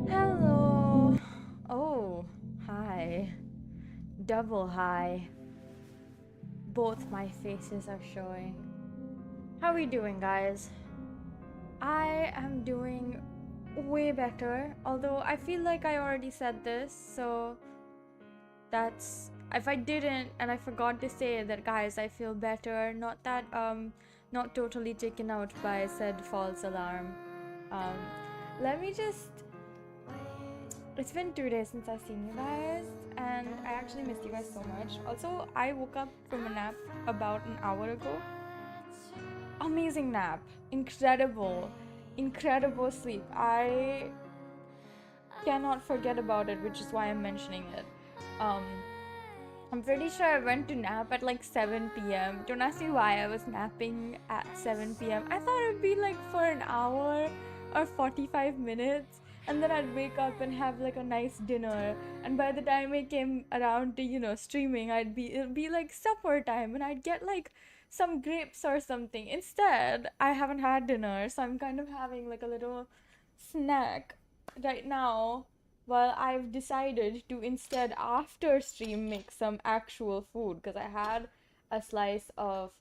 Hello. Oh, hi. Double hi. Both my faces are showing. How are we doing, guys? I am doing way better, although I feel like I already said this, so that's if I didn't and I forgot to say that, guys, I feel better. Not totally taken out by said false alarm. Um let me just It's been 2 days since I've seen you guys, and I actually missed you guys so much. Also, I woke up from a nap about an hour ago. Amazing nap. Incredible. Incredible sleep. I cannot forget about it, which is why I'm mentioning it. Um, I'm pretty sure I went to nap at like 7 p.m. Don't ask me why I was napping at 7 p.m. I thought it would be like for an hour or 45 minutes, and then I'd wake up and have like a nice dinner. And by the time it came around to, streaming, it'd be like supper time, and I'd get like some grapes or something. Instead, I haven't had dinner, so I'm kind of having like a little snack right now, well, I've decided to instead, after stream, make some actual food because I had a slice of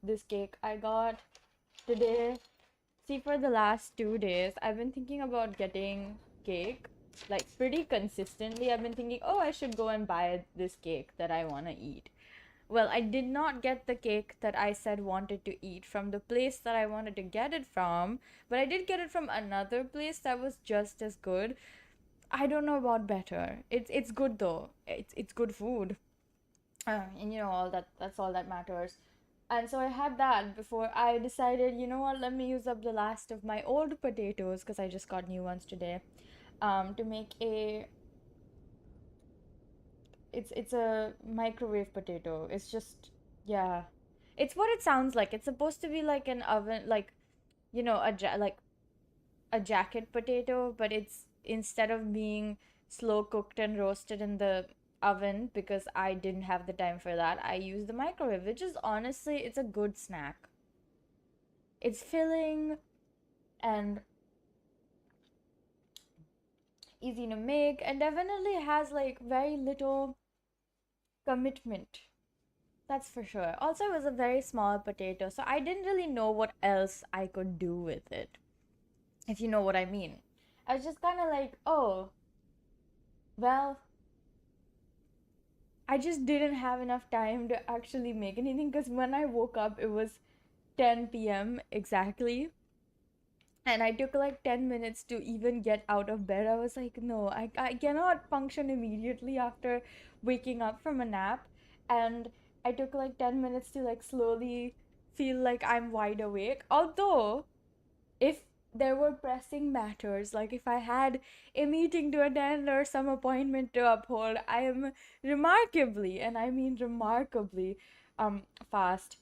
this cake I got today. See, for the last 2 days, I've been thinking about getting cake like pretty consistently. I've been thinking, oh, I should go and buy this cake that I want to eat. Well, I did not get the cake that I said wanted to eat from the place that I wanted to get it from, but I did get it from another place that was just as good. I don't know about better. It's good though. It's good food. And all that's all that matters. And so I had that before I decided, you know what, let me use up the last of my old potatoes because I just got new ones today. To make a it's a microwave potato. It's just, yeah. It's what it sounds like. It's supposed to be like an oven, like, like a jacket potato, but it's, instead of being slow cooked and roasted in the oven, because I didn't have the time for that, I used the microwave, which is honestly, it's a good snack. It's filling and easy to make, and definitely has like very little commitment. That's for sure. Also, it was a very small potato, so I didn't really know what else I could do with it, if you know what I mean. I was just kind of like, oh, well, I just didn't have enough time to actually make anything because when I woke up, it was 10 p.m. exactly. And I took like 10 minutes to even get out of bed. I was like, no, I cannot function immediately after waking up from a nap. And I took like 10 minutes to like slowly feel like I'm wide awake. Although, if there were pressing matters, like if I had a meeting to attend or some appointment to uphold, I am remarkably, and I mean remarkably, fast.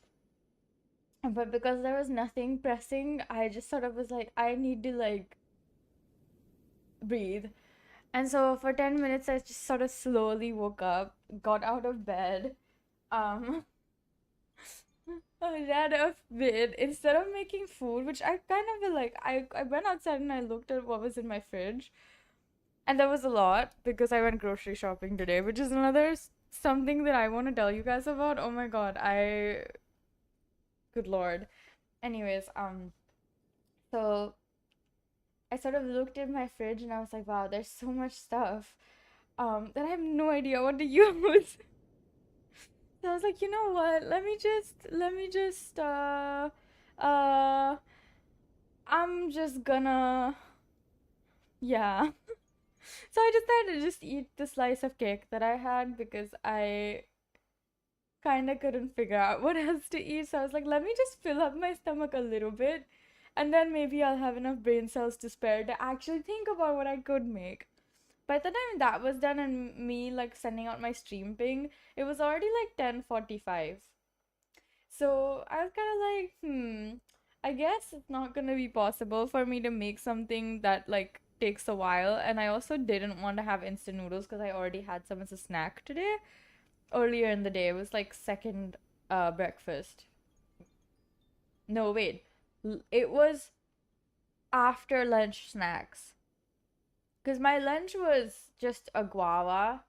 But because there was nothing pressing, I just sort of was like, I need to like breathe. And so for 10 minutes, I just sort of slowly woke up, got out of bed, um, I read a bit instead of making food, which I kind of feel like I went outside and I looked at what was in my fridge, and there was a lot because I went grocery shopping today, which is another something that I want to tell you guys about. Oh my god, good lord. Anyways, so I sort of looked at my fridge and I was like, wow, there's so much stuff, that I have no idea what to use. So I was like, you know what? Uh, I'm just gonna, yeah. So I decided to just eat the slice of cake that I had because I kind of couldn't figure out what else to eat. So I was like, let me just fill up my stomach a little bit, and then maybe I'll have enough brain cells to spare to actually think about what I could make. By the time that was done and me like sending out my stream ping, it was already like 10:45. So I was kind of like, I guess it's not gonna be possible for me to make something that like takes a while. And I also didn't want to have instant noodles because I already had some as a snack today. earlier in the day. It was like second breakfast. No, wait. It was after lunch snacks. Because my lunch was just a guava.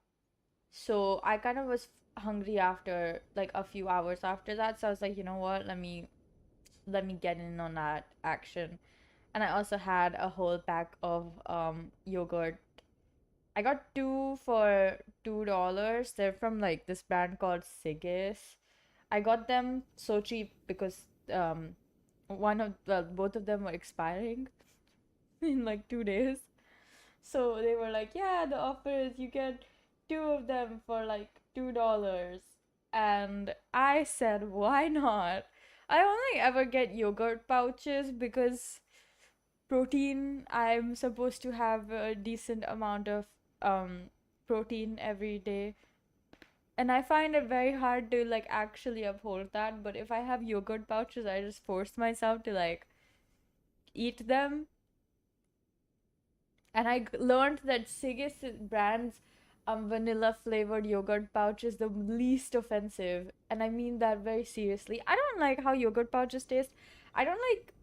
So I kind of was hungry after like a few hours after that. So I was like, you know what? Let me get in on that action. And I also had a whole pack of yogurt. I got two for $2. They're from like this brand called Sigis. I got them so cheap because both of them were expiring in like 2 days. So they were like, yeah, the offer is you get two of them for like $2. And I said, why not? I only ever get yogurt pouches because protein, I'm supposed to have a decent amount of um protein every day. And I find it very hard to like actually uphold that, but if I have yogurt pouches, I just force myself to like eat them. And I learned that Sigis brand's vanilla flavored yogurt pouch is the least offensive, and I mean that very seriously. I don't like how yogurt pouches taste. I don't like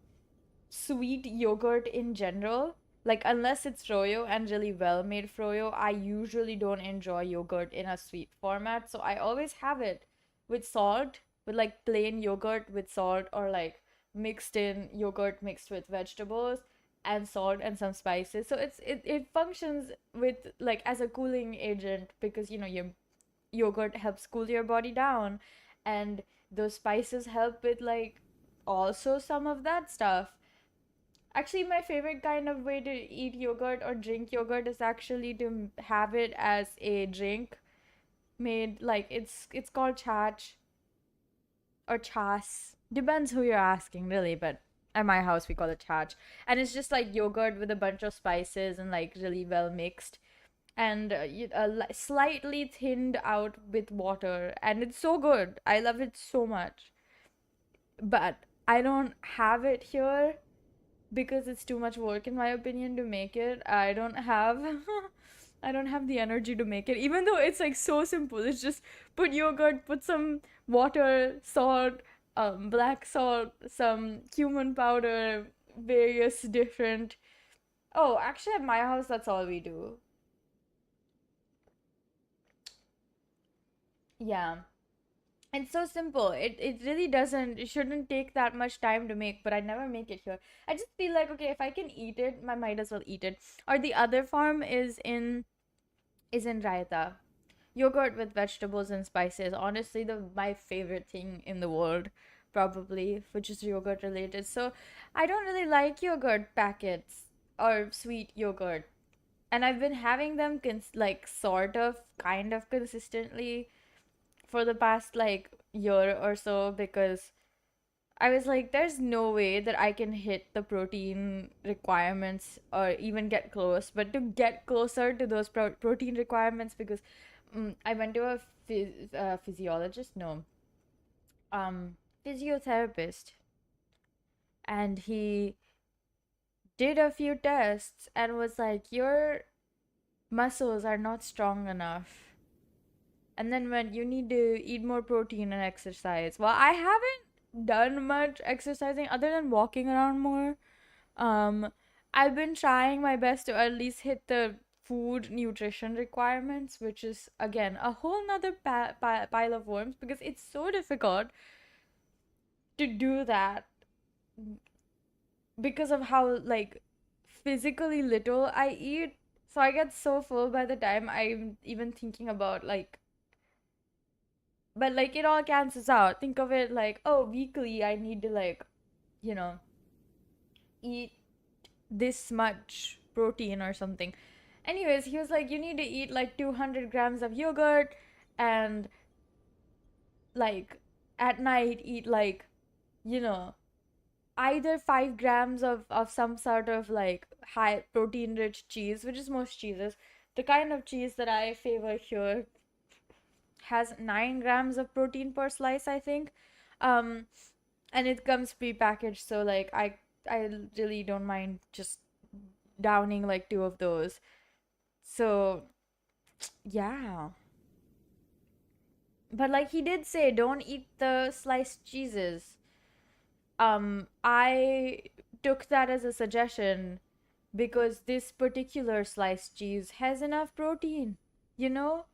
sweet yogurt in general. Like, unless it's froyo and really well made froyo, I usually don't enjoy yogurt in a sweet format. So I always have it with salt, with like plain yogurt with salt, or like mixed in yogurt mixed with vegetables and salt and some spices. So it functions with like as a cooling agent because your yogurt helps cool your body down, and those spices help with like also some of that stuff. Actually, my favorite kind of way to eat yogurt or drink yogurt is actually to have it as a drink made like it's called chach or chas. Depends who you're asking, really, but at my house we call it chach. And it's just like yogurt with a bunch of spices and like really well mixed and slightly thinned out with water, and it's so good. I love it so much. But I don't have it here because it's too much work in my opinion to make it. I don't have the energy to make it, even though it's like so simple. It's just put yogurt, put some water, salt, black salt, some cumin powder, various different. Oh, actually at my house that's all we do. Yeah. It's so simple. It really doesn't, it shouldn't take that much time to make, but I never make it here. I just feel like, okay, if I can eat it, I might as well eat it. Or the other farm is in Raita. Yogurt with vegetables and spices. Honestly, the my favorite thing in the world, probably, which is yogurt related. So I don't really like yogurt packets or sweet yogurt. And I've been having them like sort of kind of consistently for the past like year or so because I was like, there's no way that I can hit the protein requirements or even get close. But to get closer to those protein requirements, because I went to a physiologist, no, um, physiotherapist, and he did a few tests and was like, your muscles are not strong enough. And then when you need to eat more protein and exercise. Well, I haven't done much exercising other than walking around more. Um, I've been trying my best to at least hit the food nutrition requirements, which is again a whole nother pile of worms because it's so difficult to do that because of how like physically little I eat. So I get so full by the time I'm even thinking about like, but like it all cancels out. Think of it like, oh, weekly I need to like, you know, eat this much protein or something. Anyways, he was like, you need to eat like 200 grams of yogurt and like at night eat like, you know, either 5 grams of some sort of like high protein rich cheese, which is most cheeses. The kind of cheese that I favor here has 9 grams of protein per slice, I think. Um, and it comes pre-packaged, so like I really don't mind just downing like two of those. So yeah. But like he did say, don't eat the sliced cheeses. I took that as a suggestion because this particular sliced cheese has enough protein, you know?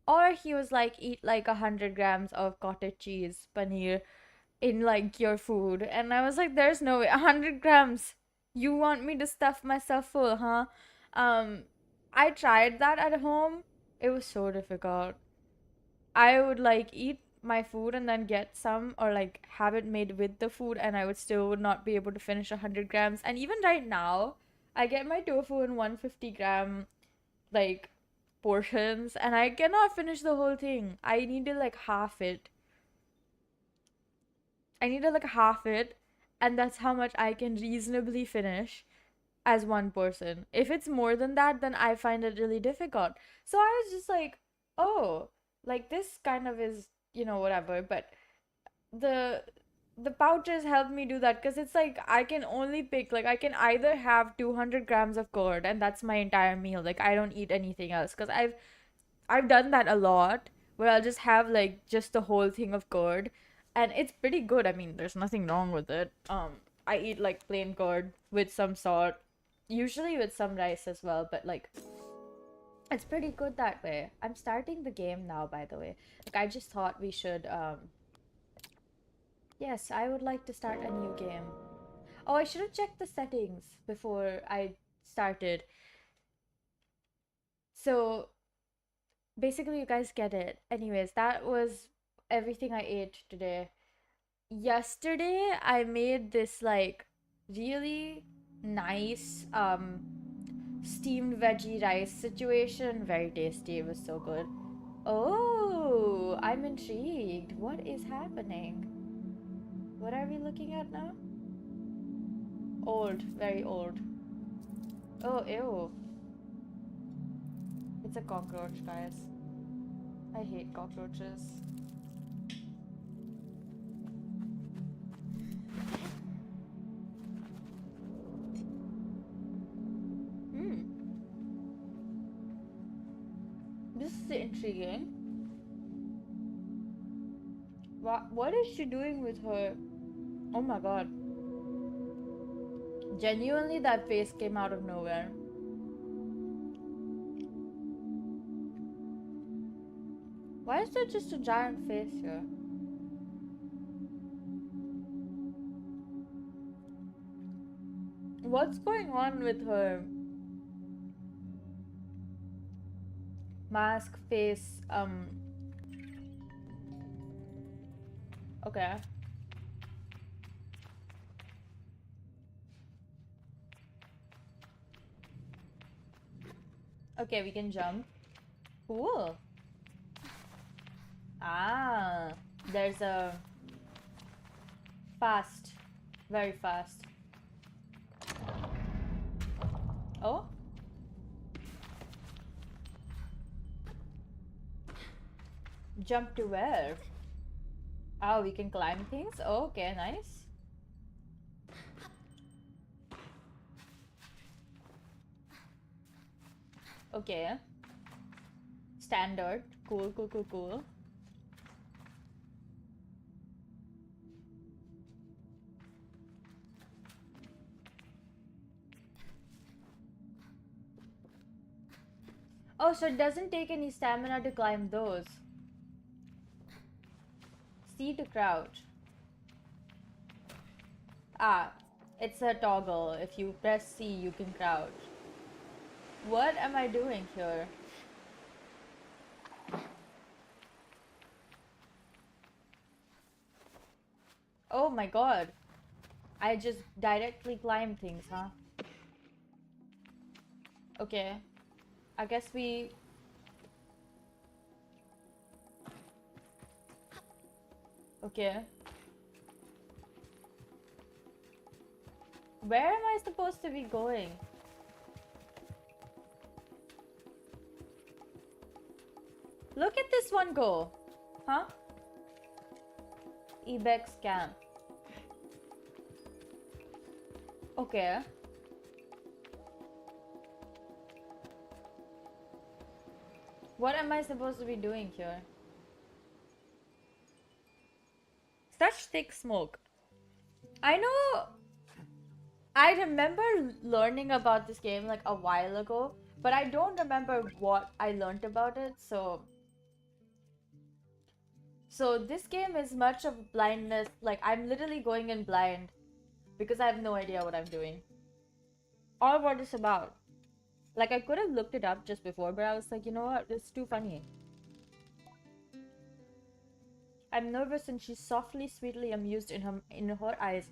Or he was like, eat like 100 grams of cottage cheese, paneer, in like your food. And I was like, there's no way. 100 grams. You want me to stuff myself full, huh? Um, I tried that at home. It was so difficult. I would like eat my food and then get some or like have it made with the food, and I would still would not be able to finish 100 grams. And even right now, I get my tofu in 150-gram like portions, and I cannot finish the whole thing. I need to like half it. I need to like half it, and that's how much I can reasonably finish as one person. If it's more than that, then I find it really difficult. So I was just like, oh, like this kind of is, whatever, but the the pouches help me do that because it's like I can only pick, like I can either have 200 grams of curd and that's my entire meal. Like I don't eat anything else because I've done that a lot where I'll just have like just the whole thing of curd, and it's pretty good. I mean, there's nothing wrong with it. I eat like plain curd with some salt, usually with some rice as well, but like it's pretty good that way. I'm starting the game now, by the way. Like I just thought we should yes, I would like to start a new game. Oh, I should have checked the settings before I started. So basically you guys get it. Anyways, that was everything I ate today. Yesterday I made this like really nice steamed veggie rice situation. Very tasty. It was so good. Oh, I'm intrigued. What is happening? What are we looking at now? Old, very old. Oh, ew. It's a cockroach, guys. I hate cockroaches. Hmm. This is intriguing. What is she doing with her? Oh my god. Genuinely, that face came out of nowhere. Why is there just a giant face here? What's going on with her mask face? Okay. Okay, we can jump. Cool. Ah, there's a fast, very fast. Oh? Jump to where? Oh, we can climb things? Oh, okay, nice. Okay. Standard. Cool, cool, cool, cool. Oh, so it doesn't take any stamina to climb those. C to crouch. Ah, it's a toggle. If you press C, you can crouch. What am I doing here? Oh my god. I just directly climb things, huh? Okay. I guess we... Okay. Where am I supposed to be going? Look at this one go. Huh? Ibex camp. Okay. What am I supposed to be doing here? Such thick smoke. I know. I remember learning about this game like a while ago, but I don't remember what I learned about it. So this game is much of blindness. Like I'm literally going in blind because I have no idea what I'm doing or what it's about. Like I could have looked it up just before, but I was like, you know what? It's too funny. I'm nervous and she's softly, sweetly amused in her eyes.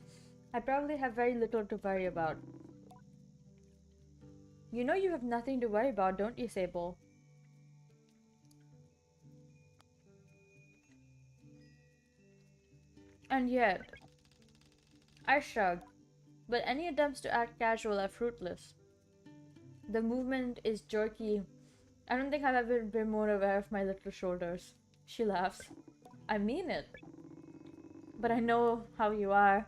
I probably have very little to worry about. You know you have nothing to worry about, don't you, Sable? And yet, I shrugged, but any attempts to act casual are fruitless. The movement is jerky. I don't think I've ever been more aware of my little shoulders. She laughs. I mean it. But I know how you are.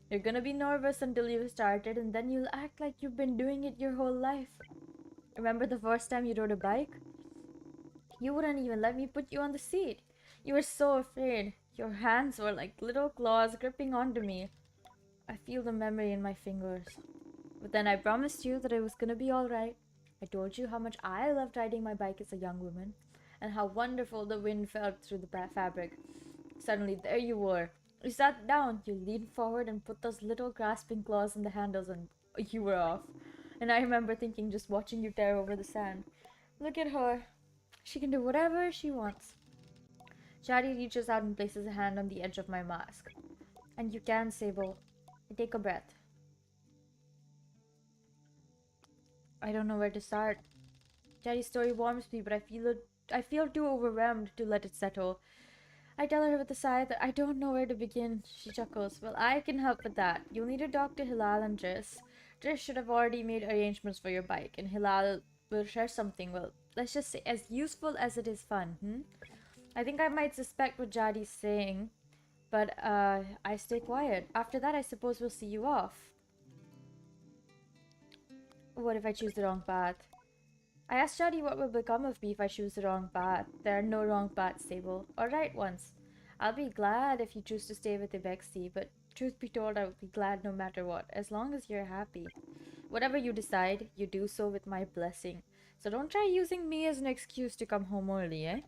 You're gonna be nervous until you've started, and then you'll act like you've been doing it your whole life. Remember the first time you rode a bike? You wouldn't even let me put you on the seat. You were so afraid. Your hands were like little claws gripping onto me. I feel the memory in my fingers. But then I promised you that it was gonna be alright. I told you how much I loved riding my bike as a young woman, and how wonderful the wind felt through the fabric. Suddenly, there you were. You sat down, you leaned forward and put those little grasping claws in the handles, and you were off. And I remember thinking, just watching you tear over the sand. Look at her. She can do whatever she wants. Shadi reaches out and places a hand on the edge of my mask. And you can, Sable. Take a breath. I don't know where to start. Shadi's story warms me, but I feel too overwhelmed to let it settle. I tell her with a sigh that I don't know where to begin. She chuckles. Well, I can help with that. You'll need to talk to Hilal and Driss. Driss should have already made arrangements for your bike, and Hilal will share something, well, let's just say as useful as it is fun, I think I might suspect what Jadi's saying, but I stay quiet. After that, I suppose we'll see you off. What if I choose the wrong path? I asked Jadi what will become of me if I choose the wrong path. There are no wrong paths, Sable, or right ones. I'll be glad if you choose to stay with the Bexy, but truth be told, I would be glad no matter what, as long as you're happy. Whatever you decide, you do so with my blessing. So don't try using me as an excuse to come home early, eh?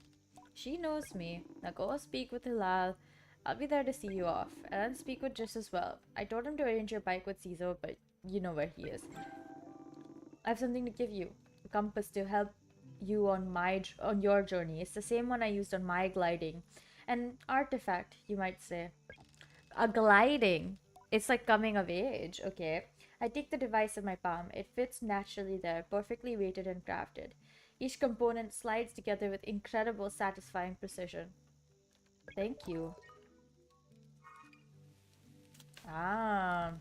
She knows me. Now go speak with Hilal. I'll be there to see you off. And speak with Jess as well. I told him to arrange your bike with Caesar, but you know where he is. I have something to give you. A compass to help you on your journey. It's the same one I used on my gliding. An artifact, you might say. A gliding. It's like coming of age, okay? I take the device in my palm. It fits naturally there, perfectly weighted and crafted. Each component slides together with incredible, satisfying precision. Thank you. Ah.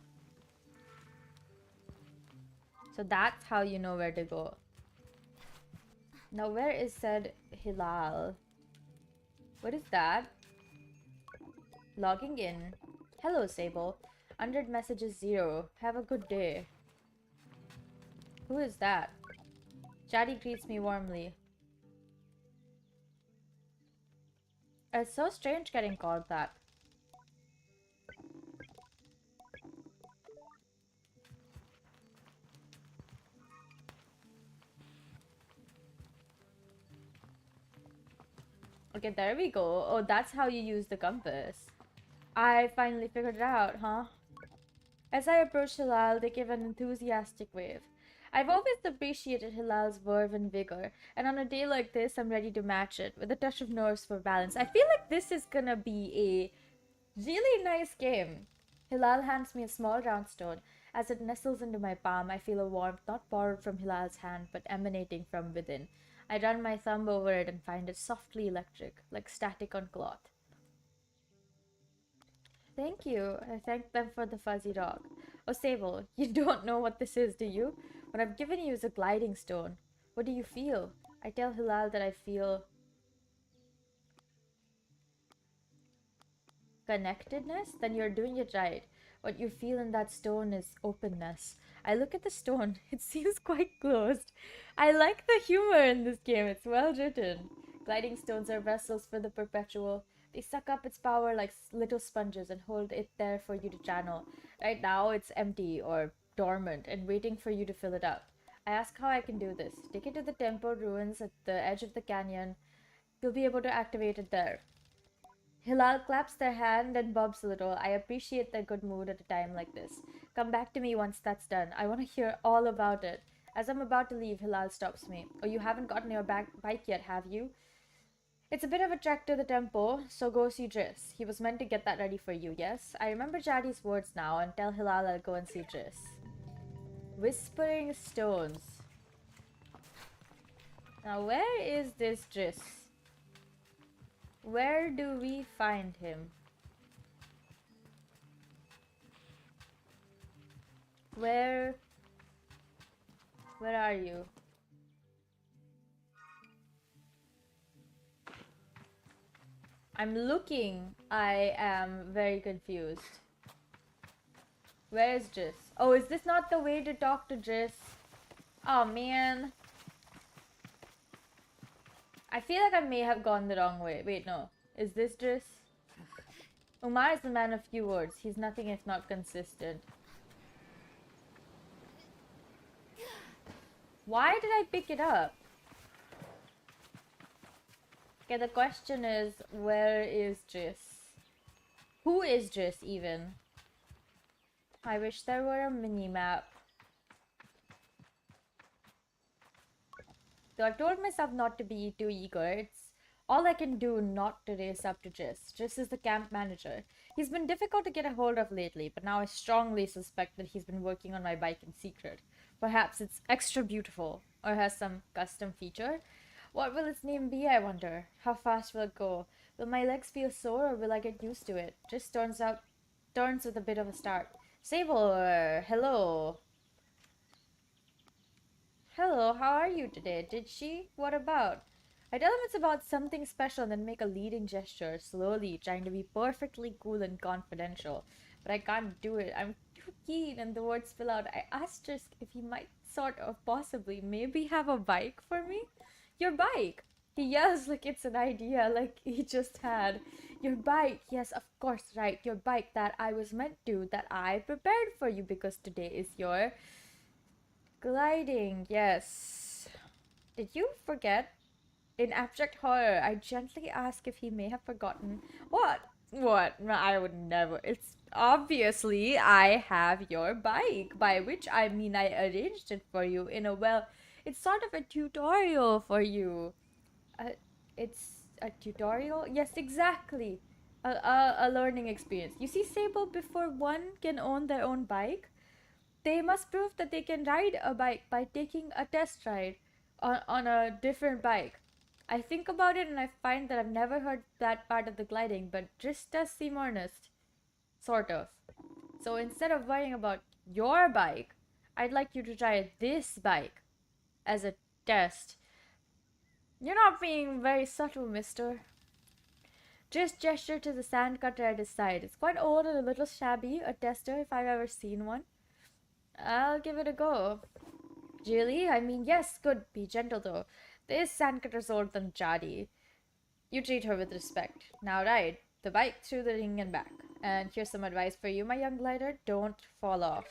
So that's how you know where to go. Now where is said Hilal? What is that? Logging in. Hello, Sable. 100 messages 0. Have a good day. Who is that? Jadi greets me warmly. It's so strange getting called that. Okay, there we go. Oh, that's how you use the compass. I finally figured it out, huh? As I approach Hilal, they give an enthusiastic wave. I've always appreciated Hilal's verve and vigor, and on a day like this, I'm ready to match it with a touch of nerves for balance. I feel like this is gonna be a really nice game. Hilal hands me a small round stone. As it nestles into my palm, I feel a warmth not borrowed from Hilal's hand, but emanating from within. I run my thumb over it and find it softly electric, like static on cloth. Thank you. I thank them for the fuzzy rock. Oh, Sable, you don't know what this is, do you? What I've given you is a gliding stone. What do you feel? I tell Hilal that I feel connectedness. Then you're doing it right. What you feel in that stone is openness. I look at the stone. It seems quite closed. I like the humor in this game. It's well written. Gliding stones are vessels for the perpetual. They suck up its power like little sponges and hold it there for you to channel. Right now, it's empty or dormant and waiting for you to fill it up. I ask how I can do this. Take it to the temple ruins at the edge of the canyon. You'll be able to activate it there. Hilal claps their hand and bobs a little. I appreciate their good mood at a time like this. Come back to me once that's done. I want to hear all about it. As I'm about to leave, Hilal stops me. Oh, you haven't gotten your bike yet, have you? It's a bit of a trek to the temple, so go see Driss. He was meant to get that ready for you, yes? I remember Jadi's words now and tell Hilal I'll go and see Driss. Whispering Stones. Now, where is this Driss? Where do we find him? Where are you? I'm looking. I am very confused. Where is Driss? Oh, is this not the way to talk to Driss? Oh, man. I feel like I may have gone the wrong way. Wait, no. Is this Driss? Umar is the man of few words. He's nothing if not consistent. Why did I pick it up? Okay, the question is, where is Driss? Who is Driss, even? I wish there were a mini-map. So I've told myself not to be too eager. It's all I can do not to race up to Driss. Driss is the camp manager. He's been difficult to get a hold of lately, but now I strongly suspect that he's been working on my bike in secret. Perhaps it's extra beautiful, or has some custom feature. What will its name be, I wonder? How fast will it go? Will my legs feel sore, or will I get used to it? Driss turns with a bit of a start. Sable, hello. Hello, how are you today? Did she? What about? I tell him it's about something special and then make a leading gesture, slowly, trying to be perfectly cool and confidential. But I can't do it. I'm too keen, and the words spill out. I asked Trisk if he might sort of possibly maybe have a bike for me. Your bike! He yells like it's an idea, like he just had. Your bike! Yes, of course, right. Your bike that I was meant to, that I prepared for you because today is your... gliding, yes. Did you forget? In abject horror, I gently ask if he may have forgotten. What? What? No, I would never. It's obviously I have your bike, by which I mean I arranged it for you in a well. It's sort of a tutorial for you. It's a tutorial? Yes, exactly. A learning experience. You see, Sable, before one can own their own bike, they must prove that they can ride a bike by taking a test ride on a different bike. I think about it and I find that I've never heard that part of the gliding, but Driss does seem earnest. Sort of. So instead of worrying about your bike, I'd like you to try this bike as a test. You're not being very subtle, mister. Driss gestured to the sandcutter at his side. It's quite old and a little shabby, a tester if I've ever seen one. I'll give it a go. Really? I mean, yes, good. Be gentle, though. This sandcutter's older than Jadi. You treat her with respect. Now ride the bike through the ring and back. And here's some advice for you, my young glider. Don't fall off.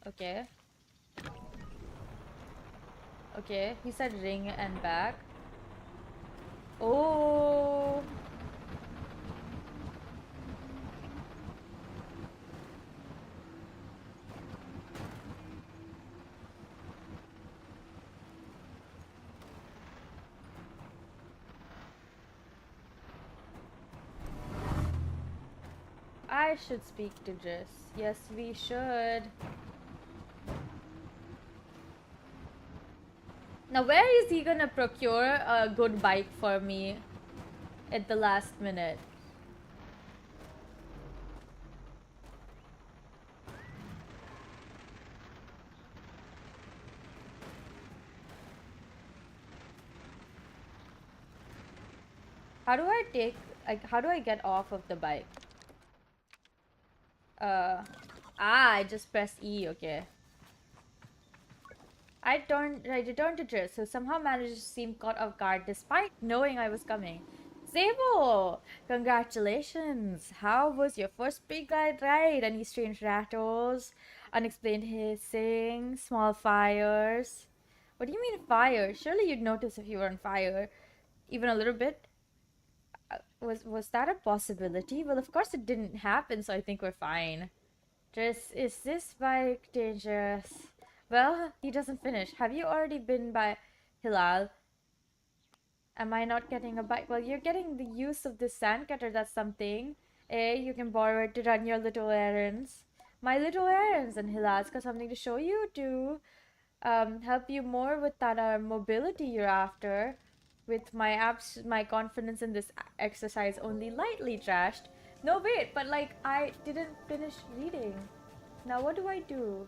Okay. Okay, he said ring and back. Oh... I should speak to Driss. Yes, we should. Now, where is he gonna procure a good bike for me at the last minute? How do I take... like, how do I get off of the bike? I just press E, okay. I returned to dress, so somehow managed to seem caught off guard despite knowing I was coming. Sable! Congratulations! How was your first big ride? Any strange rattles? Unexplained hissing? Small fires? What do you mean fire? Surely you'd notice if you were on fire. Even a little bit? Was that a possibility? Well, of course it didn't happen, so I think we're fine. Is this bike dangerous? Well, he doesn't finish. Have you already been by Hilal? Am I not getting a bike? Well, you're getting the use of this sand cutter, that's something. You can borrow it to run your little errands. My little errands, and Hilal's got something to show you to help you more with that mobility you're after. With my confidence in this exercise only lightly trashed. No, wait, but like, I didn't finish reading. Now what do I do?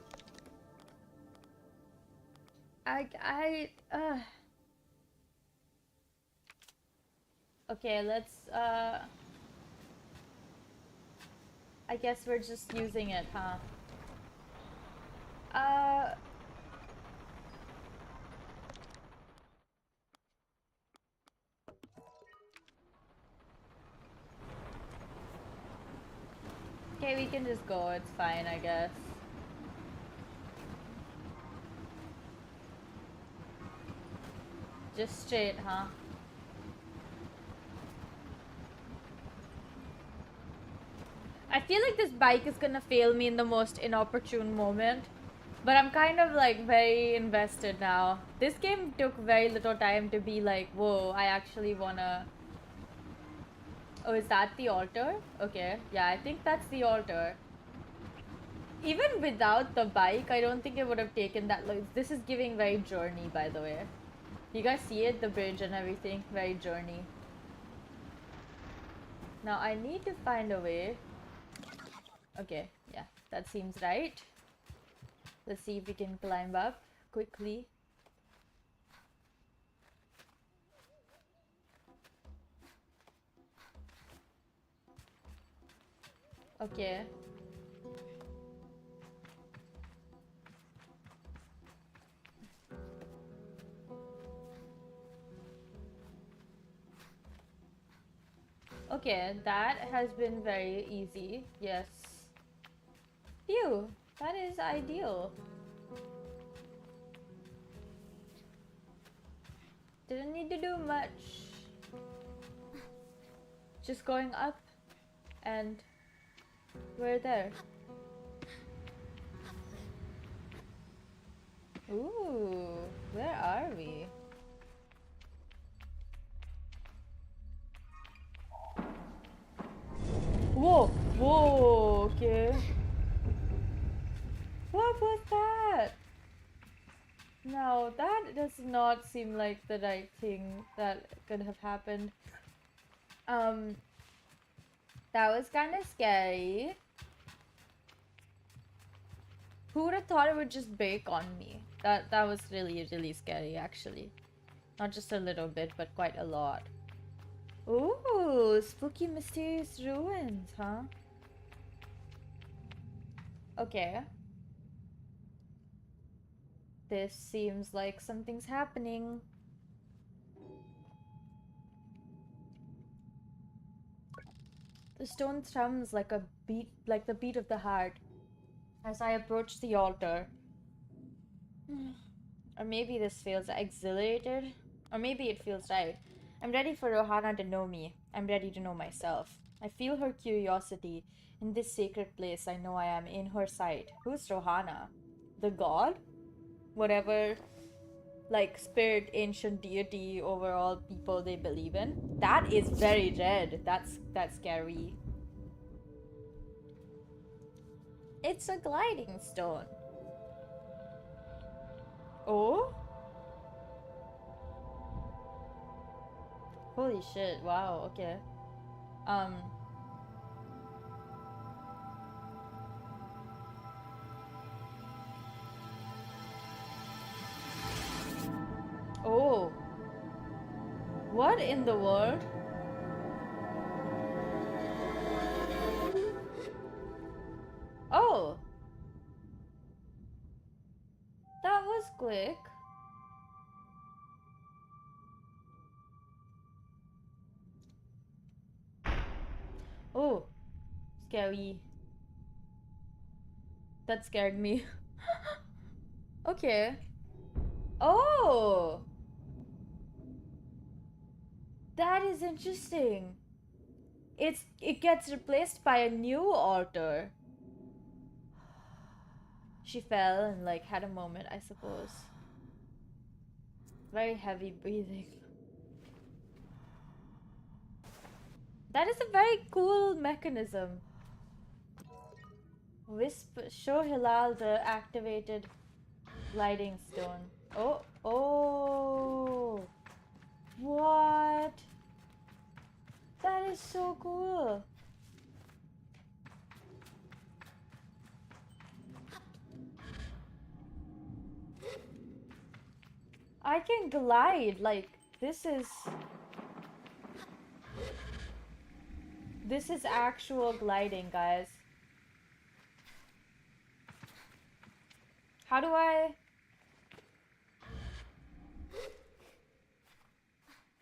Okay, let's, I guess we're just using it, huh? Okay, we can just go, it's fine, I guess. Just straight, huh? I feel like this bike is gonna fail me in the most inopportune moment. But I'm kind of like very invested now. This game took very little time to be like, whoa, I actually wanna... Oh, is that the altar? Okay, yeah, I think that's the altar. Even without the bike, I don't think it would have taken that long. This is giving very Journey, by the way. You guys see it? The bridge and everything? Very Journey. Now, I need to find a way. Okay, yeah, that seems right. Let's see if we can climb up quickly. Okay. Okay, that has been very easy. Yes. Phew, that is ideal. Didn't need to do much. Just going up and we're there. Ooh, where are we? Whoa, whoa, okay. What was that? No, that does not seem like the right thing that could have happened. That was kind of scary. Who would have thought it would just break on me? That was really, really scary, actually. Not just a little bit, but quite a lot. Ooh, spooky, mysterious ruins, huh? Okay. This seems like something's happening. The stone thrums like a beat, like the beat of the heart, as I approach the altar. Or maybe this feels exhilarated, or maybe it feels right. I'm ready for Rohana to know me. I'm ready to know myself. I feel her curiosity. In this sacred place, I know I am in her sight. Who's Rohana? The god? Whatever, like, spirit, ancient deity over all people they believe in. That is very red. That's scary. It's a gliding stone. Oh? Holy shit, wow, okay. Oh. What in the world? Oh. That was quick. Oh, scary. That scared me. Okay. Oh! That is interesting. It gets replaced by a new altar. She fell and like had a moment, I suppose. Very heavy breathing. That is a very cool mechanism. Show Hilal the activated gliding stone. Oh, oh. What? That is so cool. I can glide, like, this is actual gliding, guys. How do I...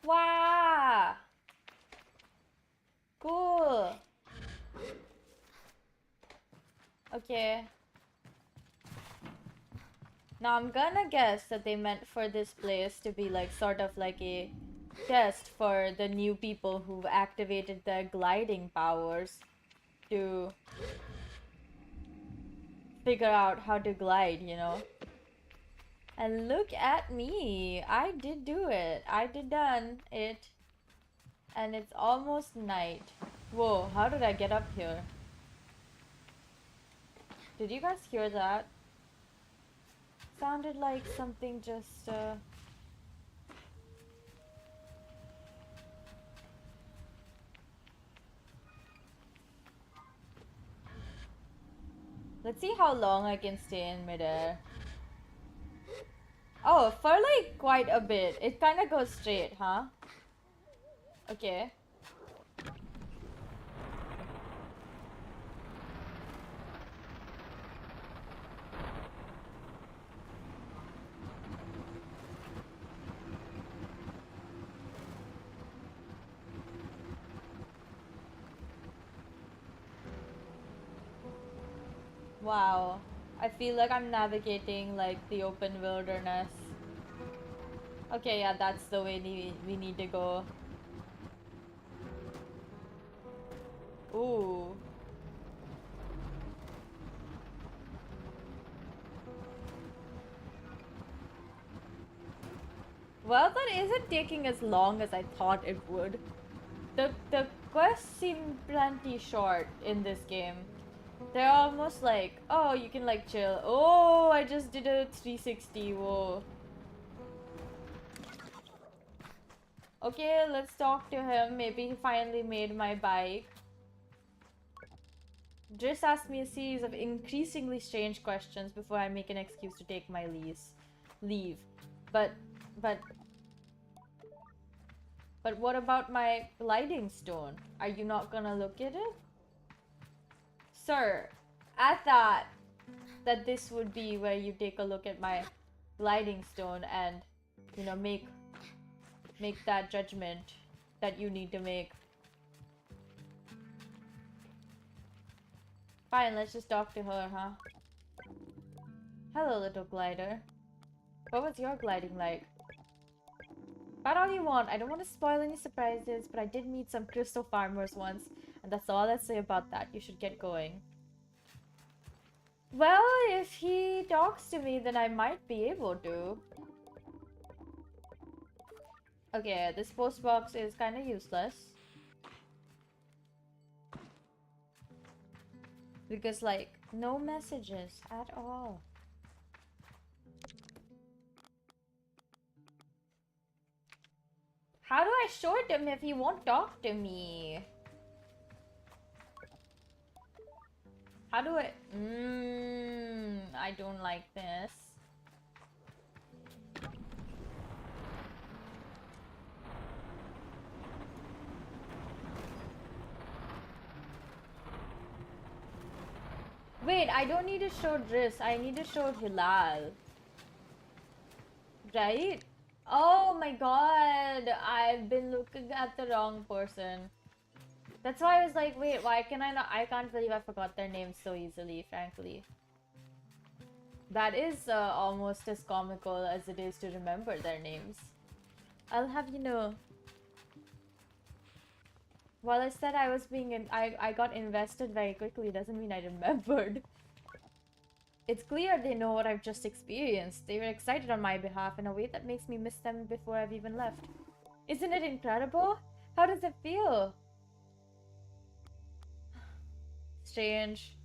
Wow! Cool. Okay. Now I'm gonna guess that they meant for this place to be like sort of like a test for the new people who've activated their gliding powers to figure out how to glide, you know? And look at me. I did do it. I did done it. And it's almost night. Whoa, how did I get up here? Did you guys hear that? Sounded like something just, Let's see how long I can stay in midair. Oh, for like quite a bit. It kind of goes straight, huh? Okay. Wow. I feel like I'm navigating like the open wilderness. Okay, yeah, that's the way we need to go. Ooh. Well, that isn't taking as long as I thought it would. The quests seem plenty short in this game. They're almost like, oh, you can like chill. Oh, I just did a 360. Whoa. Okay, let's talk to him. Maybe he finally made my bike. Driss asked me a series of increasingly strange questions before I make an excuse to take my leave. But what about my gliding stone? Are you not gonna look at it? Sir, I thought that this would be where you take a look at my gliding stone and, you know, make that judgment that you need to make. Fine, let's just talk to her, huh? Hello, little glider. What was your gliding like? About all you want. I don't want to spoil any surprises, but I did meet some crystal farmers once, and that's all I'd say about that. You should get going. Well, if he talks to me, then I might be able to. Okay, this post box is kind of useless. Because, like, no messages at all. How do I show it to him if he won't talk to me? How do I... I don't like this. Wait, I don't need to show Driss. I need to show Hilal. Right? Oh my god, I've been looking at the wrong person. That's why I was like, wait, why can I not? I can't believe I forgot their names so easily, frankly. That is almost as comical as it is to remember their names. I'll have you know. While I said I was being I got invested very quickly doesn't mean I remembered. It's clear they know what I've just experienced. They were excited on my behalf in a way that makes me miss them before I've even left. Isn't it incredible? How does it feel? Strange.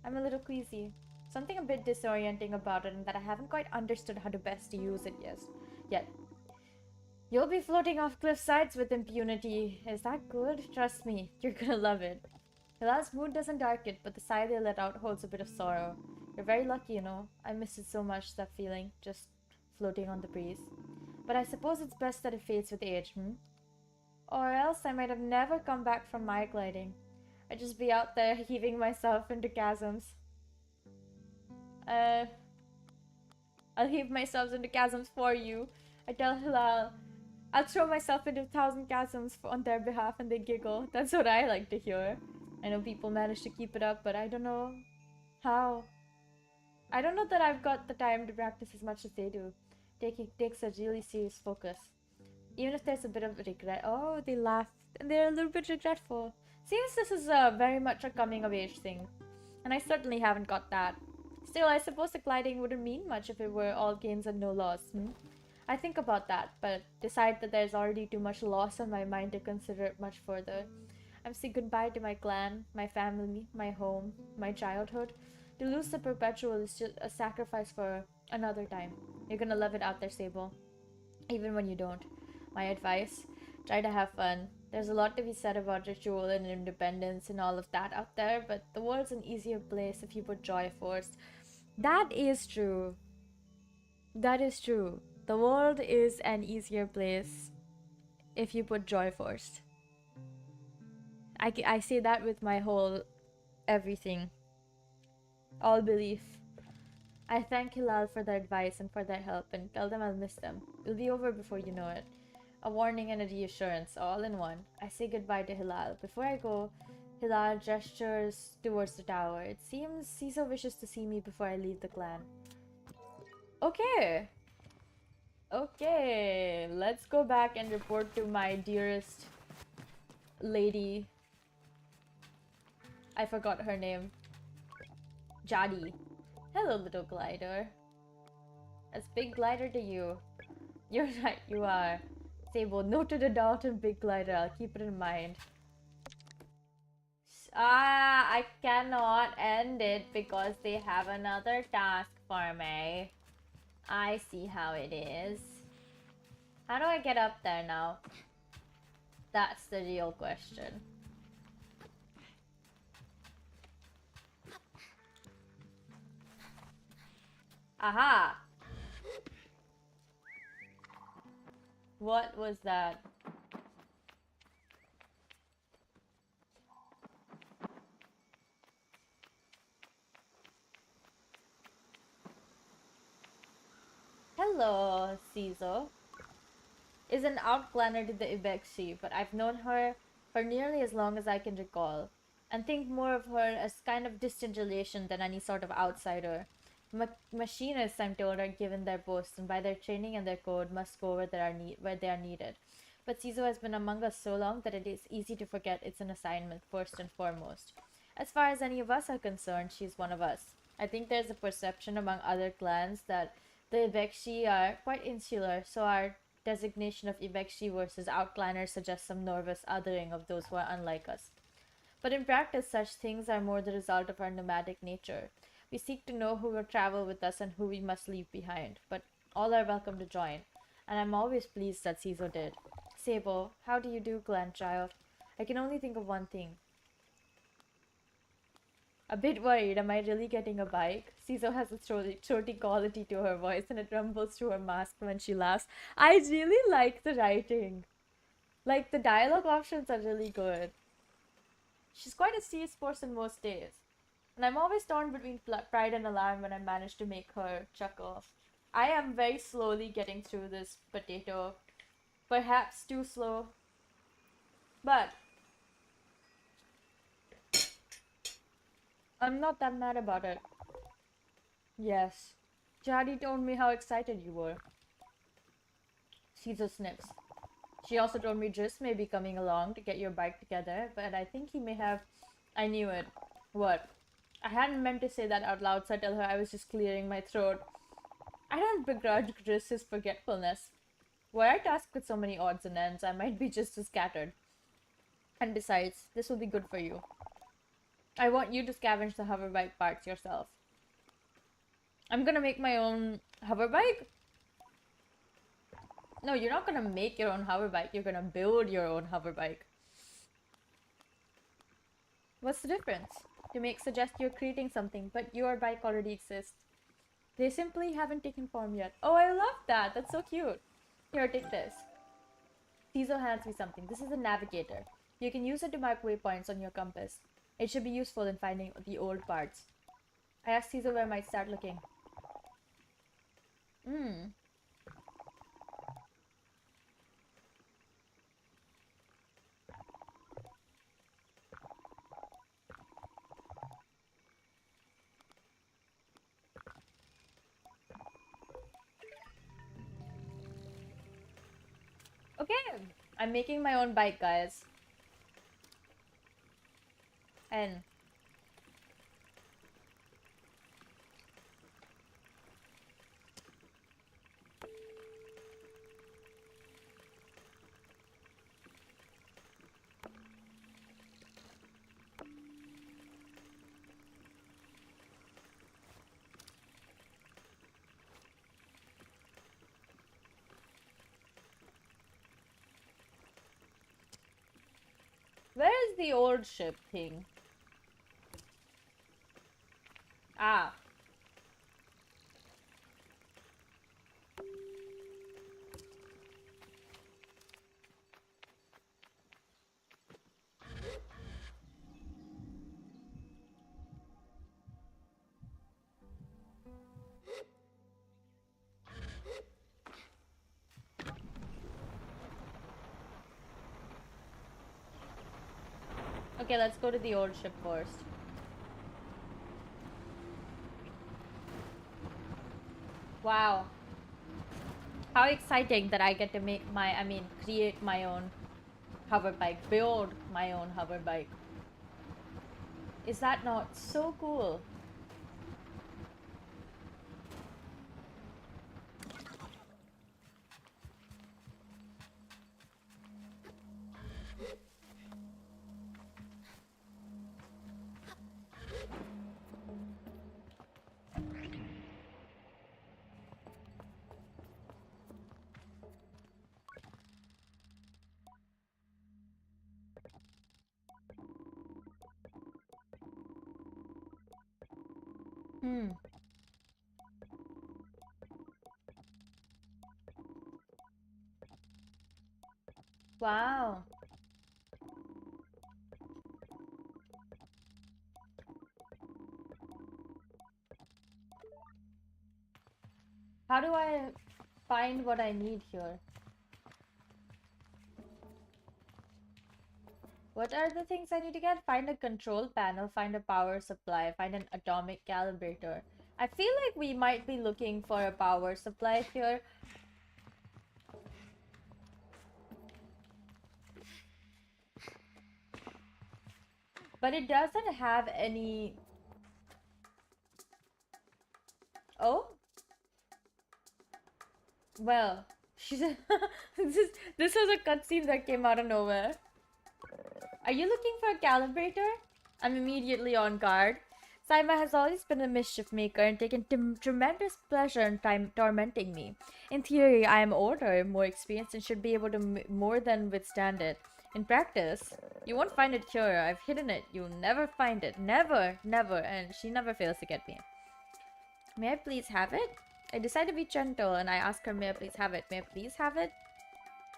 I'm a little queasy. Something a bit disorienting about it and that I haven't quite understood how to best use it yet. You'll be floating off cliff sides with impunity. Is that good? Trust me, you're gonna love it. Hilal's mood doesn't darken, but the sigh they let out holds a bit of sorrow. You're very lucky, you know. I miss it so much, that feeling, just floating on the breeze. But I suppose it's best that it fades with age, Or else I might have never come back from my gliding. I'd just be out there heaving myself into chasms. I'll heave myself into chasms for you. I tell Hilal, I'll throw myself into 1,000 chasms on their behalf and they giggle. That's what I like to hear. I know people manage to keep it up, but I don't know how. I don't know that I've got the time to practice as much as they do. It takes a really serious focus. Even if there's a bit of regret. Oh, they laugh and they're a little bit regretful. Seems this is very much a coming of age thing. And I certainly haven't got that. Still, I suppose the gliding wouldn't mean much if it were all gains and no loss, I think about that, but decide that there's already too much loss on my mind to consider it much further. I'm saying goodbye to my clan, my family, my home, my childhood. To lose the perpetual is just a sacrifice for another time. You're gonna love it out there, Sable. Even when you don't. My advice, try to have fun. There's a lot to be said about ritual and independence and all of that out there, but the world's an easier place if you put joy first. That is true. That is true. The world is an easier place if you put joy first. I say that with my whole everything. All belief. I thank Hilal for their advice and for their help and tell them I'll miss them. It'll be over before you know it. A warning and a reassurance, all in one. I say goodbye to Hilal. Before I go, Hilal gestures towards the tower. It seems Caesar wishes to see me before I leave the clan. Okay. Okay, let's go back and report to my dearest lady. I forgot her name. Jadi. Hello, little glider. That's big glider to you. You're right, you are. Sable, noted adult and big glider. I'll keep it in mind. I cannot end it because they have another task for me. I see how it is. How do I get up there now? That's the real question. Aha! What was that? Hello, Caesar. Is an outclanner to the Ibexi, but I've known her for nearly as long as I can recall, and think more of her as kind of distant relation than any sort of outsider. Machinists, I'm told, are given their posts, and by their training and their code, must go where they are needed. But Ciso has been among us so long that it is easy to forget it's an assignment first and foremost. As far as any of us are concerned, she's one of us. I think there's a perception among other clans that the Ibexi are quite insular, so our designation of Ibexi versus outclanners suggests some nervous othering of those who are unlike us. But in practice, such things are more the result of our nomadic nature. We seek to know who will travel with us and who we must leave behind, but all are welcome to join, and I'm always pleased that Ciso did. Sable, how do you do, grandchild? I can only think of one thing. A bit worried, am I really getting a bike? Ciso has a throaty quality to her voice and it rumbles through her mask when she laughs. I really like the writing. Like, the dialogue options are really good. She's quite a serious person most days. And I'm always torn between pride and alarm when I manage to make her chuckle. I am very slowly getting through this potato. Perhaps too slow. But I'm not that mad about it. Yes. Jadi told me how excited you were. Caesar sniffs. She also told me Driss may be coming along to get your bike together, but I think he may have... I knew it. What? I hadn't meant to say that out loud, so I tell her I was just clearing my throat. I don't begrudge Driss his forgetfulness. Were I tasked with so many odds and ends, I might be just as scattered. And besides, this will be good for you. I want you to scavenge the hoverbike parts yourself. I'm gonna make my own hoverbike? No, you're not gonna make your own hoverbike. You're gonna build your own hoverbike. What's the difference? You may suggest you're creating something, but your bike already exists. They simply haven't taken form yet. Oh, I love that. That's so cute. Here, take this. Caesar hands me something. This is a navigator. You can use it to mark waypoints on your compass. It should be useful in finding the old parts. I asked Caesar where I might start looking. Okay, I'm making my own bike, guys. And where is the old ship thing? Ah. Okay, let's go to the old ship first. Wow. How exciting that I get to make create my own hoverbike, build my own hoverbike. Is that not so cool? Wow. How do I find what I need here? What are the things I need to get? Find a control panel, find a power supply, find an atomic calibrator. I feel like we might be looking for a power supply here. But it doesn't have any... Oh? Well, she said... this was a cutscene that came out of nowhere. Are you looking for a calibrator? I'm immediately on guard. Saima has always been a mischief maker and taken tremendous pleasure in tormenting me. In theory, I am older, more experienced, and should be able to more than withstand it. In practice, you won't find it here. I've hidden it. You'll never find it. Never, never. And she never fails to get me. May I please have it? I decide to be gentle and I ask her, may I please have it? May I please have it?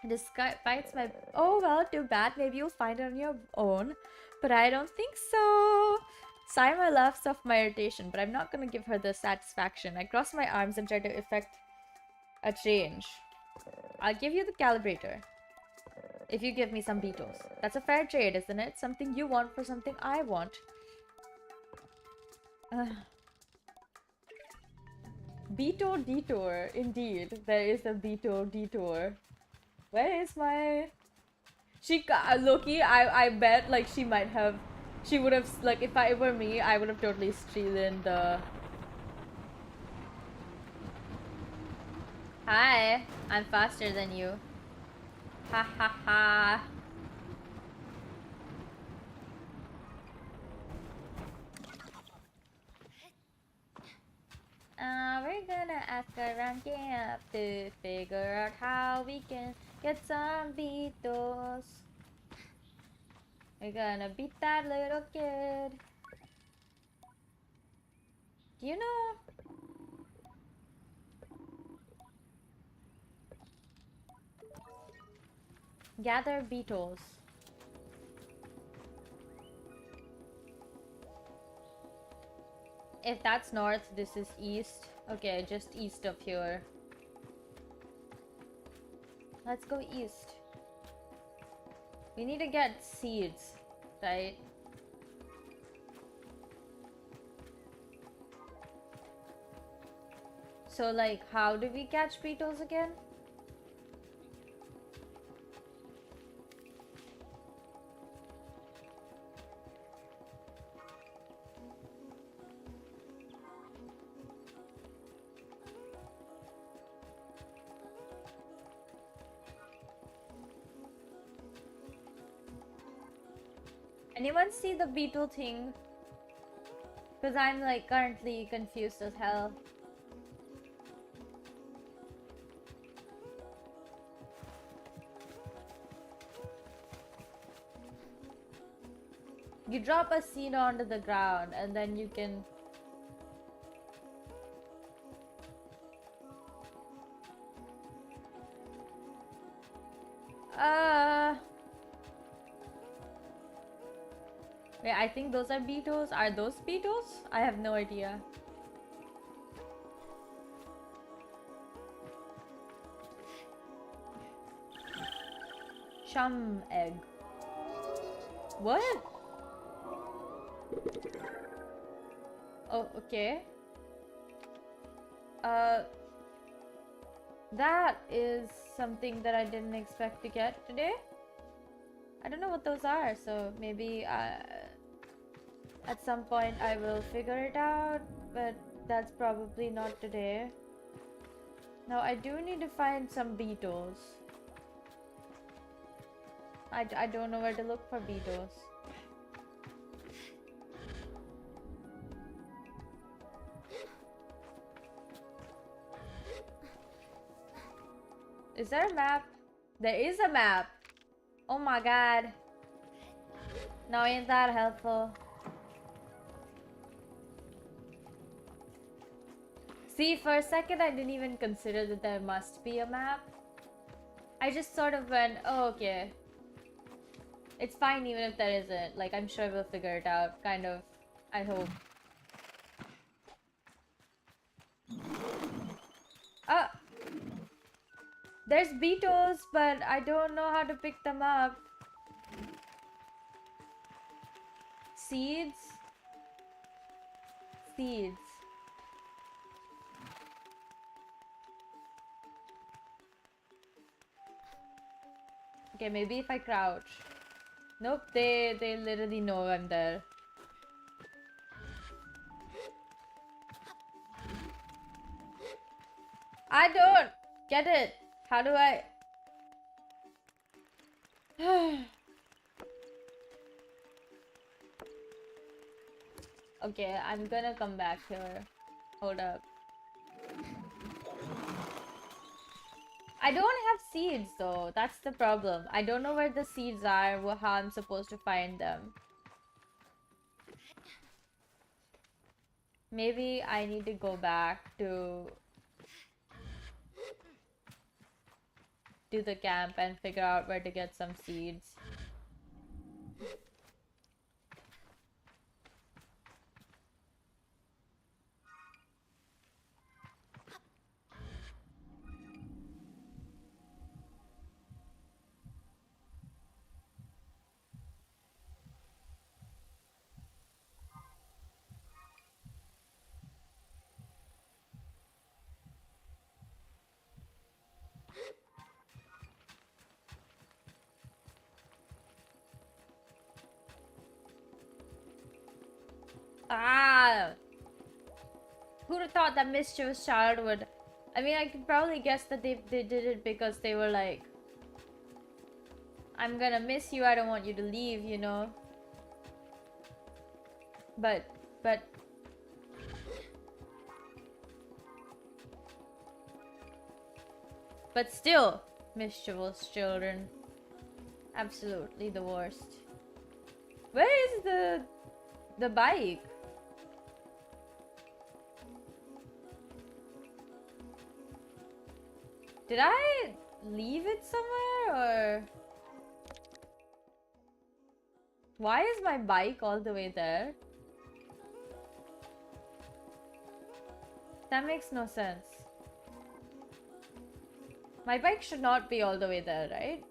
Despite my... Oh, well, too bad. Maybe you'll find it on your own. But I don't think so. Saima laughs off my irritation, but I'm not gonna give her the satisfaction. I cross my arms and try to effect a change. I'll give you the calibrator if you give me some beetles. That's a fair trade, isn't it? Something you want for something I want. Beetle detour. Indeed, there is a beetle detour. Where is my... Loki, I bet, like, she might have... She would have, like, if it were me, I would have totally stolen the... Hi, I'm faster than you. Ha ha ha. We're gonna ask around camp to figure out how we can get some beetles. We're gonna beat that little kid. You know... Gather beetles. If that's north, this is east. Okay, just east of here. Let's go east. We need to get seeds, right? So, like, how do we catch beetles again? Anyone see the beetle thing? Because I'm, like, currently confused as hell. You drop a seed onto the ground and then you can... Wait, I think those are beetles. Are those beetles? I have no idea. Shum egg. What? Oh, okay. That is something that I didn't expect to get today. I don't know what those are, so maybe at some point I will figure it out, but that's probably not today. Now I do need to find some beetles. I don't know where to look for beetles. Is there a map? There is a map! Oh my god. No, ain't that helpful? See, for a second I didn't even consider that there must be a map. I just sort of went, oh, okay. It's fine even if there isn't. Like, I'm sure we'll figure it out. Kind of. I hope. Ah! There's beetles, but I don't know how to pick them up. Seeds? Seeds. Okay, maybe if I crouch. Nope, they literally know I'm there. I don't get it. How do I... Okay, I'm gonna come back here. Hold up. I don't have seeds though. That's the problem. I don't know where the seeds are, how I'm supposed to find them. Maybe I need to go back to the camp and figure out where to get some seeds. Ah! Who'd have thought that mischievous child would... I mean, I could probably guess that they did it because they were like... I'm gonna miss you, I don't want you to leave, you know? But... But still, mischievous children. Absolutely the worst. Where is the bike? Did I leave it somewhere or... Why is my bike all the way there? That makes no sense. My bike should not be all the way there, right?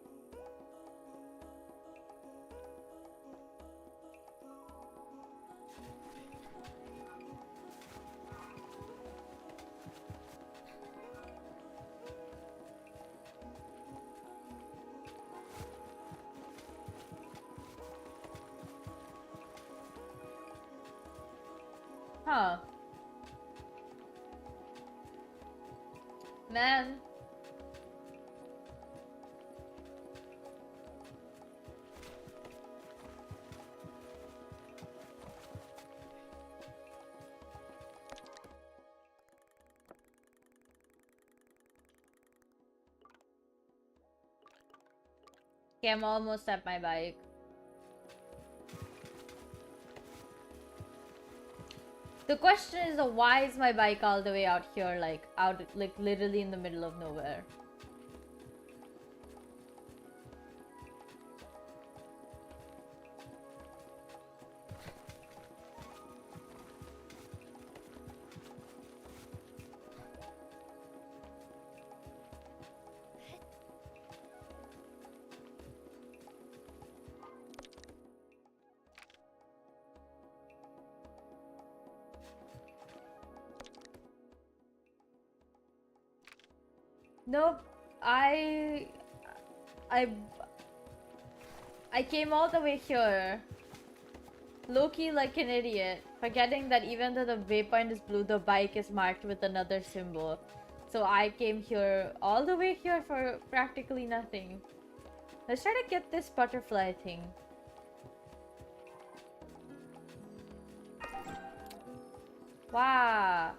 Huh. Man. Okay, I'm almost at my bike. The question is, why is my bike all the way out here, like literally in the middle of nowhere? Nope, I came all the way here, low-key like an idiot, forgetting that even though the waypoint is blue, the bike is marked with another symbol. So I came here, all the way here for practically nothing. Let's try to get this butterfly thing. Wow.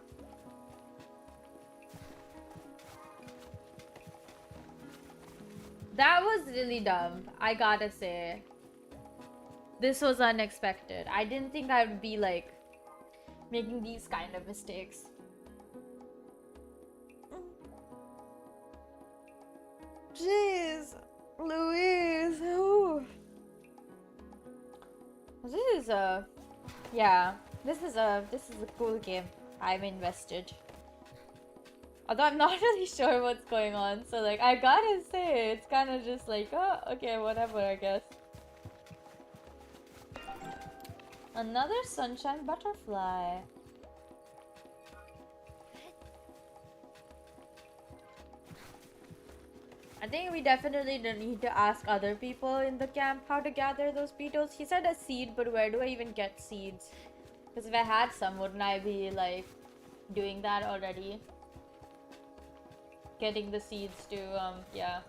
That was really dumb, I gotta say. This was unexpected. I didn't think I would be like making these kind of mistakes. Jeez, Louise. Ooh. This is a cool game. I'm invested. Although I'm not really sure what's going on, so like I gotta say it's kind of just like, oh, okay, whatever, I guess. Another sunshine butterfly. I think we definitely need to ask other people in the camp how to gather those beetles. He said a seed, but where do I even get seeds? Because if I had some, wouldn't I be like doing that already? Getting the seeds to, yeah.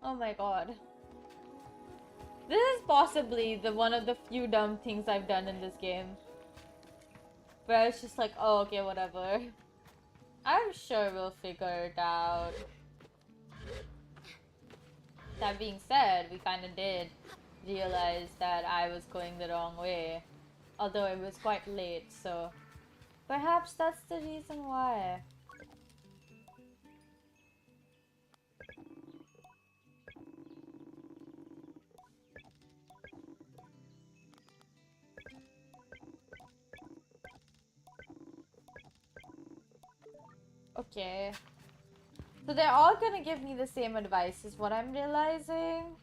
Oh my god. This is possibly one of the few dumb things I've done in this game. Where it's just like, oh, okay, whatever. I'm sure we'll figure it out. That being said, we kind of did realize that I was going the wrong way. Although it was quite late, so... Perhaps that's the reason why. Okay. So they're all gonna give me the same advice is what I'm realizing.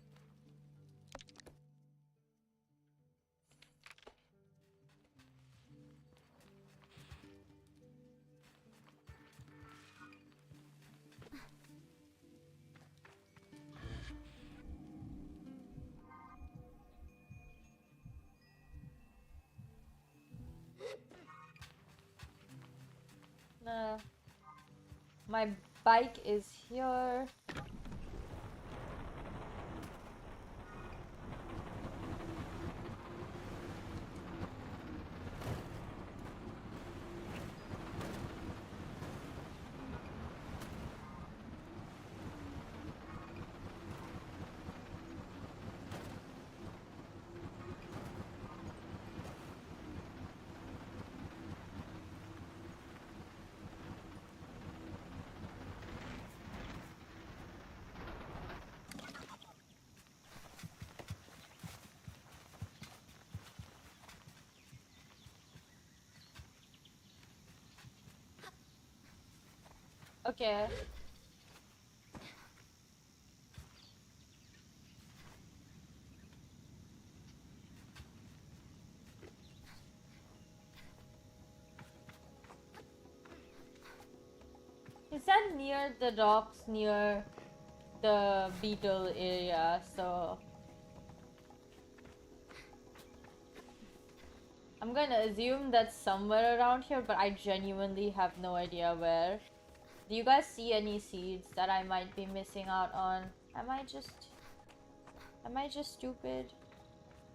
My bike is here. Okay. Is that near the docks, near the beetle area? So I'm gonna assume that's somewhere around here, but I genuinely have no idea where. Do you guys see any seeds that I might be missing out on? Am I just stupid?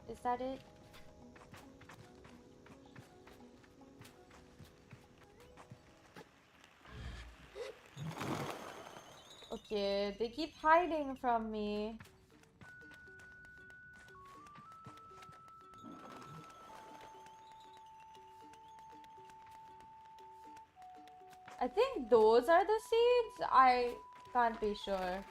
Is that it? Okay, they keep hiding from me. I think those are the seeds. I can't be sure.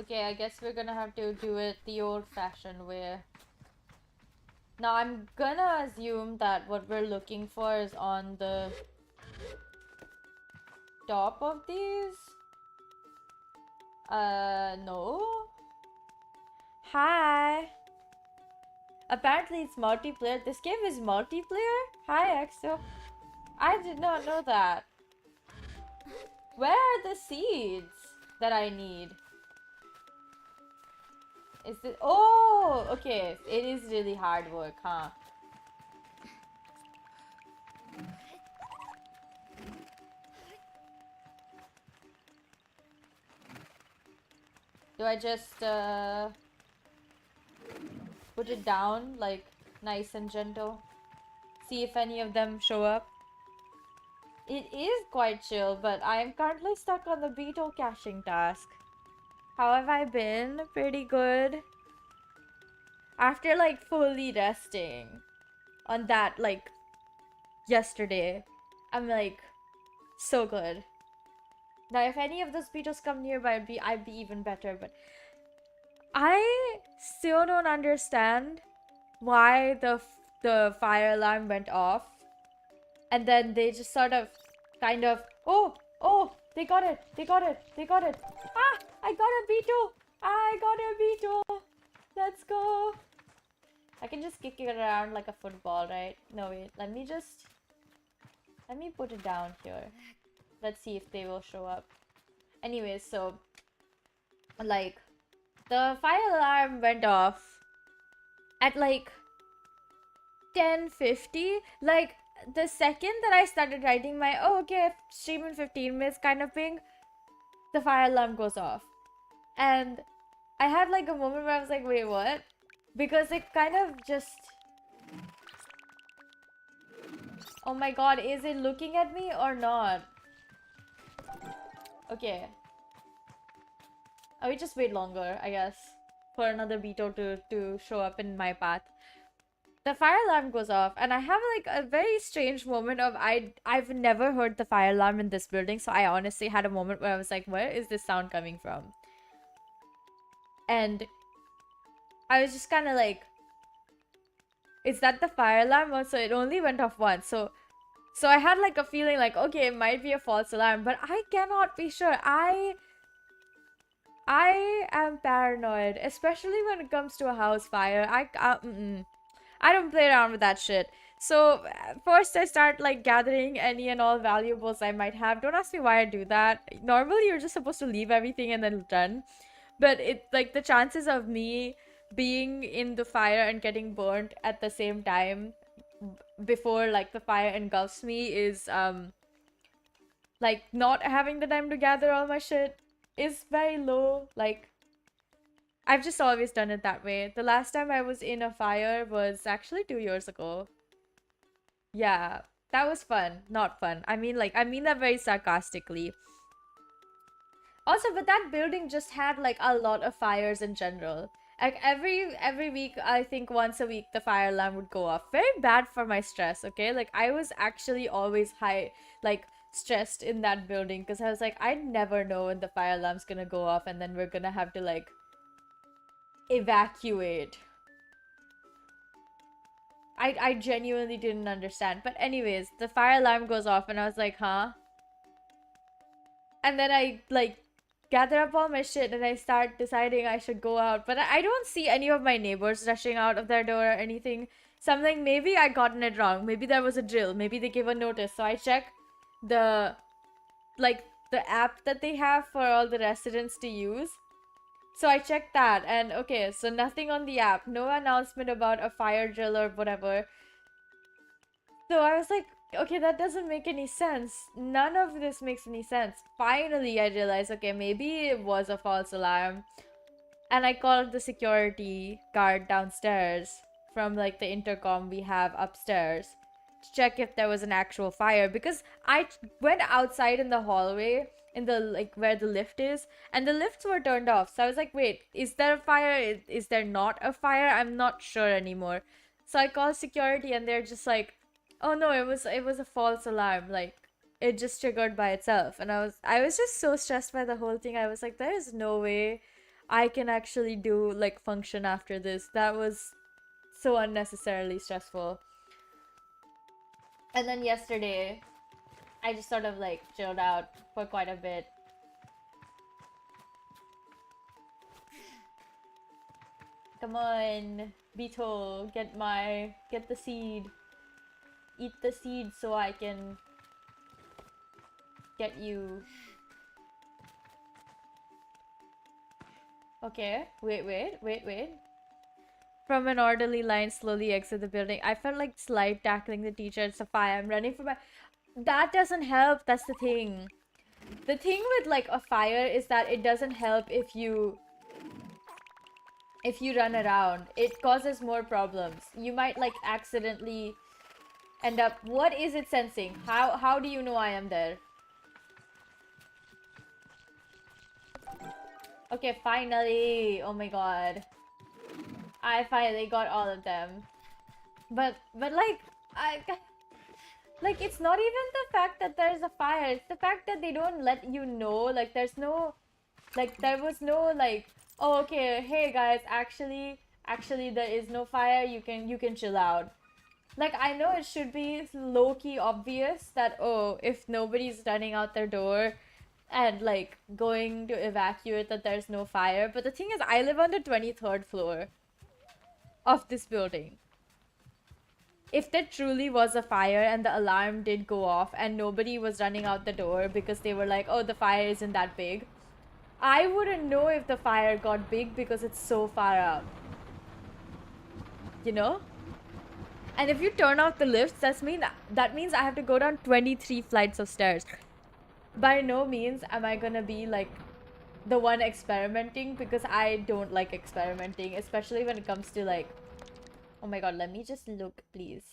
Okay, I guess we're gonna have to do it the old-fashioned way. Now, I'm gonna assume that what we're looking for is on the top of these. No. Hi. Apparently it's multiplayer. This game is multiplayer? Hi, Exo. I did not know that. Where are the seeds that I need? Is it? Oh, okay. It is really hard work, huh? Do I just put it down, like, nice and gentle? See if any of them show up? It is quite chill, but I am currently stuck on the beetle caching task. How have I been? Pretty good. After, like, fully resting on that, like, yesterday, I'm, like, so good. Now, if any of those beetles come nearby, I'd be even better, but I still don't understand why the fire alarm went off, and then they just sort of, kind of, oh, they got it, ah, I got a beetle, let's go. I can just kick it around like a football, right? No, wait, let me put it down here. Let's see if they will show up. Anyways, so, like, the fire alarm went off at, like, 10:50. Like, the second that I started writing my, oh, okay, stream in 15 minutes kind of thing, the fire alarm goes off. And I had, like, a moment where I was like, wait, what? Because it kind of just... Oh my god, is it looking at me or not? Okay. I will just wait longer, I guess, for another beetle to show up in my path. The fire alarm goes off, and I have like a very strange moment of I've never heard the fire alarm in this building, so I honestly had a moment where I was like, where is this sound coming from? And I was just kind of like, is that the fire alarm? So it only went off once, so I had like a feeling like, okay, it might be a false alarm, but I cannot be sure. I am paranoid, especially when it comes to a house fire. I don't play around with that shit. So first I start like gathering any and all valuables I might have. Don't ask me why I do that. Normally you're just supposed to leave everything and then run. But it like the chances of me being in the fire and getting burnt at the same time before like the fire engulfs me is like not having the time to gather all my shit is very low. Like I've just always done it that way. The last time I was in a fire was actually 2 years ago. Yeah, that was fun. Not fun. I mean that very sarcastically. Also, but that building just had like a lot of fires in general. Like every week, I think once a week the fire alarm would go off. Very bad for my stress, okay? Like I was actually always like stressed in that building because I was like, I never know when the fire alarm's gonna go off and then we're gonna have to like evacuate. I genuinely didn't understand. But anyways, the fire alarm goes off and I was like, huh? And then I like gather up all my shit and I start deciding I should go out. But I don't see any of my neighbors rushing out of their door or anything. Something, maybe I gotten it wrong. Maybe there was a drill. Maybe they gave a notice. So I check the the app that they have for all the residents to use. So I checked that and okay, so nothing on the app. No announcement about a fire drill or whatever. So I was like, okay, that doesn't make any sense. None of this makes any sense. Finally, I realized, okay, maybe it was a false alarm. And I called the security guard downstairs from like the intercom we have upstairs to check if there was an actual fire because I went outside in the hallway in the like where the lift is and the lifts were turned off. So I was like, wait, is there a fire? Is there not a fire? I'm not sure anymore. So I called security and they're just like, oh no, it was a false alarm. Like it just triggered by itself. And I was just so stressed by the whole thing. I was like, there is no way I can actually do like function after this. That was so unnecessarily stressful. And then yesterday, I just sort of like chilled out for quite a bit. Come on, beetle, get the seed. Eat the seed so I can get you. Okay, wait. From an orderly line, slowly exit the building. I felt like slide tackling the teacher. It's a fire. I'm running for my... That doesn't help. That's the thing. The thing with like a fire is that it doesn't help if you run around. It causes more problems. You might like accidentally end up... What is it sensing? How do you know I am there? Okay, finally. Oh my god. I finally got all of them. But like, like, it's not even the fact that there's a fire. It's the fact that they don't let you know. Like, there's no... Like, there was no, like... Oh, okay, hey guys, actually, there is no fire. You can chill out. Like, I know it should be low-key obvious that, oh, if nobody's running out their door and, like, going to evacuate that there's no fire. But the thing is, I live on the 23rd floor of this building. If there truly was a fire and the alarm did go off and nobody was running out the door because they were like, oh, the fire isn't that big, I wouldn't know if the fire got big because it's so far up. You know? And if you turn off the lifts, that means I have to go down 23 flights of stairs. By no means am I gonna be like the one experimenting because I don't like experimenting, especially when it comes to like... Oh my god, let me just look, please.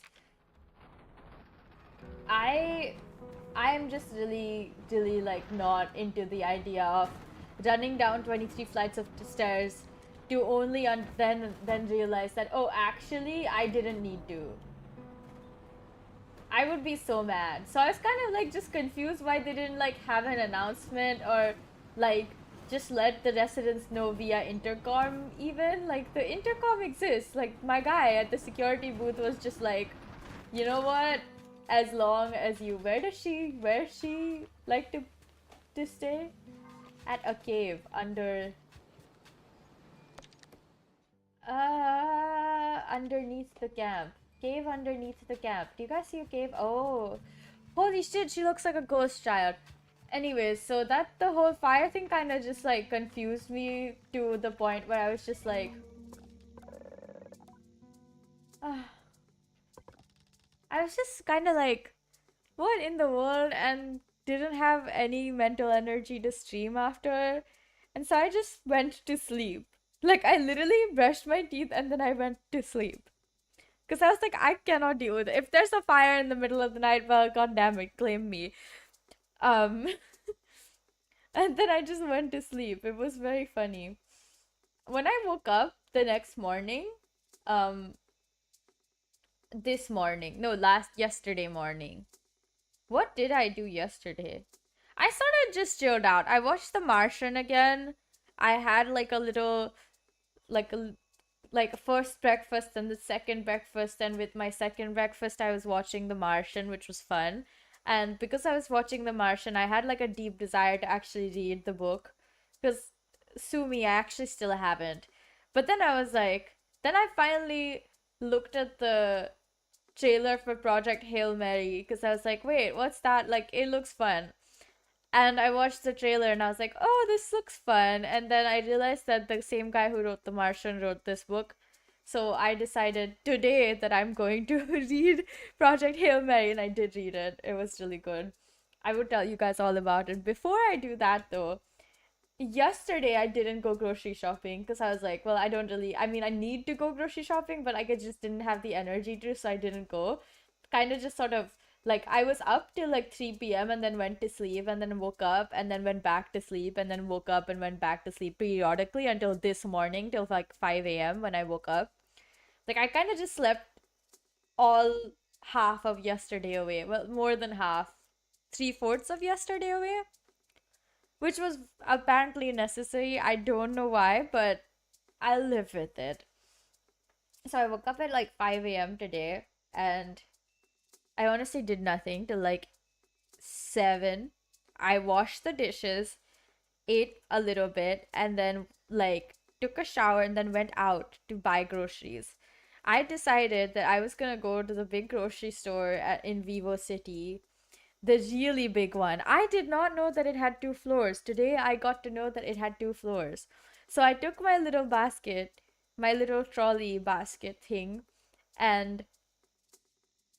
I'm just really like not into the idea of running down 23 flights of stairs to only then realize that, oh, actually I didn't need to. I would be so mad. So I was kind of like just confused why they didn't like have an announcement or like just let the residents know via intercom even. Like the intercom exists. Like my guy at the security booth was just like, you know what? As long as you where she like to stay? At a cave under underneath the camp. Cave underneath the camp. Do you guys see a cave? Oh. Holy shit, she looks like a ghost child. Anyways, so that the whole fire thing kind of just like confused me to the point where I was just like, I was just kind of like, what in the world? And didn't have any mental energy to stream after. And so I just went to sleep. Like, I literally brushed my teeth and then I went to sleep. Because I was like, I cannot deal with it. If there's a fire in the middle of the night, well, god damn it, claim me. Um, and then I just went to sleep. It was very funny. When I woke up the next morning, um, this morning, no, yesterday morning. What did I do yesterday? I sort of just chilled out. I watched The Martian again. I had like a little, like a first breakfast and the second breakfast, and with my second breakfast I was watching The Martian, which was fun. And because I was watching The Martian, I had like a deep desire to actually read the book, because sue me, I actually still haven't. But then I was like, then I finally looked at the trailer for Project Hail Mary, because I was like, wait, what's that? Like, it looks fun. And I watched the trailer and I was like, oh, this looks fun. And then I realized that the same guy who wrote The Martian wrote this book. So I decided today that I'm going to read Project Hail Mary, and I did read it. It was really good. I would tell you guys all about it. Before I do that, though, yesterday I didn't go grocery shopping because I was like, well, I don't really, I mean, I need to go grocery shopping, but I just didn't have the energy to, so I didn't go. Kind of just sort of like I was up till like 3 p.m. and then went to sleep and then woke up and then went back to sleep and then woke up and went back to sleep periodically until this morning, till like 5 a.m. when I woke up. Like I kind of just slept all half of yesterday away. Well, more than half. Three-fourths of yesterday away, which was apparently necessary. I don't know why, but I live with it. So I woke up at like 5 a.m. today, and I honestly did nothing till like 7. I washed the dishes, ate a little bit, and then like took a shower and then went out to buy groceries. I decided that I was gonna go to the big grocery store in Vivo City, the really big one. I did not know that it had 2 floors. Today I got to know that it had 2 floors. So I took my little basket, my little trolley basket thing, and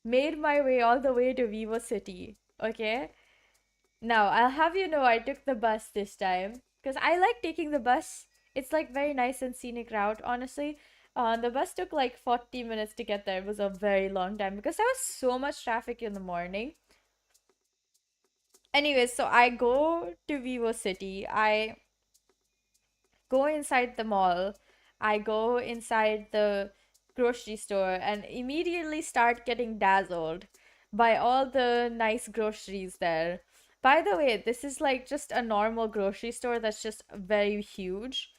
made my way all the way to Vivo City. Okay? Now, I'll have you know I took the bus this time because I like taking the bus. It's like very nice and scenic route, honestly. The bus took like 40 minutes to get there. It was a very long time because there was so much traffic in the morning. Anyways, so I go to Vivo City. I go inside the mall. I go inside the grocery store and immediately start getting dazzled by all the nice groceries there. By the way, this is like just a normal grocery store that's just very huge.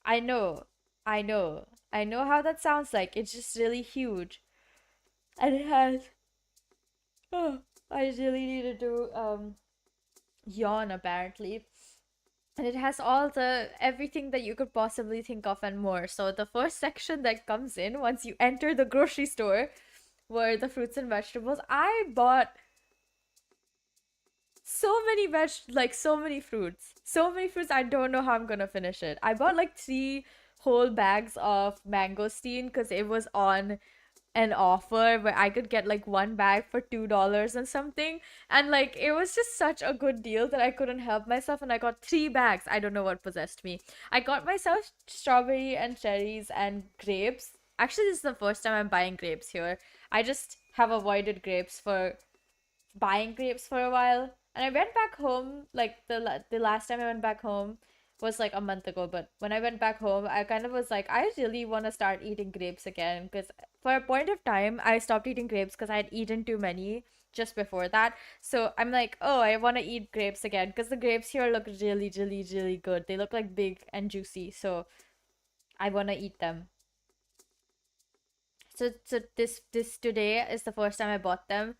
I know, I know, I know how that sounds like. It's just really huge. And it has. Oh, I really needed to yawn apparently. And it has all the everything that you could possibly think of and more. So the first section that comes in once you enter the grocery store were the fruits and vegetables. I bought so many fruits. So many fruits, I don't know how I'm gonna finish it. I bought like 3 whole bags of mangosteen because it was on an offer where I could get like 1 bag for $2 and something. And like it was just such a good deal that I couldn't help myself, and I got 3 bags. I don't know what possessed me. I got myself strawberry and cherries and grapes. Actually, this is the first time I'm buying grapes here. I just have avoided grapes for buying grapes for a while. And I went back home, like the last time I went back home was like a month ago. But when I went back home, I kind of was like, I really want to start eating grapes again. Because for a point of time, I stopped eating grapes because I had eaten too many just before that. So I'm like, oh, I want to eat grapes again because the grapes here look really, really, really good. They look like big and juicy. So I want to eat them. So this today is the first time I bought them.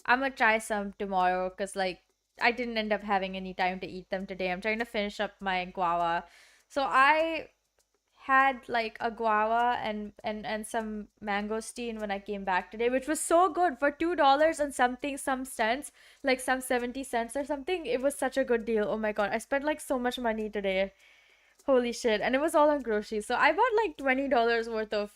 I'm gonna try some tomorrow because like I didn't end up having any time to eat them today. I'm trying to finish up my guava. So I had like a guava and some mangosteen when I came back today, which was so good for $2 and something some cents, like some 70 cents or something. It was such a good deal. Oh my god, I spent like so much money today. Holy shit. And it was all on groceries. So I bought like $20 worth of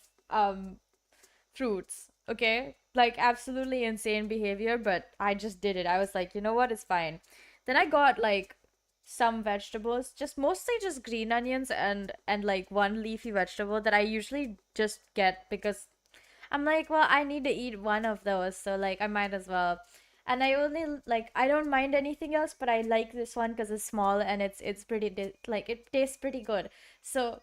fruits. Okay, like absolutely insane behavior, but I just did it. I was like, you know what, it's fine. Then I got like some vegetables, just mostly just green onions and like one leafy vegetable that I usually just get because I'm like, well, I need to eat one of those, so like I might as well. And I only like I don't mind anything else, but I like this one because it's small and it's pretty like it tastes pretty good. So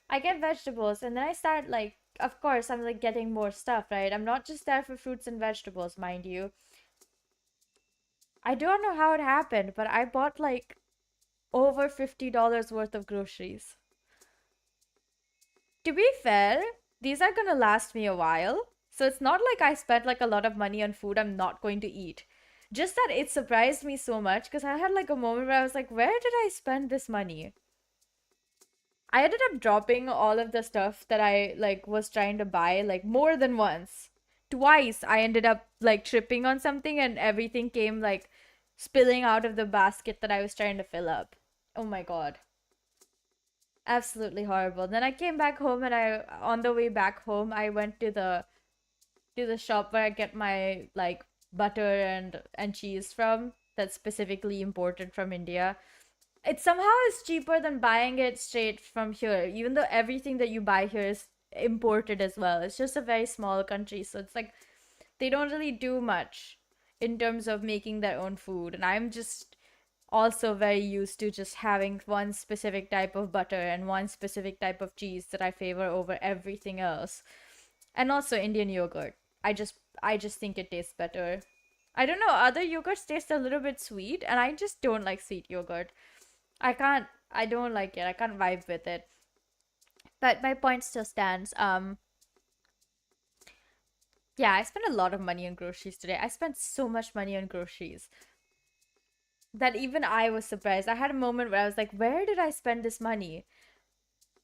I get vegetables and then I start like, of course I'm like getting more stuff, right? I'm not just there for fruits and vegetables, mind you. I don't know how it happened, but I bought like over $50 worth of groceries. To be fair, these are gonna last me a while. So it's not like I spent like a lot of money on food I'm not going to eat. Just that it surprised me so much because I had like a moment where I was like, where did I spend this money? I ended up dropping all of the stuff that I like was trying to buy like more than once. Twice I ended up like tripping on something and everything came like spilling out of the basket that I was trying to fill up. Oh my god. Absolutely horrible. Then I came back home and I on the way back home I went to the shop where I get my like butter and cheese from that's specifically imported from India. It somehow is cheaper than buying it straight from here, even though everything that you buy here is imported as well. It's just a very small country, so it's like they don't really do much in terms of making their own food. And I'm just also very used to just having one specific type of butter and one specific type of cheese that I favor over everything else. And also Indian yogurt. I just think it tastes better. I don't know, other yogurts taste a little bit sweet and I just don't like sweet yogurt. I don't like it. I can't vibe with it. But my point still stands. Yeah, I spent a lot of money on groceries today. I spent so much money on groceries that even I was surprised. I had a moment where I was like, where did I spend this money?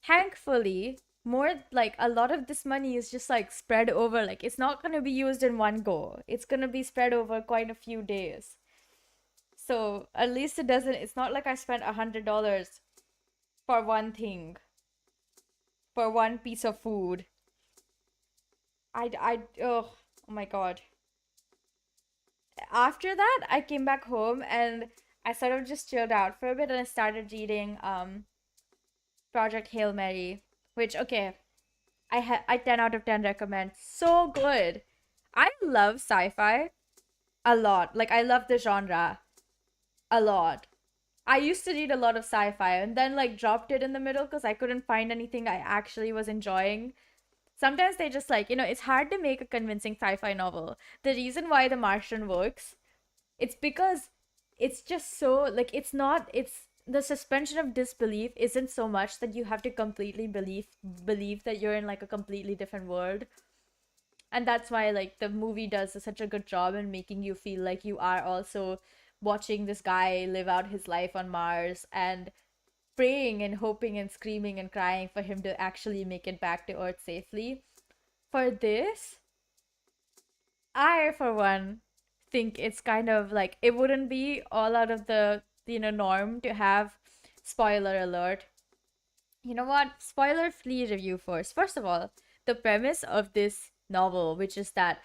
Thankfully, more like a lot of this money is just like spread over, like it's not going to be used in one go. It's going to be spread over quite a few days. So at least it's not like I spent $100 for one thing, for one piece of food. Oh my god. After that, I came back home and I sort of just chilled out for a bit and I started reading Project Hail Mary, which okay, I 10 out of 10 recommend. So good. I love sci-fi a lot. Like I love the genre a lot. I used to read a lot of sci-fi and then like dropped it in the middle because I couldn't find anything I actually was enjoying. Sometimes they just like, it's hard to make a convincing sci-fi novel. The reason why The Martian works, it's because it's just so like it's the suspension of disbelief isn't so much that you have to completely believe that you're in like a completely different world. And that's why like the movie does such a good job in making you feel like you are also watching this guy live out his life on Mars and praying and hoping and screaming and crying for him to actually make it back to Earth safely. For this, I, for one, think it's kind of like it wouldn't be all out of the norm to have spoiler alert. You know what? Spoiler free review first. First of all, the premise of this novel, which is that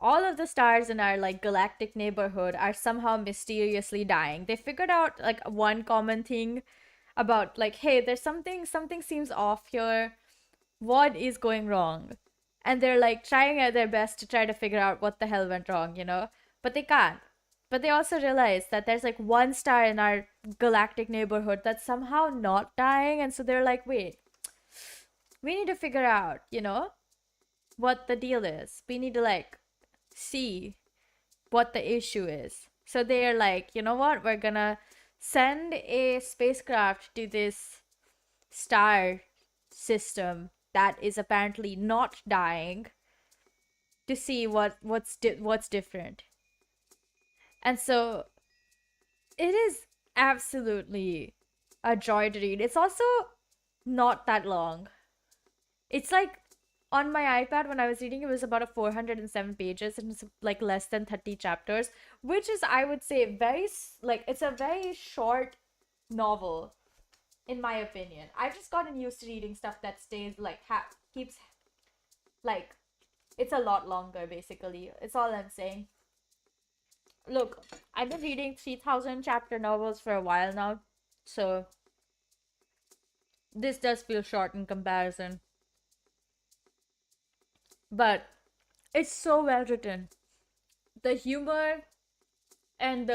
all of the stars in our like galactic neighborhood are somehow mysteriously dying. They figured out like one common thing about like, hey, there's something seems off here. What is going wrong? And they're like trying at their best to try to figure out what the hell went wrong, but they can't. But they also realize that there's like one star in our galactic neighborhood that's somehow not dying. And so they're like, wait, we need to figure out, what the deal is. We need to like see what the issue is. So they're like, you know what? We're gonna send a spacecraft to this star system that is apparently not dying to see what's different. And so it is absolutely a joy to read. It's also not that long. It's like on my iPad when I was reading, it was about a 407 pages and it's like less than 30 chapters, which is, I would say, it's a very short novel, in my opinion. I've just gotten used to reading stuff that stays like, keeps, like, it's a lot longer, basically. It's all I'm saying. Look, I've been reading 3,000 chapter novels for a while now, so this does feel short in comparison. But it's so well written. The humor and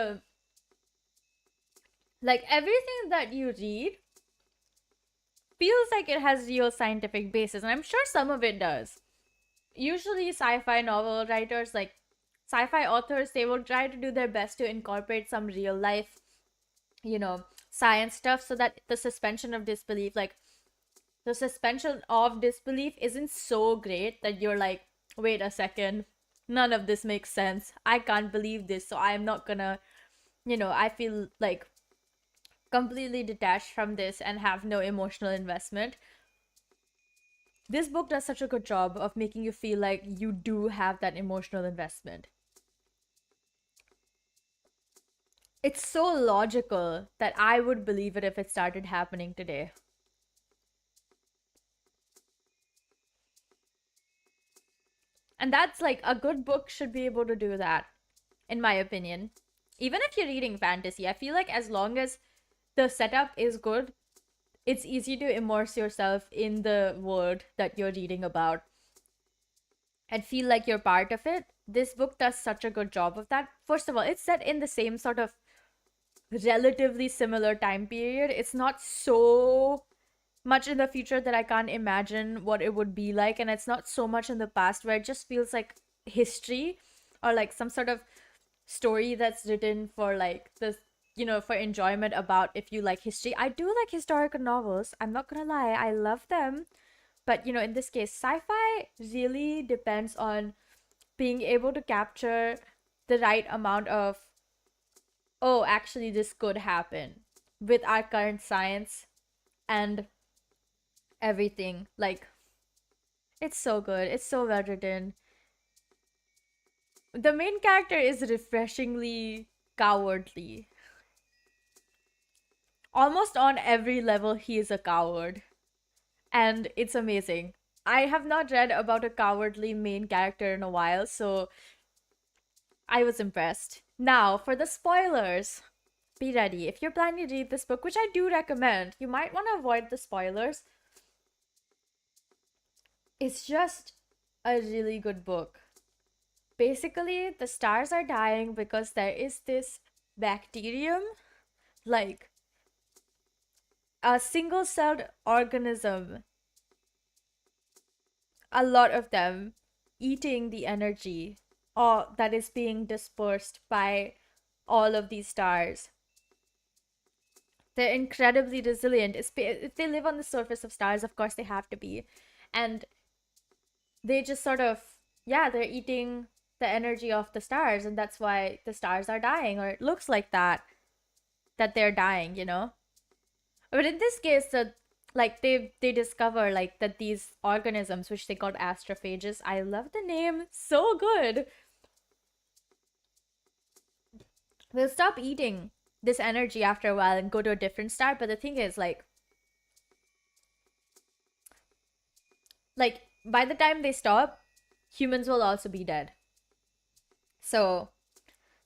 everything that you read feels like it has real scientific basis, and I'm sure some of it does. Usually sci-fi novel writers, like sci-fi authors, they will try to do their best to incorporate some real life, science stuff, so that the suspension of disbelief isn't so great that you're like, wait a second, none of this makes sense. I can't believe this, so I'm not gonna, I feel like completely detached from this and have no emotional investment. This book does such a good job of making you feel like you do have that emotional investment. It's so logical that I would believe it if it started happening today. And that's like, a good book should be able to do that, in my opinion. Even if you're reading fantasy, I feel like as long as the setup is good, it's easy to immerse yourself in the world that you're reading about and feel like you're part of it. This book does such a good job of that. First of all, it's set in the same sort of relatively similar time period. It's not so much in the future that I can't imagine what it would be like, and it's not so much in the past where it just feels like history or like some sort of story that's written for like this, for enjoyment about if you like history. I do like historical novels, I'm not gonna lie, I love them. But in this case, sci-fi really depends on being able to capture the right amount of, oh, actually this could happen with our current science and everything. Like, it's so good, it's so well written. The main character is refreshingly cowardly. Almost on every level, he is a coward. And it's amazing. I have not read about a cowardly main character in a while, so I was impressed. Now, for the spoilers. Be ready. If you're planning to read this book, which I do recommend, you might want to avoid the spoilers. It's just a really good book. Basically, the stars are dying because there is this bacterium, like a single-celled organism, a lot of them, eating the energy that is being dispersed by all of these stars. They're incredibly resilient. If they live on the surface of stars, of course they have to be. And they just sort of, they're eating the energy of the stars, and that's why the stars are dying, or it looks like that they're dying, But in this case, they discover like that these organisms, which they called astrophages, I love the name, so good, will stop eating this energy after a while and go to a different star. But the thing is, like by the time they stop, humans will also be dead. So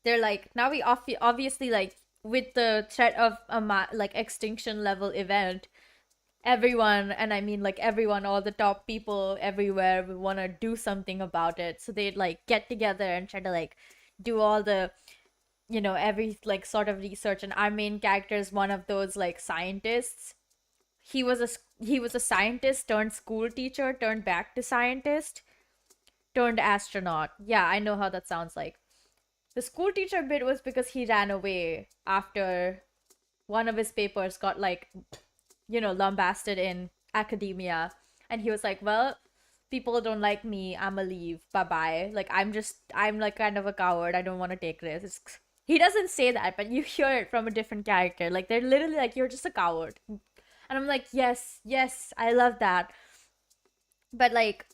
they're like, now we obviously, like, with the threat of a extinction level event, everyone, and I mean like everyone, all the top people everywhere, will want to do something about it. So they'd like get together and try to like do all the you know, every like sort of research, and our main character is one of those like scientists. He was a he was a scientist turned school teacher turned back to scientist turned astronaut. Yeah, I know how that sounds like. The school teacher bit was because he ran away after one of his papers got like, you know, lambasted in academia, and he was like, well, people don't like me, I'ma leave, bye bye, like I'm like kind of a coward, I don't want to take risks. He doesn't say that, but you hear it from a different character, like they're literally like, you're just a coward. And I'm like, yes, yes, I love that. But like,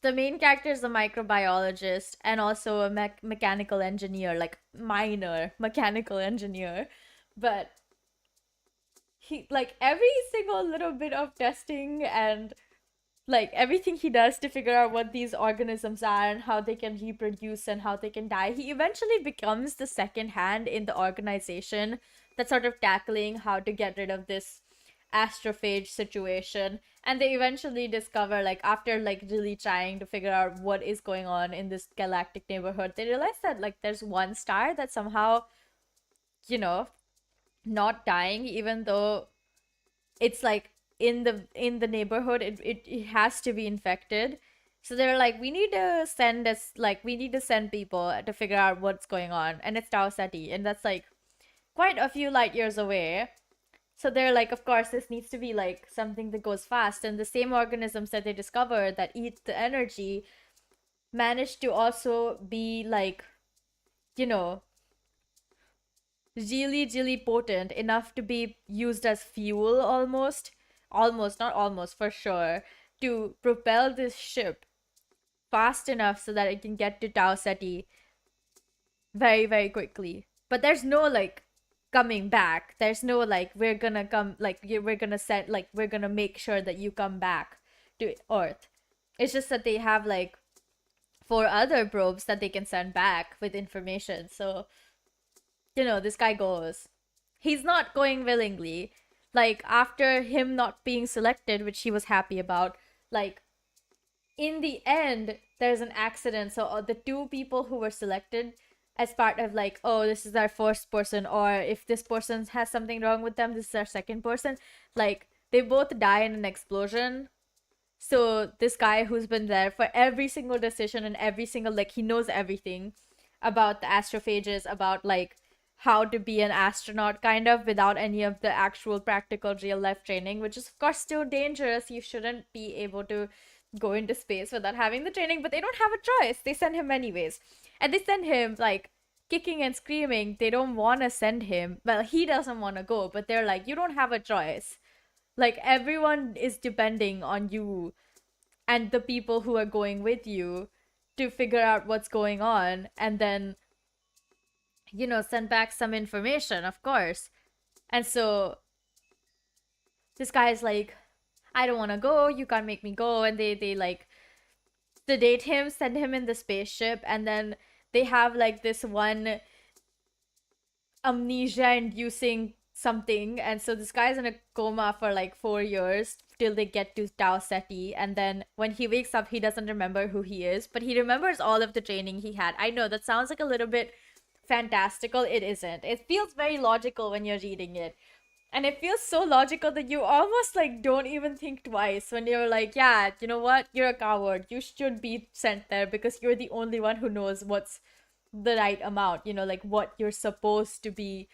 the main character is a microbiologist and also a mechanical engineer, like minor mechanical engineer. But he, like, every single little bit of testing and like everything he does to figure out what these organisms are and how they can reproduce and how they can die, he eventually becomes the second hand in the organization that's sort of tackling how to get rid of this astrophage situation. And they eventually discover, like, after like really trying to figure out what is going on in this galactic neighborhood, they realize that like there's one star that somehow, you know, not dying, even though it's like in the neighborhood, it has to be infected. So they're like, we need to send us, like, we need to send people to figure out what's going on, and it's Tau Ceti, and that's like quite a few light years away. So they're like, of course this needs to be like something that goes fast, and the same organisms that they discover that eat the energy manage to also be like, you know, really, really potent enough to be used as fuel almost. Almost, not almost, for sure. To propel this ship fast enough so that it can get to Tau Ceti very, very quickly. But there's no like coming back. There's no like, we're gonna come, like, we're gonna send, like, we're gonna make sure that you come back to Earth. It's just that they have like 4 other probes that they can send back with information. So, you know, this guy goes. He's not going willingly. Like, after him not being selected, which he was happy about, like, in the end, there's an accident. So, the 2 people who were selected as part of, like, oh, this is our first person, or if this person has something wrong with them, this is our second person, like, they both die in an explosion. So this guy who's been there for every single decision and every single, like, he knows everything about the astrophages, about like how to be an astronaut kind of without any of the actual practical real life training, which is of course still dangerous. You shouldn't be able to go into space without having the training, but they don't have a choice. They send him anyways. And they send him like kicking and screaming. They don't want to send him. Well, he doesn't want to go, but they're like, you don't have a choice. Like, everyone is depending on you and the people who are going with you to figure out what's going on, and then, you know, send back some information, of course. And so this guy's like, I don't want to go, you can't make me go. And they like sedate him, send him in the spaceship, and then they have like this one amnesia inducing something, and so this guy's in a coma for like 4 years till they get to Tau Ceti, and then when he wakes up he doesn't remember who he is, but he remembers all of the training he had. I know that sounds like a little bit fantastical. It isn't. It feels very logical when you're reading it, and it feels so logical that you almost like don't even think twice when you're like, yeah, you know what, you're a coward, you should be sent there because you're the only one who knows what's the right amount, you know, like what you're supposed to be,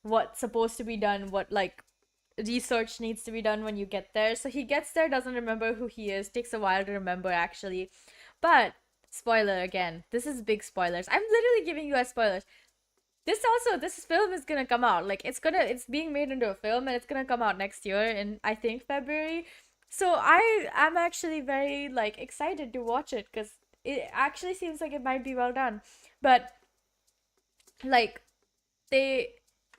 what's supposed to be done, what like research needs to be done when you get there. So he gets there, doesn't remember who he is, takes a while to remember actually. But spoiler again, this is big spoilers. I'm literally giving you guys spoilers. This film is gonna come out, like, it's being made into a film, and it's gonna come out next year in, I think, February. So I'm actually very like excited to watch it because it actually seems like it might be well done. But like, they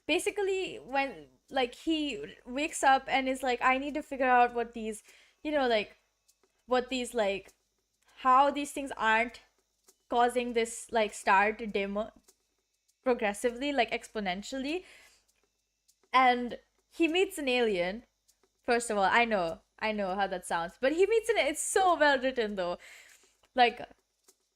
basically, when like he wakes up and is like, I need to figure out what these, you know, like what these like, how these things aren't causing this like star to dim progressively, like exponentially. And he meets an alien. First of all, I know how that sounds, but he meets an, it's so well written though. Like,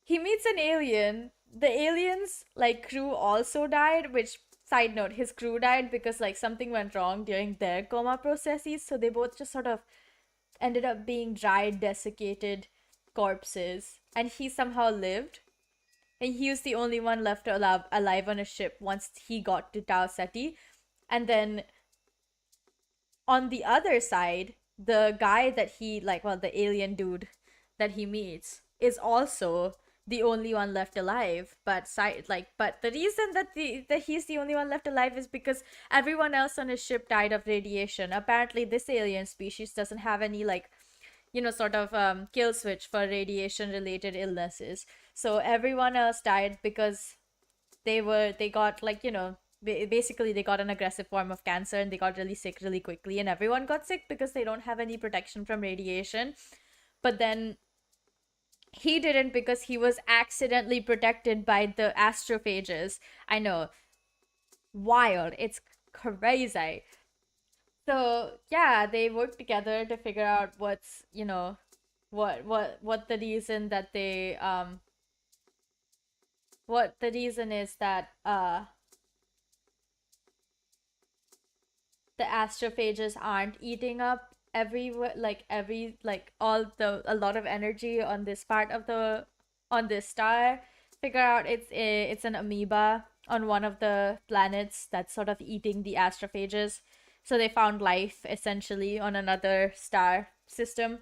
he meets an alien the aliens like crew also died, which side note, his crew died because like something went wrong during their coma processes, so they both just sort of ended up being dried, desiccated corpses, and he somehow lived. And he was the only one left alive on a ship once he got to Tau Ceti. And then on the other side, the guy that he like, well, the alien dude that he meets is also the only one left alive. But but the reason that he's the only one left alive is because everyone else on his ship died of radiation. Apparently, this alien species doesn't have any like, sort of kill switch for radiation related illnesses. So everyone else died because they got like, basically they got an aggressive form of cancer and they got really sick really quickly, and everyone got sick because they don't have any protection from radiation. But then he didn't because he was accidentally protected by the astrophages. I know, wild, it's crazy. So yeah, they work together to figure out what's, what the reason that they what the reason is that the astrophages aren't eating up all the a lot of energy on this part of the on this star. Figure out it's an amoeba on one of the planets that's sort of eating the astrophages. So they found life essentially on another star system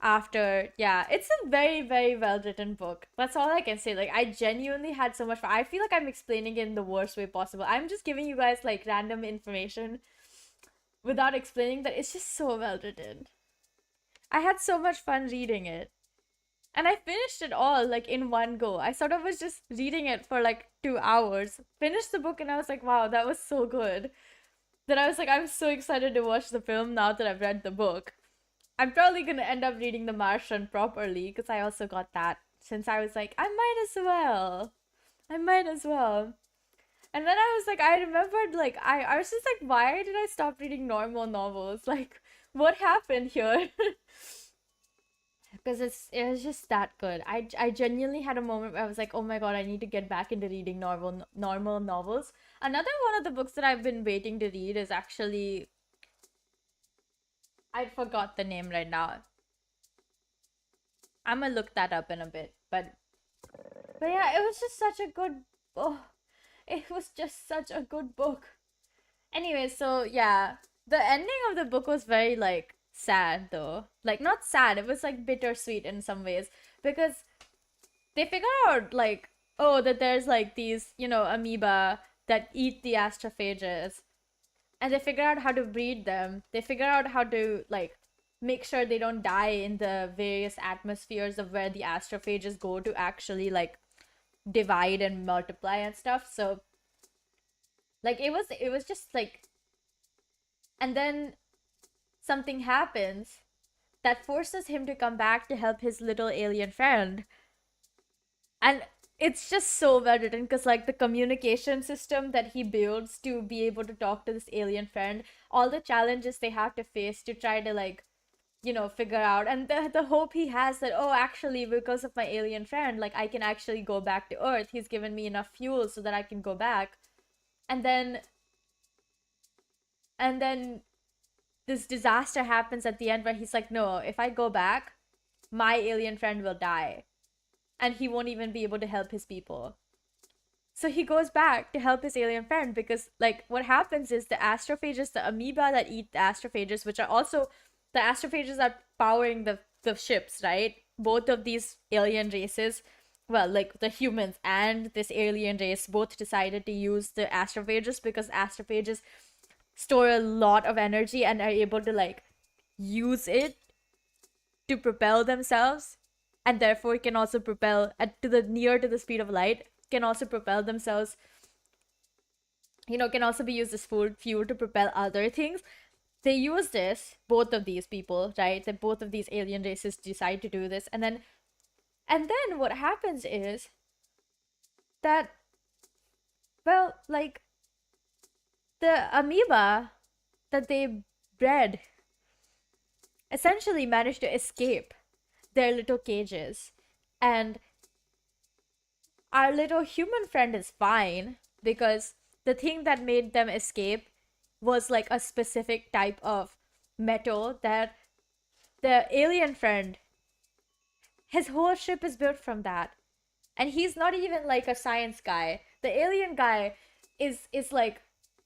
after. Yeah, it's a very very well written book. That's all I can say. Like, I genuinely had so much fun. I feel like I'm explaining it in the worst way possible. I'm just giving you guys like random information without explaining that. It's just so well written. I had so much fun reading it. And I finished it all like in one go. I sort of was just reading it for like 2 hours. Finished the book and I was like, wow, that was so good. Then I was like, I'm so excited to watch the film now that I've read the book. I'm probably gonna end up reading The Martian properly because I also got that, since I was like, I might as well. I might as well. And then I was like, I remembered, like, I was just like, why did I stop reading normal novels? Like, what happened here? Because it was just that good. I genuinely had a moment where I was like, oh my god, I need to get back into reading normal novels. Another one of the books that I've been waiting to read is actually, I forgot the name right now. I'm gonna look that up in a bit. But yeah, it was just such a good, oh, it was just such a good book. Anyway, so yeah, the ending of the book was very like sad though. Like, not sad, it was like bittersweet in some ways, because they figure out like, oh, that there's like these, amoeba that eat the astrophages, and they figure out how to breed them. They figure out how to like make sure they don't die in the various atmospheres of where the astrophages go to actually like divide and multiply and stuff. So like it was just like, and then something happens that forces him to come back to help his little alien friend. And it's just so well written because like the communication system that he builds to be able to talk to this alien friend, all the challenges they have to face to try to like, figure out, and the hope he has that, oh, actually, because of my alien friend, like I can actually go back to Earth. He's given me enough fuel so that I can go back. And then this disaster happens at the end where he's like, no, if I go back, my alien friend will die and he won't even be able to help his people. So he goes back to help his alien friend because like what happens is the astrophages, the amoeba that eat the astrophages, which are also the astrophages are powering the ships, right? Both of these alien races, well, like the humans and this alien race, both decided to use the astrophages because astrophages store a lot of energy and are able to like use it to propel themselves, and therefore can also propel at to the near to the speed of light, can also propel themselves, can also be used as fuel to propel other things. They use this, both of these people, right? That both of these alien races decide to do this, and then what happens is that, well, like the amoeba that they bred essentially managed to escape their little cages, and our little human friend is fine because the thing that made them escape was like a specific type of metal that the alien friend, his whole ship is built from that. And he's not even like a science guy. The alien guy is like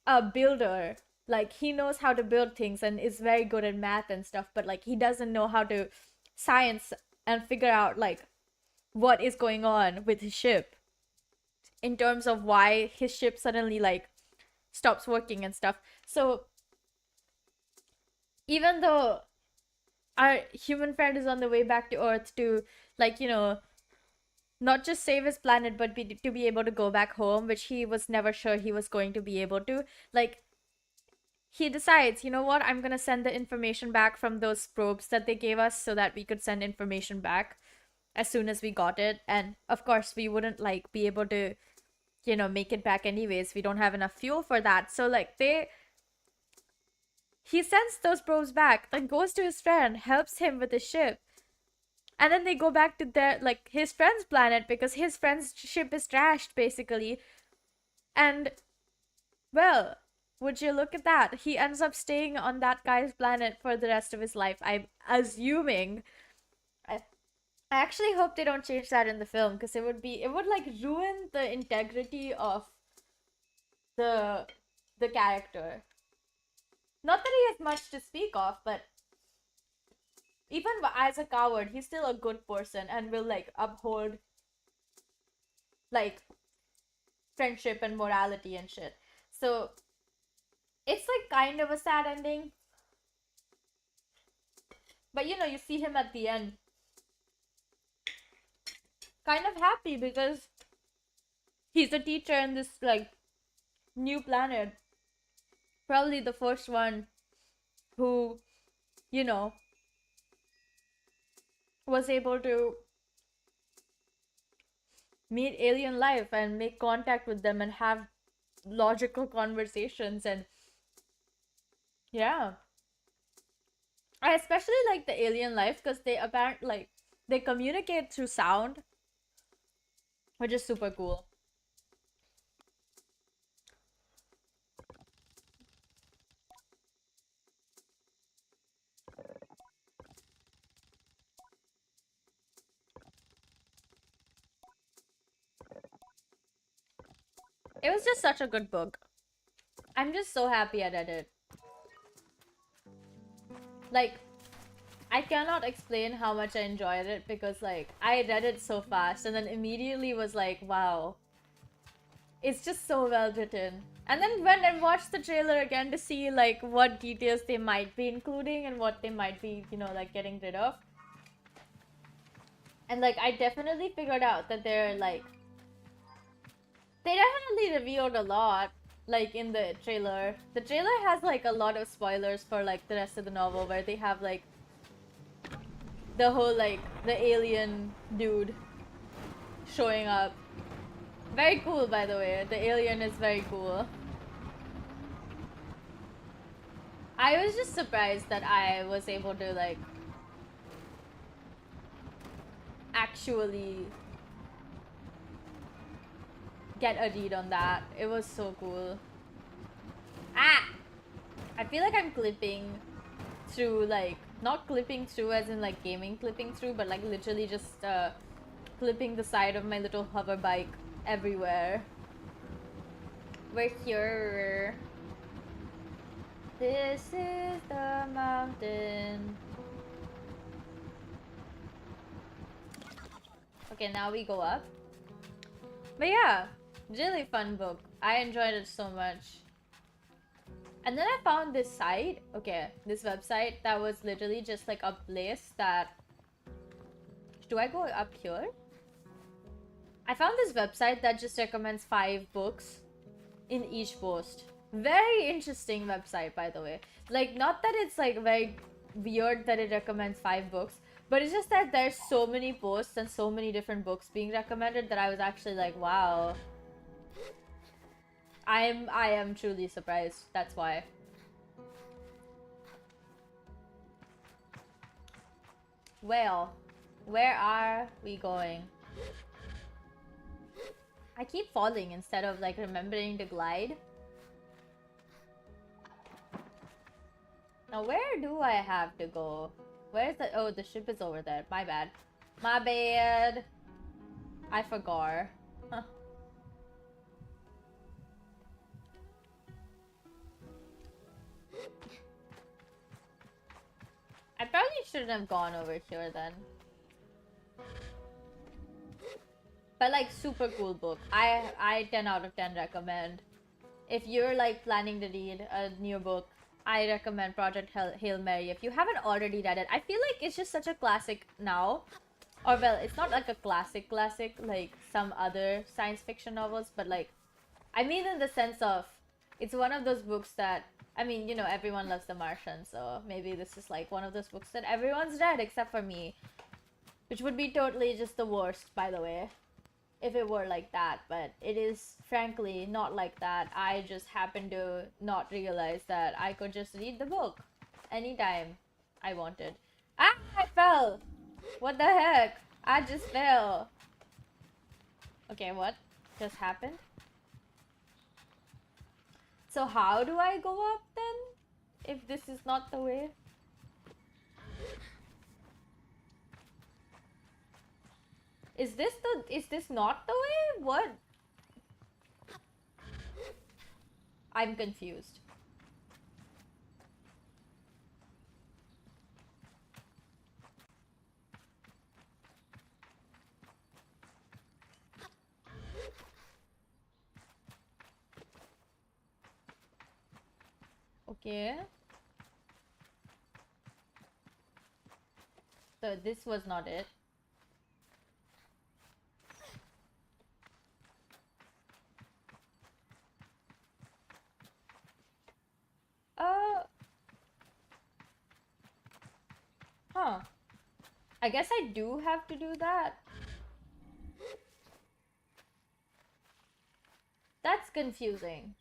a builder. Like he knows how to build things and is very good at math and stuff, but like he doesn't know how to science and figure out like what is going on with his ship in terms of why his ship suddenly like stops working and stuff. So even though our human friend is on the way back to Earth to like, you know, not just save his planet but to be able to go back home, which he was never sure he was going to be able to, like he decides, you know what, I'm gonna send the information back from those probes that they gave us so that we could send information back as soon as we got it. And of course we wouldn't like be able to, you know, make it back anyways. We don't have enough fuel for that. So like he sends those probes back, then goes to his friend, helps him with his ship, and then they go back to their like his friend's planet because his friend's ship is trashed basically. And well, would you look at that, he ends up staying on that guy's planet for the rest of his life, I'm assuming. I actually hope they don't change that in the film because it would like ruin the integrity of the character. Not that he has much to speak of, but even as a coward, he's still a good person and will like uphold like friendship and morality and shit. So it's like kind of a sad ending. But you know, you see him at the end kind of happy because he's a teacher in this like new planet. Probably the first one who, you know, was able to meet alien life and make contact with them and have logical conversations. And yeah, I especially like the alien life because they apparently like they communicate through sound, which is super cool. It was just such a good book. I'm just so happy I read it. Like, I cannot explain how much I enjoyed it because like I read it so fast and then immediately was like, wow, it's just so well written. And then went and watched the trailer again to see like what details they might be including and what they might be, you know, like getting rid of. And like I definitely figured out that they're like they definitely revealed a lot like in the trailer. The trailer has like a lot of spoilers for like the rest of the novel where they have like the whole like the alien dude showing up. Very cool, by the way. The alien is very cool. I was just surprised that I was able to like actually get a read on that. It was so cool. Ah! I feel like I'm clipping through like, not clipping through as in like gaming clipping through, but like literally just clipping the side of my little hover bike everywhere. We're here. This is the mountain. Okay, now we go up. But yeah, really fun book. I enjoyed it so much. And then I found this site, okay, this website that was literally just like a place that... Do I go up here? I found this website that just recommends 5 books in each post. Very interesting website, by the way. Like, not that it's like very weird that it recommends 5 books, but it's just that there's so many posts and so many different books being recommended that I was actually like, wow. I am truly surprised. That's why. Well, where are we going? I keep falling instead of like remembering to glide. Now where do I have to go? Where's the... Oh, the ship is over there. My bad. My bad. I forgot. Huh. I probably shouldn't have gone over here then. But like, super cool book. I 10 out of 10 recommend. If you're like planning to read a new book, I recommend Project Hail Mary. If you haven't already read it, I feel like it's just such a classic now. Or well, it's not like a classic like some other science fiction novels, but like, I mean in the sense of, it's one of those books that, I mean, you know, everyone loves The Martian, so maybe this is like one of those books that everyone's read except for me. Which would be totally just the worst, by the way, if it were like that, but it is frankly not like that. I just happened to not realize that I could just read the book anytime I wanted. Ah, I fell! What the heck? I just fell. Okay, what just happened? So how do I go up then? If this is not the way? Is this not the way? What? I'm confused. Okay. So this was not it. Huh. I guess I do have to do that. That's confusing.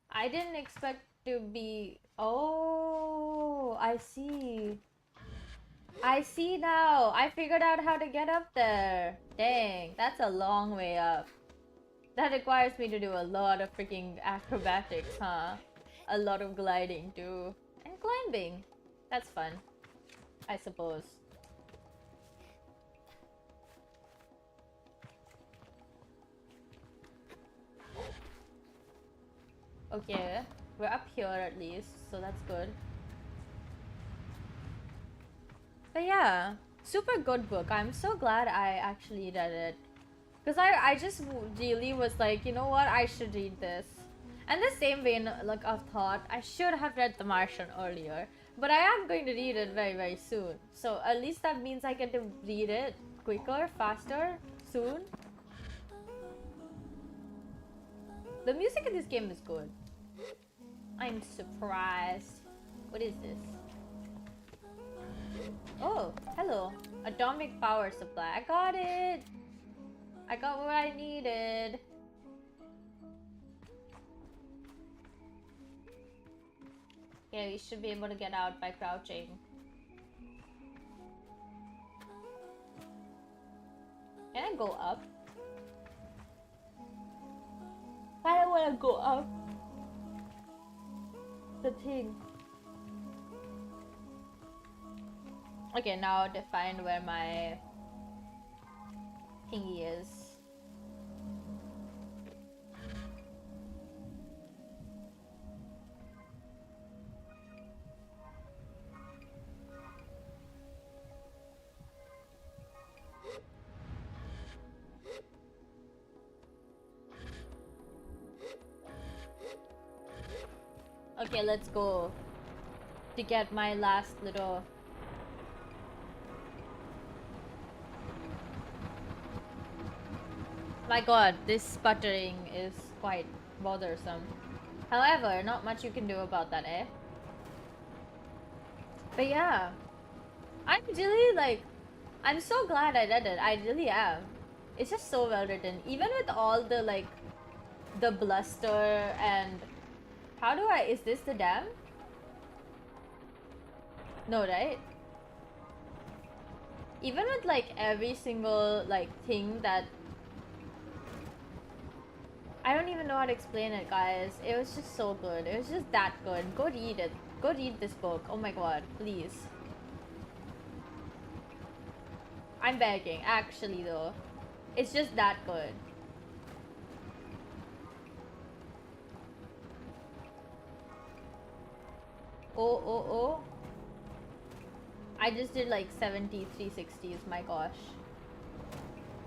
I didn't expect to be... Oh, I see. I see now. I figured out how to get up there. Dang, that's a long way up. That requires me to do a lot of freaking acrobatics, huh? A lot of gliding too. And climbing. That's fun, I suppose. Okay, we're up here at least, so that's good. But yeah, super good book. I'm so glad I actually read it. Because I just really was like, you know what, I should read this. And the same vein like of thought, I should have read The Martian earlier. But I am going to read it very, very soon. So at least that means I get to read it quicker, faster, soon. The music in this game is good. I'm surprised. What is this? Oh, hello. Atomic power supply. I got it! I got what I needed. Yeah, we should be able to get out by crouching. Can I go up? I don't want to go up. The thing. Okay, now to find where my thingy is. Okay, let's go to get my last little... My god, this sputtering is quite bothersome. However, not much you can do about that, eh? But yeah, I'm really like... I'm so glad I read it. I really am. It's just so well written. Even with all the like... the bluster and... How do I... Is this the dam? No, right? Even with like every single like thing that I don't even know how to explain it, guys. It was just so good. It was just that good. Go read it. Go read this book. Oh my god, please. I'm begging, actually, though. It's just that good. Oh, oh, oh. I just did like 70 360s, my gosh.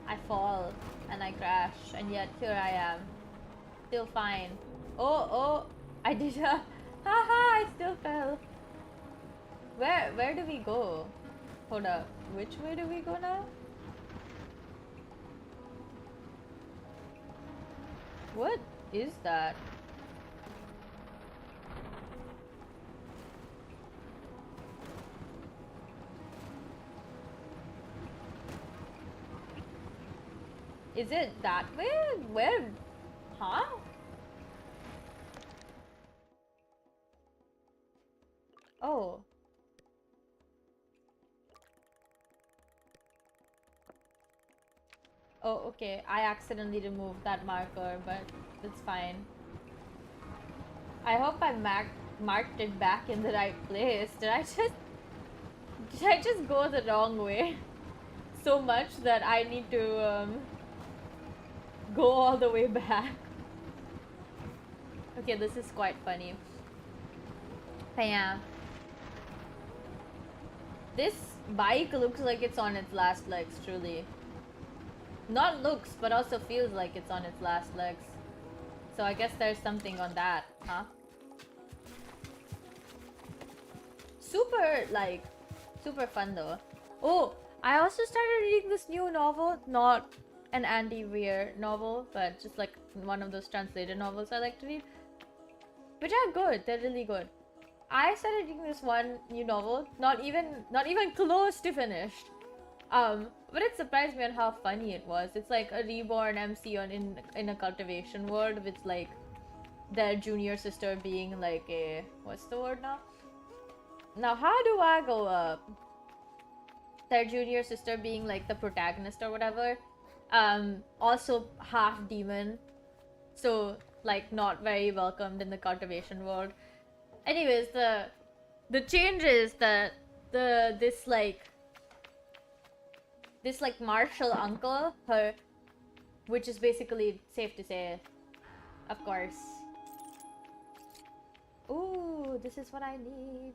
I fall and I crash, and yet here I am. Still fine. Oh, oh, I did a... Haha, I still fell. Where do we go? Hold up. Which way do we go now? What is that? Is it that way? Where? Huh? Oh. Oh, okay. I accidentally removed that marker, but it's fine. I hope I marked it back in the right place. Did I just go the wrong way so much that I need to go all the way back? Okay, this is quite funny. But yeah. This bike looks like it's on its last legs, truly. Not looks, but also feels like it's on its last legs. So I guess there's something on that, huh? Super fun though. Oh, I also started reading this new novel. Not an Andy Weir novel, but just like one of those translated novels I like to read. Which are good, they're really good. I started reading this one new novel, not even close to finished. But it surprised me on how funny it was. It's like a reborn MC in a cultivation world with like their junior sister being like a, what's the word now? Now how do I go up? Their junior sister being like the protagonist or whatever. Also half demon. So like not very welcomed in the cultivation world. Anyways, the change is that this martial uncle, which is basically safe to say, of course. Ooh, this is what I need.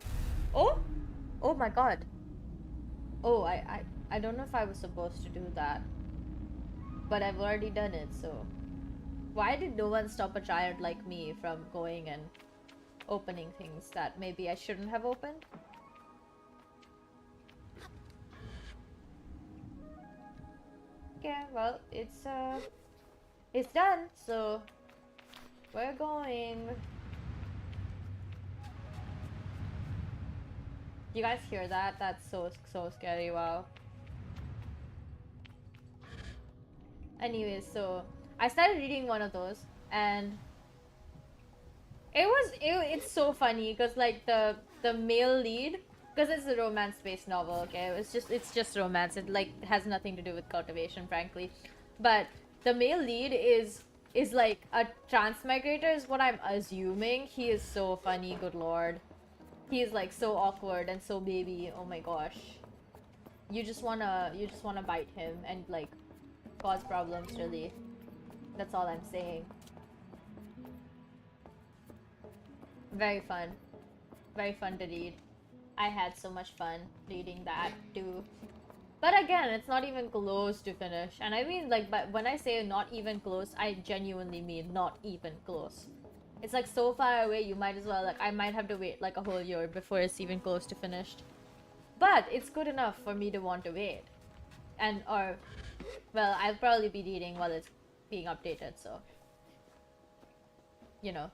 Oh my god. Oh, I don't know if I was supposed to do that, but I've already done it. So why did no one stop a child like me from going and opening things that maybe I shouldn't have opened? Okay, well, it's done, so we're going. You guys hear that? That's so scary, wow. Anyways, so I started reading one of those, and it's so funny because like the male lead, because it's a romance-based novel, okay? It's just romance. It like has nothing to do with cultivation, frankly. But the male lead is like a transmigrator, is what I'm assuming. He is so funny, good lord. He is like so awkward and so baby. Oh my gosh. You just wanna bite him and like cause problems, really. That's all I'm saying. Very fun. Very fun to read. I had so much fun reading that too. But again, it's not even close to finish. And I mean, like, but when I say not even close, I genuinely mean not even close. It's like so far away, you might as well, like, I might have to wait like a whole year before it's even close to finished. But it's good enough for me to want to wait. And, or, well, I'll probably be reading while it's being updated, so. You know.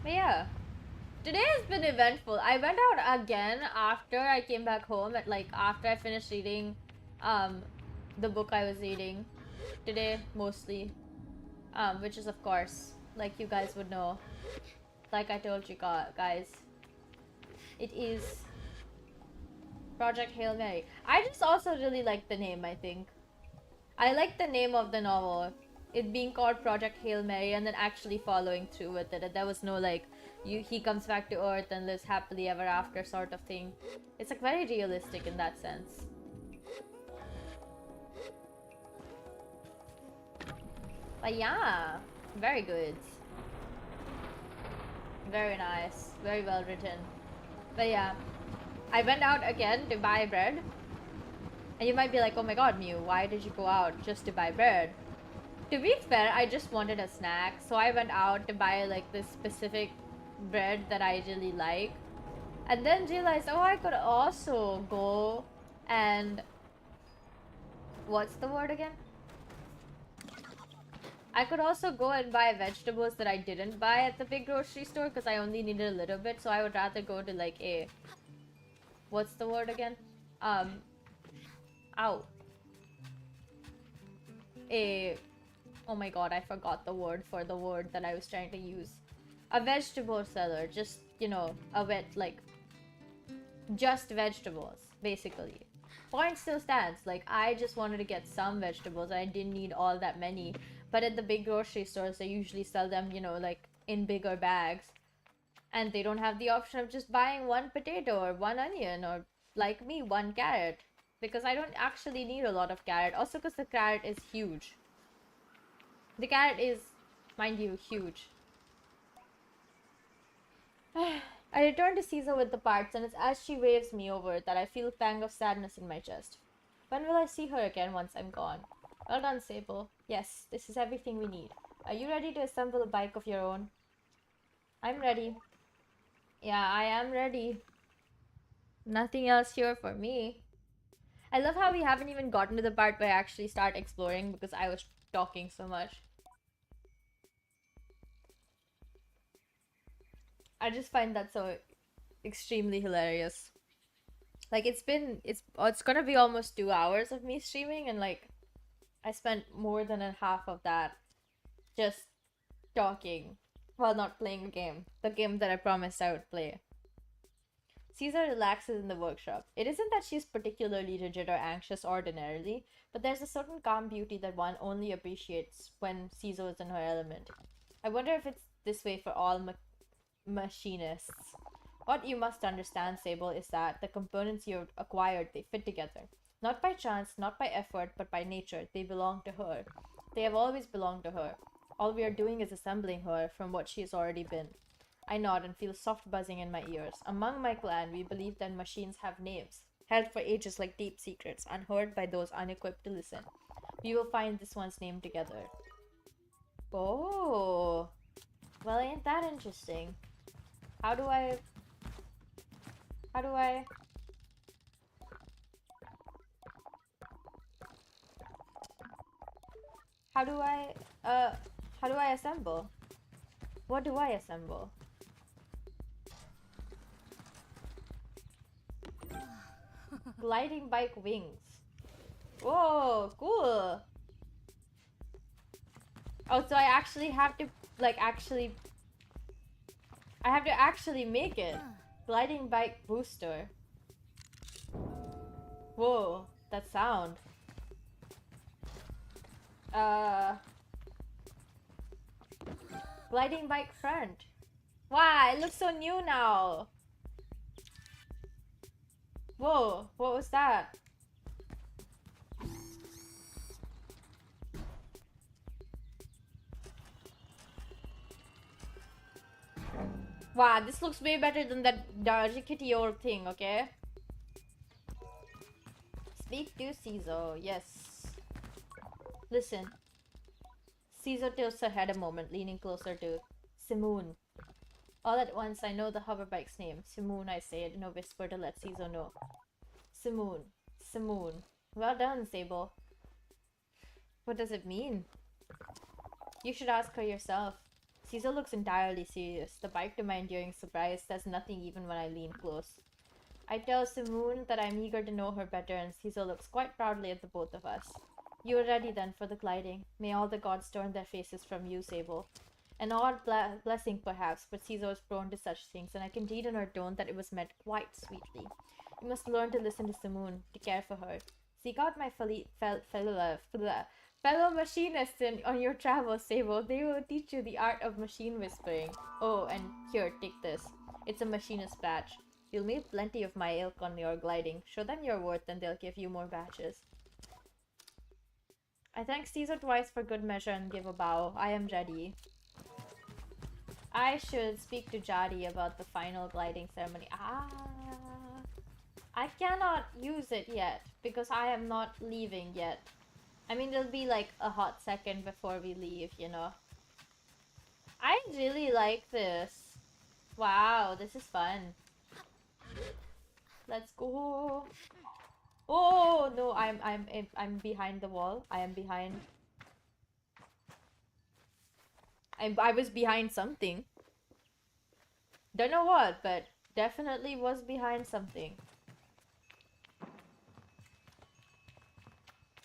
But yeah. Today has been eventful. I went out again after I came back home, at like after I finished reading the book I was reading today, mostly, which is of course, like you guys would know, like I told you guys, it is Project Hail Mary. I just also really like the name, I think. I like the name of the novel. It being called Project Hail Mary and then actually following through with it. And there was no like, he comes back to Earth and lives happily ever after sort of thing. It's like very realistic in that sense. But yeah, very good. Very nice. Very well written. But yeah, I went out again to buy bread. And you might be like, oh my god, Mew, why did you go out just to buy bread? To be fair, I just wanted a snack, so I went out to buy like this specific bread that I really like. And then realized, oh, I could also go and... What's the word again? I could also go and buy vegetables that I didn't buy at the big grocery store because I only needed a little bit, so I would rather go to like a... What's the word again? Ow. Oh my god, I forgot the word for the word that I was trying to use. A vegetable seller, just, you know, like, just vegetables, basically. Point still stands, like, I just wanted to get some vegetables, I didn't need all that many, but at the big grocery stores, they usually sell them, you know, like, in bigger bags, and they don't have the option of just buying one potato or one onion, or, like me, one carrot, because I don't actually need a lot of carrot, also because the carrot is huge. The carrot is, mind you, huge. I return to Caesar with the parts, and it's as she waves me over that I feel a pang of sadness in my chest. When will I see her again once I'm gone? Well done, Sable. Yes, this is everything we need. Are you ready to assemble a bike of your own? I'm ready. Yeah, I am ready. Nothing else here for me. I love how we haven't even gotten to the part where I actually start exploring because I was talking so much. I just find that so extremely hilarious. Like it's gonna be almost 2 hours of me streaming, and like I spent more than a half of that just talking while not playing the game that I promised I would play. Caesar relaxes in the workshop. It isn't that she's particularly rigid or anxious ordinarily, but there's a certain calm beauty that one only appreciates when Caesar is in her element. I wonder if it's this way for all machinists. What you must understand, Sable, is that the components you've acquired, they fit together. Not by chance, not by effort, but by nature. They belong to her. They have always belonged to her. All we are doing is assembling her from what she has already been. I nod and feel soft buzzing in my ears. Among my clan, we believe that machines have names, held for ages like deep secrets, unheard by those unequipped to listen. We will find this one's name together. Oh, well, ain't that interesting? How do I... How do I assemble? What do I assemble? Gliding bike wings. Whoa, cool. Oh, so I actually have to, like, I have to actually make it. Gliding bike booster. Whoa, that sound. Gliding bike front. Wow, it looks so new now. Whoa, what was that? Wow, this looks way better than that rickety old thing, okay? Speak to Caesar, yes. Listen. Caesar tilts her head a moment, leaning closer to Simoon. All at once, I know the hoverbike's name. Simoon, I say it in a whisper to let Caesar know. Simoon. Simoon. Well done, Sable. What does it mean? You should ask her yourself. Caesar looks entirely serious. The bike, to my enduring surprise, says nothing even when I lean close. I tell Simoon that I'm eager to know her better, and Caesar looks quite proudly at the both of us. You are ready then for the gliding. May all the gods turn their faces from you, Sable. An odd blessing, perhaps, but Caesar was prone to such things, and I can read in her tone that it was meant quite sweetly. You must learn to listen to Simoon, to care for her. Seek out my fellow machinists on your travels, Sable. They will teach you the art of machine whispering. Oh, and here, take this. It's a machinist badge. You'll meet plenty of my ilk on your gliding. Show them your worth and they'll give you more badges. I thank Caesar twice for good measure and give a bow. I am ready. I should speak to Jadi about the final gliding ceremony. I cannot use it yet because I am not leaving yet. I mean, it'll be like a hot second before we leave, you know. I really like this. Wow, this is fun. Let's go. Oh no, I'm behind the wall. I am behind. I was behind something. Don't know what, but definitely was behind something.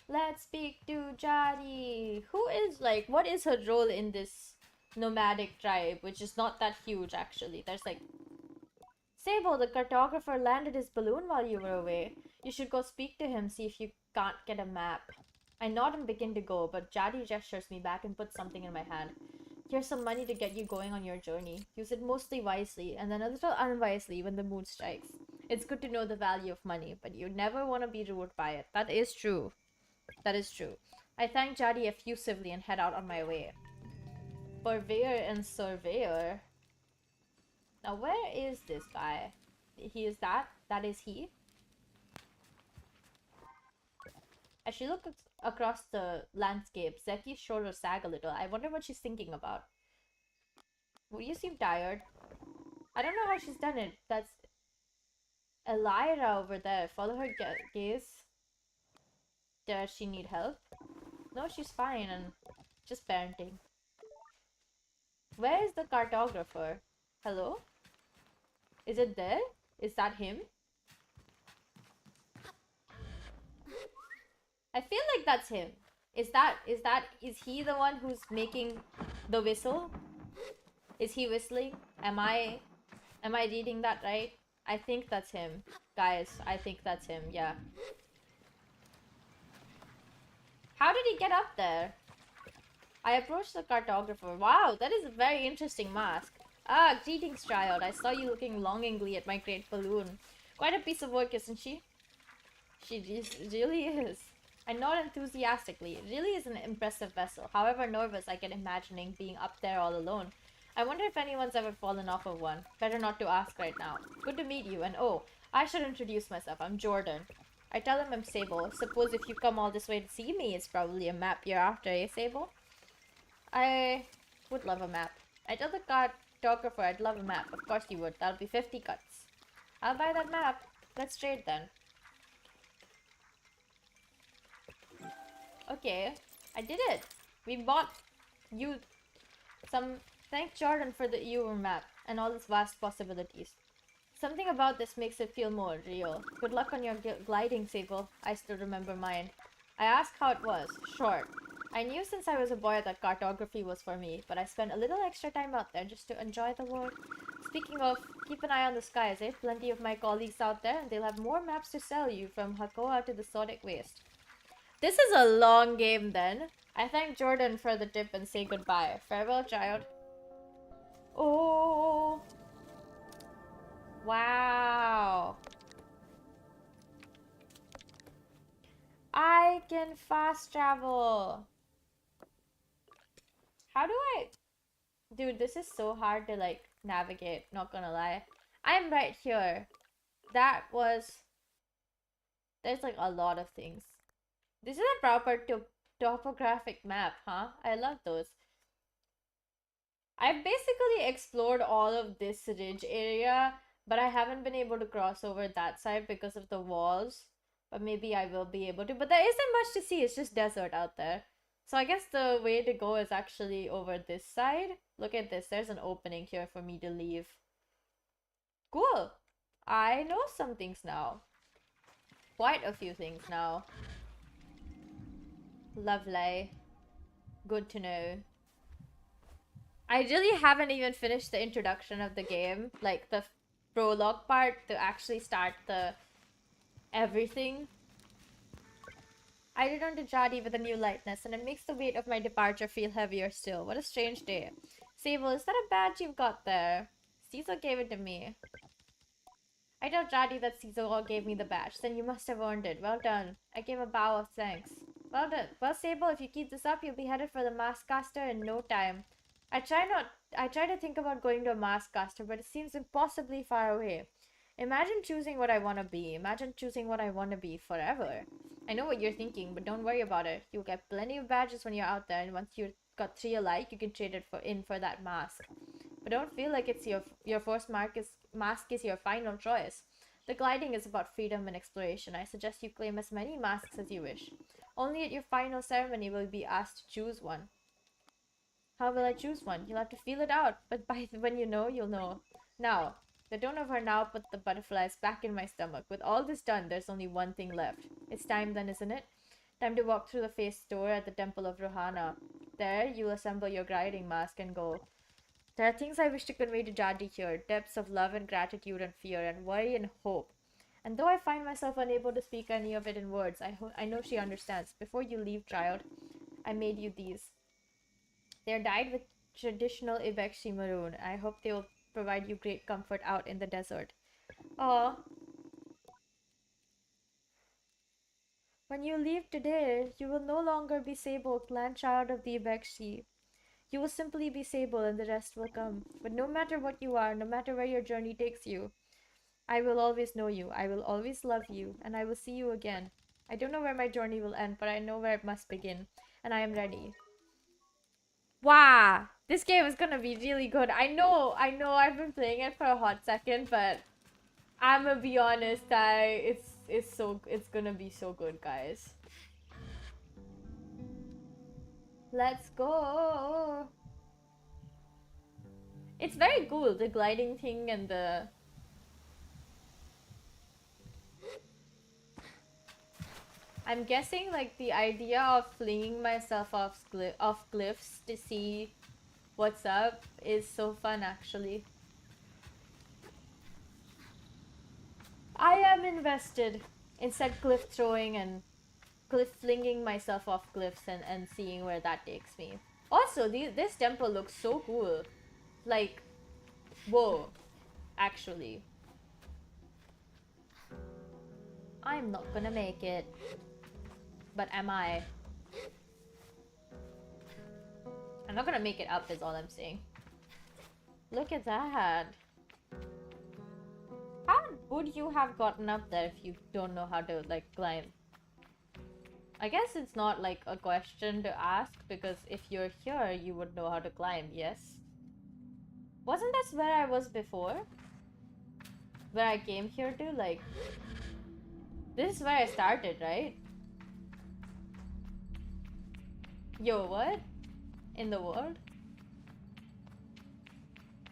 Let's speak to Jadi. Who is like, what is her role in this nomadic tribe, which is not that huge actually. There's like, Sable, the cartographer landed his balloon while you were away. You should go speak to him, see if you can't get a map. I nod and begin to go, but Jadi gestures me back and puts something in my hand. Here's some money to get you going on your journey. Use it mostly wisely, and then a little unwisely when the mood strikes. It's good to know the value of money, but you never want to be ruled by it. That is true. That is true. I thank Jadi effusively and head out on my way. Purveyor and Surveyor. Now, where is this guy? He is that? That is he? As she looked across the landscape, Zeki's shoulders sag a little. I wonder what she's thinking about. Well, you seem tired. I don't know how she's done it. That's Elira over there. Follow her gaze. Does she need help? No, she's fine and just parenting. Where is the cartographer? Hello? Is it there? Is that him? I feel like that's him. Is he the one who's making the whistle? Is he whistling? Am I reading that right? I think that's him. Guys, I think that's him, yeah. How did he get up there? I approached the cartographer. Wow, that is a very interesting mask. Ah, greetings, child. I saw you looking longingly at my great balloon. Quite a piece of work, isn't she? She really is. I nod enthusiastically. It really is an impressive vessel. However nervous I get imagining being up there all alone. I wonder if anyone's ever fallen off of one. Better not to ask right now. Good to meet you, and oh, I should introduce myself. I'm Jordan. I tell him I'm Sable. Suppose if you come all this way to see me, it's probably a map you're after, eh, Sable? I would love a map. I tell the cartographer I'd love a map. Of course you would. That'll be 50 cuts. I'll buy that map. Let's trade then. Okay, I did it. We bought you some... Thank Jordan for the vtuber map and all its vast possibilities. Something about this makes it feel more real. Good luck on your gliding, Sable. I still remember mine. I asked how it was. Short. I knew since I was a boy that cartography was for me, but I spent a little extra time out there just to enjoy the world. Speaking of, keep an eye on the skies, eh? Plenty of my colleagues out there, and they'll have more maps to sell you from Hakoa to the Sodic Waste. This is a long game then. I thank Jordan for the tip and say goodbye. Farewell, child. Oh. Wow. I can fast travel. How do I... Dude, this is so hard to like navigate, not gonna lie. I'm right here. That was... There's like a lot of things. This is a proper topographic map, huh? I love those. I've basically explored all of this ridge area, but I haven't been able to cross over that side because of the walls. But maybe I will be able to. But there isn't much to see. It's just desert out there. So I guess the way to go is actually over this side. Look at this. There's an opening here for me to leave. Cool. I know some things now. Quite a few things now. Lovely. Good to know. I really haven't even finished the introduction of the game. Like the prologue part to actually start the everything. I return to Jadi with a new lightness, and it makes the weight of my departure feel heavier still. What a strange day. Sable, is that a badge you've got there? Caesar gave it to me. I told Jadi that Caesar gave me the badge. Then you must have earned it. Well done. I gave a bow of thanks. Well done. Well, Sable, if you keep this up, you'll be headed for the mask caster in no time. I try to think about going to a mask caster, but it seems impossibly far away. Imagine choosing what I want to be. Imagine choosing what I want to be forever. I know what you're thinking, but don't worry about it. You'll get plenty of badges when you're out there, and once you've got 3 alike, you can trade it for that mask. But don't feel like it's your first mask is your final choice. The gliding is about freedom and exploration. I suggest you claim as many masks as you wish. Only at your final ceremony will you be asked to choose one. How will I choose one? You'll have to feel it out, but when you know, you'll know. Now, the tone of her now put the butterflies back in my stomach. With all this done, there's only one thing left. It's time then, isn't it? Time to walk through the face door at the Temple of Rohana. There, you'll assemble your gliding mask and go. There are things I wish to convey to Jadi here, depths of love and gratitude and fear and worry and hope. And though I find myself unable to speak any of it in words, I know she understands. Before you leave, child, I made you these. They're dyed with traditional Ibexi maroon. I hope they will provide you great comfort out in the desert. Aw. When you leave today, you will no longer be Sable, grandchild of the Ibexi. You will simply be Sable and the rest will come. But no matter what you are, no matter where your journey takes you, I will always know you, I will always love you, and I will see you again. I don't know where my journey will end, but I know where it must begin, and I am ready. Wow! This game is gonna be really good. I know, I've been playing it for a hot second, but I'm gonna be honest, it's gonna be so good, guys. Let's go! It's very cool, the gliding thing and the... I'm guessing like the idea of flinging myself off cliffs to see what's up is so fun actually. I am invested in said cliff throwing and cliff flinging myself off cliffs and seeing where that takes me. Also, this temple looks so cool. Like, whoa, actually. I'm not gonna make it. But am I? I'm not gonna make it up is all I'm saying. Look at that. How would you have gotten up there if you don't know how to, like, climb? I guess it's not, like, a question to ask, because if you're here, you would know how to climb, yes? Wasn't this where I was before? Where I came here to, like... This is where I started, right? Yo, what? In the world?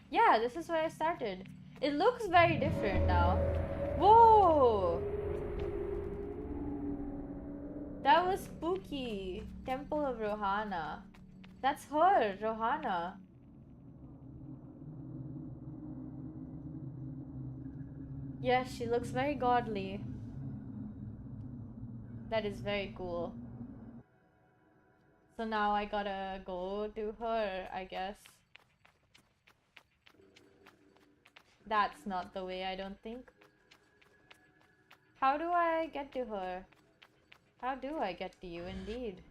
Yeah, this is where I started. It looks very different now. Whoa! That was spooky. Temple of Rohana. That's her, Rohana. Yes, she looks very godly. That is very cool. So now I gotta go to her, I guess. That's not the way, I don't think. How do I get to her? How do I get to you, indeed?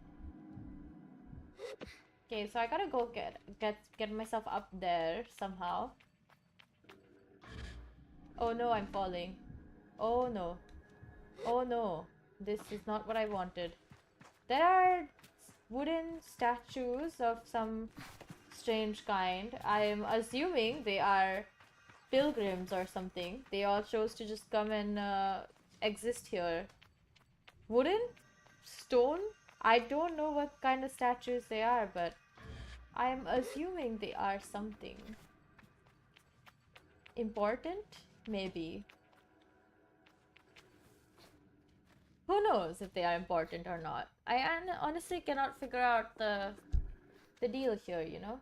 Okay, so I gotta go get myself up there somehow. Oh no, I'm falling. Oh no. Oh no. This is not what I wanted. There are wooden statues of some strange kind. I am assuming they are pilgrims or something. They all chose to just come and exist here. Wooden? Stone? I don't know what kind of statues they are, but I am assuming they are something important? Maybe. Who knows if they are important or not? I honestly cannot figure out the deal here, you know?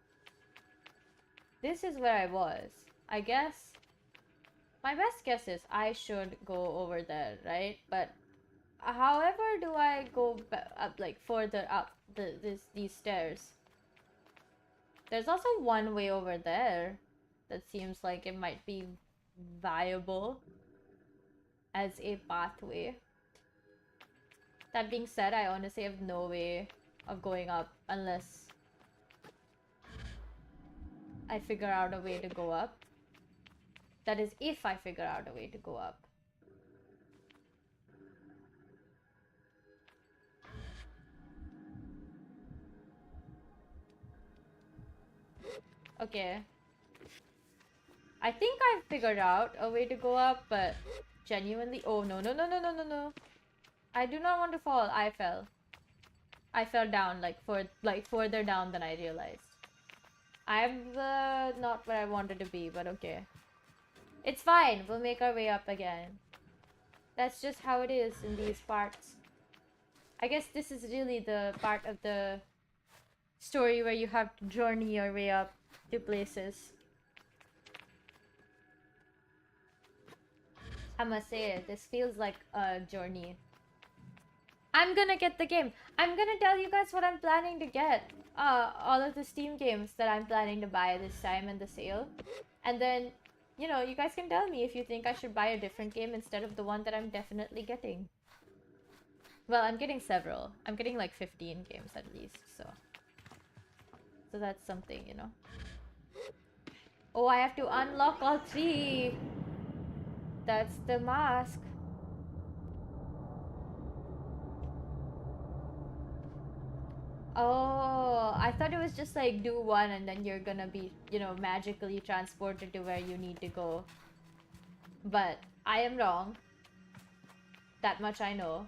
This is where I was. I guess... My best guess is I should go over there, right? But However, do I go up, like, further up these stairs? There's also one way over there that seems like it might be viable as a pathway. That being said, I honestly have no way of going up unless I figure out a way to go up. That is, if I figure out a way to go up. Okay. I think I've figured out a way to go up, but genuinely... Oh, no, no, no, no, no, no, no. I do not want to fall. I fell. I fell down, like, further down than I realized. I'm not where I wanted to be, but okay. It's fine. We'll make our way up again. That's just how it is in these parts. I guess this is really the part of the story where you have to journey your way up to places. I must say, this feels like a journey. I'm gonna get the game. I'm gonna tell you guys what I'm planning to get. All of the Steam games that I'm planning to buy this time in the sale. And then, you know, you guys can tell me if you think I should buy a different game instead of the one that I'm definitely getting. Well, I'm getting several. I'm getting like 15 games at least, so that's something, you know. Oh, I have to unlock all 3. That's the mask. Oh, I thought it was just like do one and then you're gonna be, you know, magically transported to where you need to go. But I am wrong. That much I know.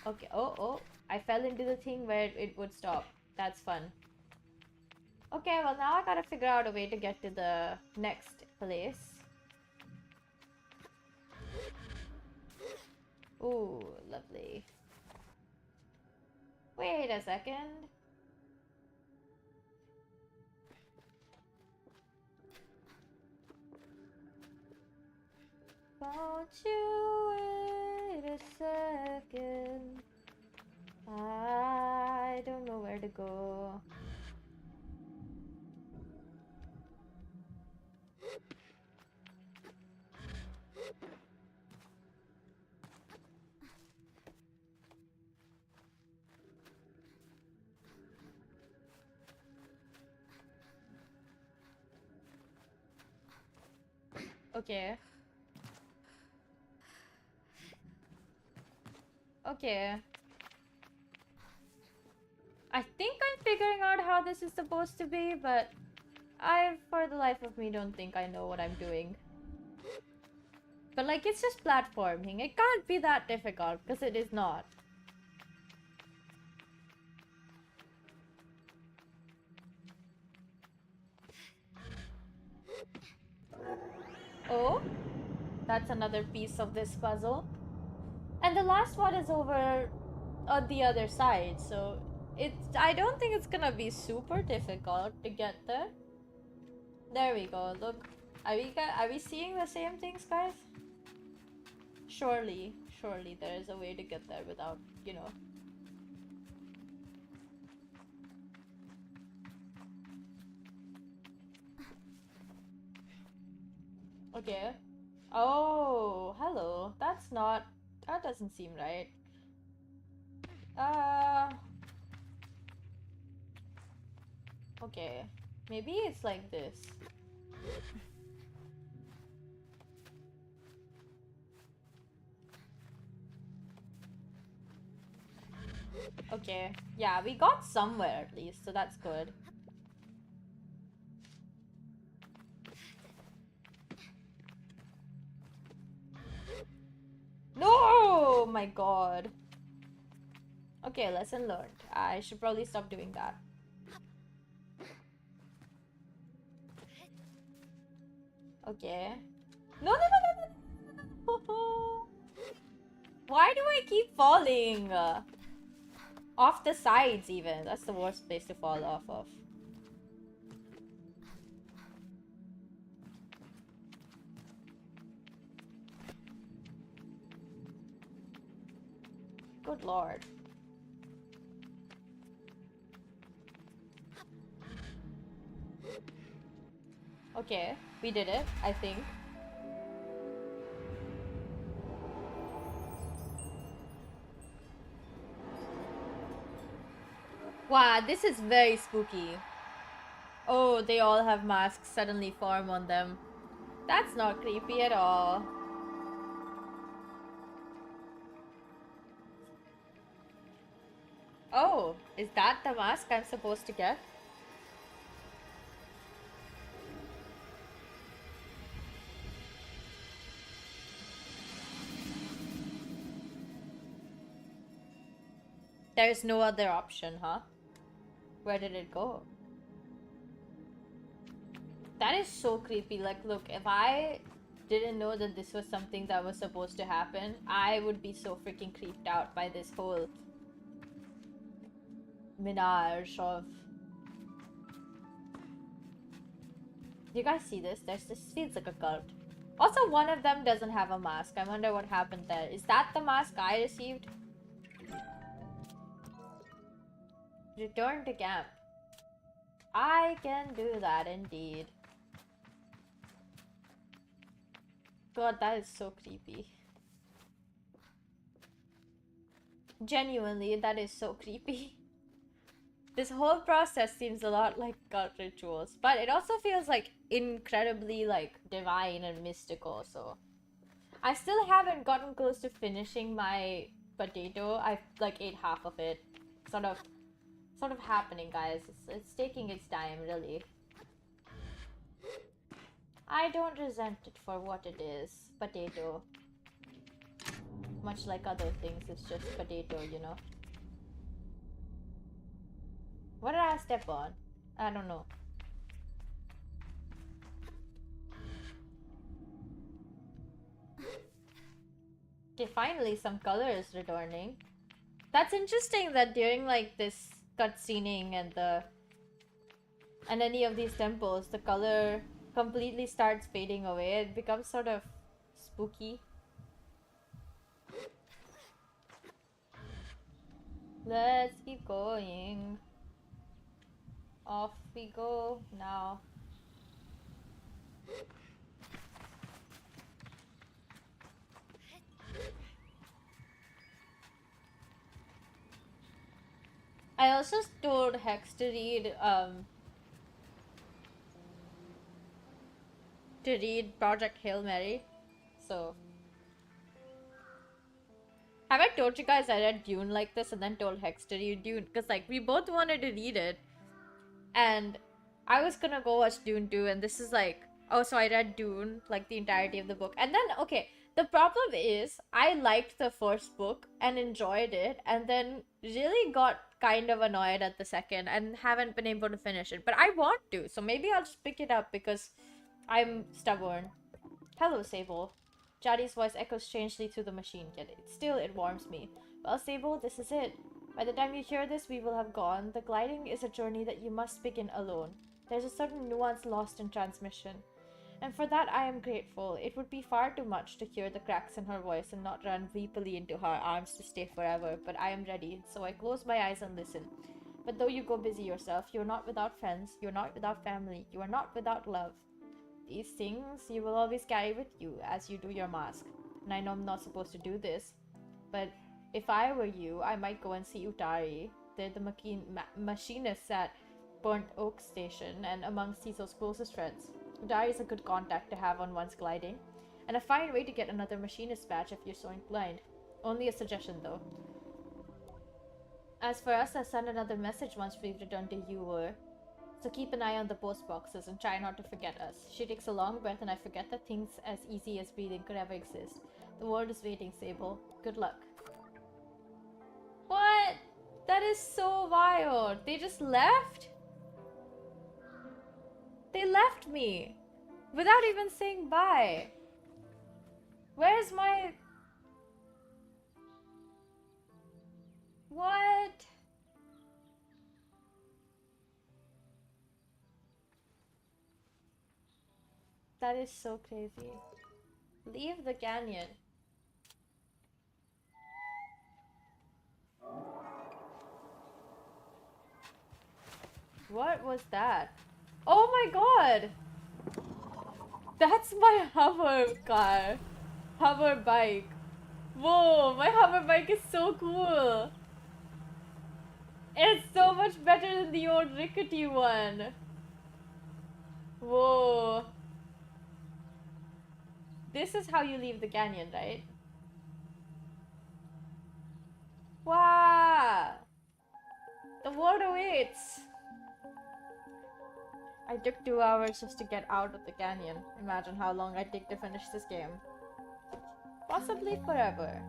Okay, oh, I fell into the thing where it would stop. That's fun. Okay, well now I gotta figure out a way to get to the next place. Ooh, lovely. Wait a second. Won't you wait a second? I don't know where to go. Okay. Okay. I think I'm figuring out how this is supposed to be, but I, for the life of me, don't think I know what I'm doing. But, like, it's just platforming. It can't be that difficult, because it is not. Oh? That's another piece of this puzzle. And the last one is over on the other side, so I don't think it's gonna be super difficult to get there. There we go. Look, are we seeing the same things, guys? Surely there is a way to get there without, you know. Okay. Oh, hello. That doesn't seem right. Okay. Maybe it's like this. Okay. Yeah, we got somewhere at least, so that's good. No! Oh my god. Okay, lesson learned. I should probably stop doing that. Okay. No, no, no, no, no, no. Why do I keep falling? Off the sides even. That's the worst place to fall off of. Good lord. Okay, we did it, I think. Wow, this is very spooky. Oh, they all have masks suddenly form on them. That's not creepy at all. Oh, is that the mask I'm supposed to get? There's no other option, huh? Where did it go? That is so creepy. Like, look, if I didn't know that this was something that was supposed to happen, I would be so freaking creeped out by this whole menage of... You guys see this? This feels like a cult. Also, one of them doesn't have a mask. I wonder what happened there. Is that the mask I received? Return to camp. I can do that indeed. God, that is so creepy. Genuinely, that is so creepy. This whole process seems a lot like cult rituals, but it also feels like incredibly like divine and mystical, so I still haven't gotten close to finishing my potato. I like ate half of it. Sort of happening, guys. It's taking its time, really. I don't resent it for what it is. Potato. Much like other things, it's just potato, you know? What did I step on? I don't know. Okay, finally some color is returning. That's interesting that during like this cutscening and any of these temples, the color completely starts fading away. It becomes sort of spooky. Let's keep going. Off we go now. I also told Hex to read Project Hail Mary. So have I told you guys I read Dune like this and then told Hex to read Dune? Because like we both wanted to read it. And I was gonna go watch Dune 2, and this is like, oh, so I read Dune, like the entirety of the book. And then, okay, the problem is, I liked the first book and enjoyed it, and then really got kind of annoyed at the second and haven't been able to finish it. But I want to, so maybe I'll just pick it up because I'm stubborn. Hello, Sable. Jadi's voice echoes strangely through the machine, yet it warms me. Well, Sable, this is it. By the time you hear this, we will have gone. The gliding is a journey that you must begin alone. There's a certain nuance lost in transmission. And for that I am grateful. It would be far too much to hear the cracks in her voice and not run weepily into her arms to stay forever, but I am ready, so I close my eyes and listen. But though you go busy yourself, you are not without friends, you are not without family, you are not without love. These things you will always carry with you as you do your mask. And I know I'm not supposed to do this, but if I were you, I might go and see Utari. They're the machinists at Burnt Oak Station and among Cecil's closest friends. Utari is a good contact to have on one's gliding, and a fine way to get another machinist badge if you're so inclined. Only a suggestion though. As for us, I'll send another message once we've returned to Uwer. So keep an eye on the post boxes and try not to forget us. She takes a long breath and I forget that things as easy as breathing could ever exist. The world is waiting, Sable. Good luck. What? That is so wild. They just left? They left me without even saying bye. Where's my... What? That is so crazy. Leave the canyon. What was that? Oh my god! That's my hover car. Hover bike. Whoa, my hover bike is so cool. It's so much better than the old rickety one. Whoa. This is how you leave the canyon, right? Wow. The world awaits. I took 2 hours just to get out of the canyon. Imagine how long I take to finish this game. Possibly forever.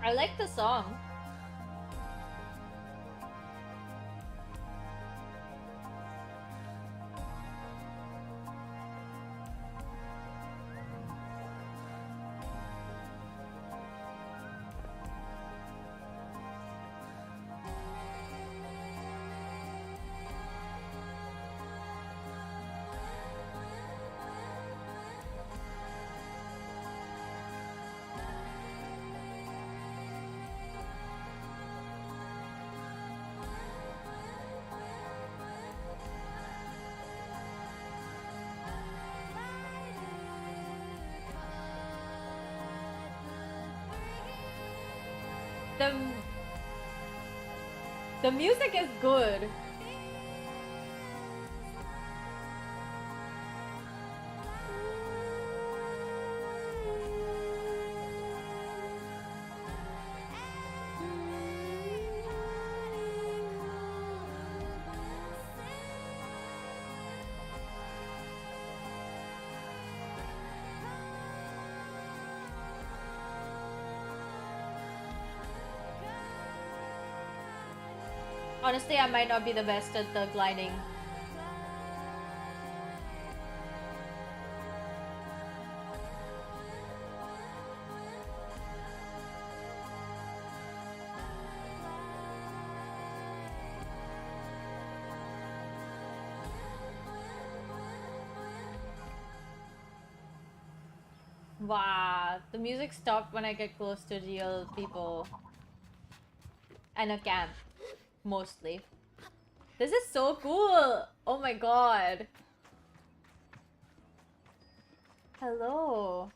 I like the song. The the music is good. Honestly, I might not be the best at the gliding. Wow, the music stopped when I get close to real people. And a camp, mostly. This is so cool! Oh my god. Hello.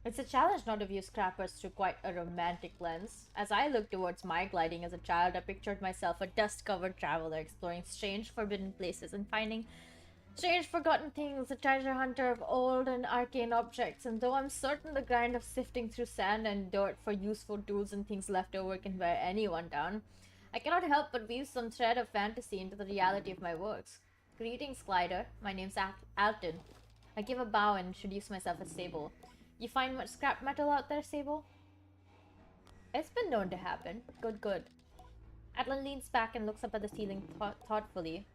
It's a challenge not to view scrappers through quite a romantic lens. As I look towards my gliding as a child, I pictured myself a dust-covered traveler exploring strange, forbidden places and finding strange, forgotten things, a treasure hunter of old and arcane objects. And though I'm certain the grind of sifting through sand and dirt for useful tools and things left over can wear anyone down, I cannot help but weave some thread of fantasy into the reality of my works. Greetings, glider. My name's Alton. I give a bow and introduce myself as Sable. You find much scrap metal out there, Sable? It's been known to happen. Good, good. Atlan leans back and looks up at the ceiling thoughtfully.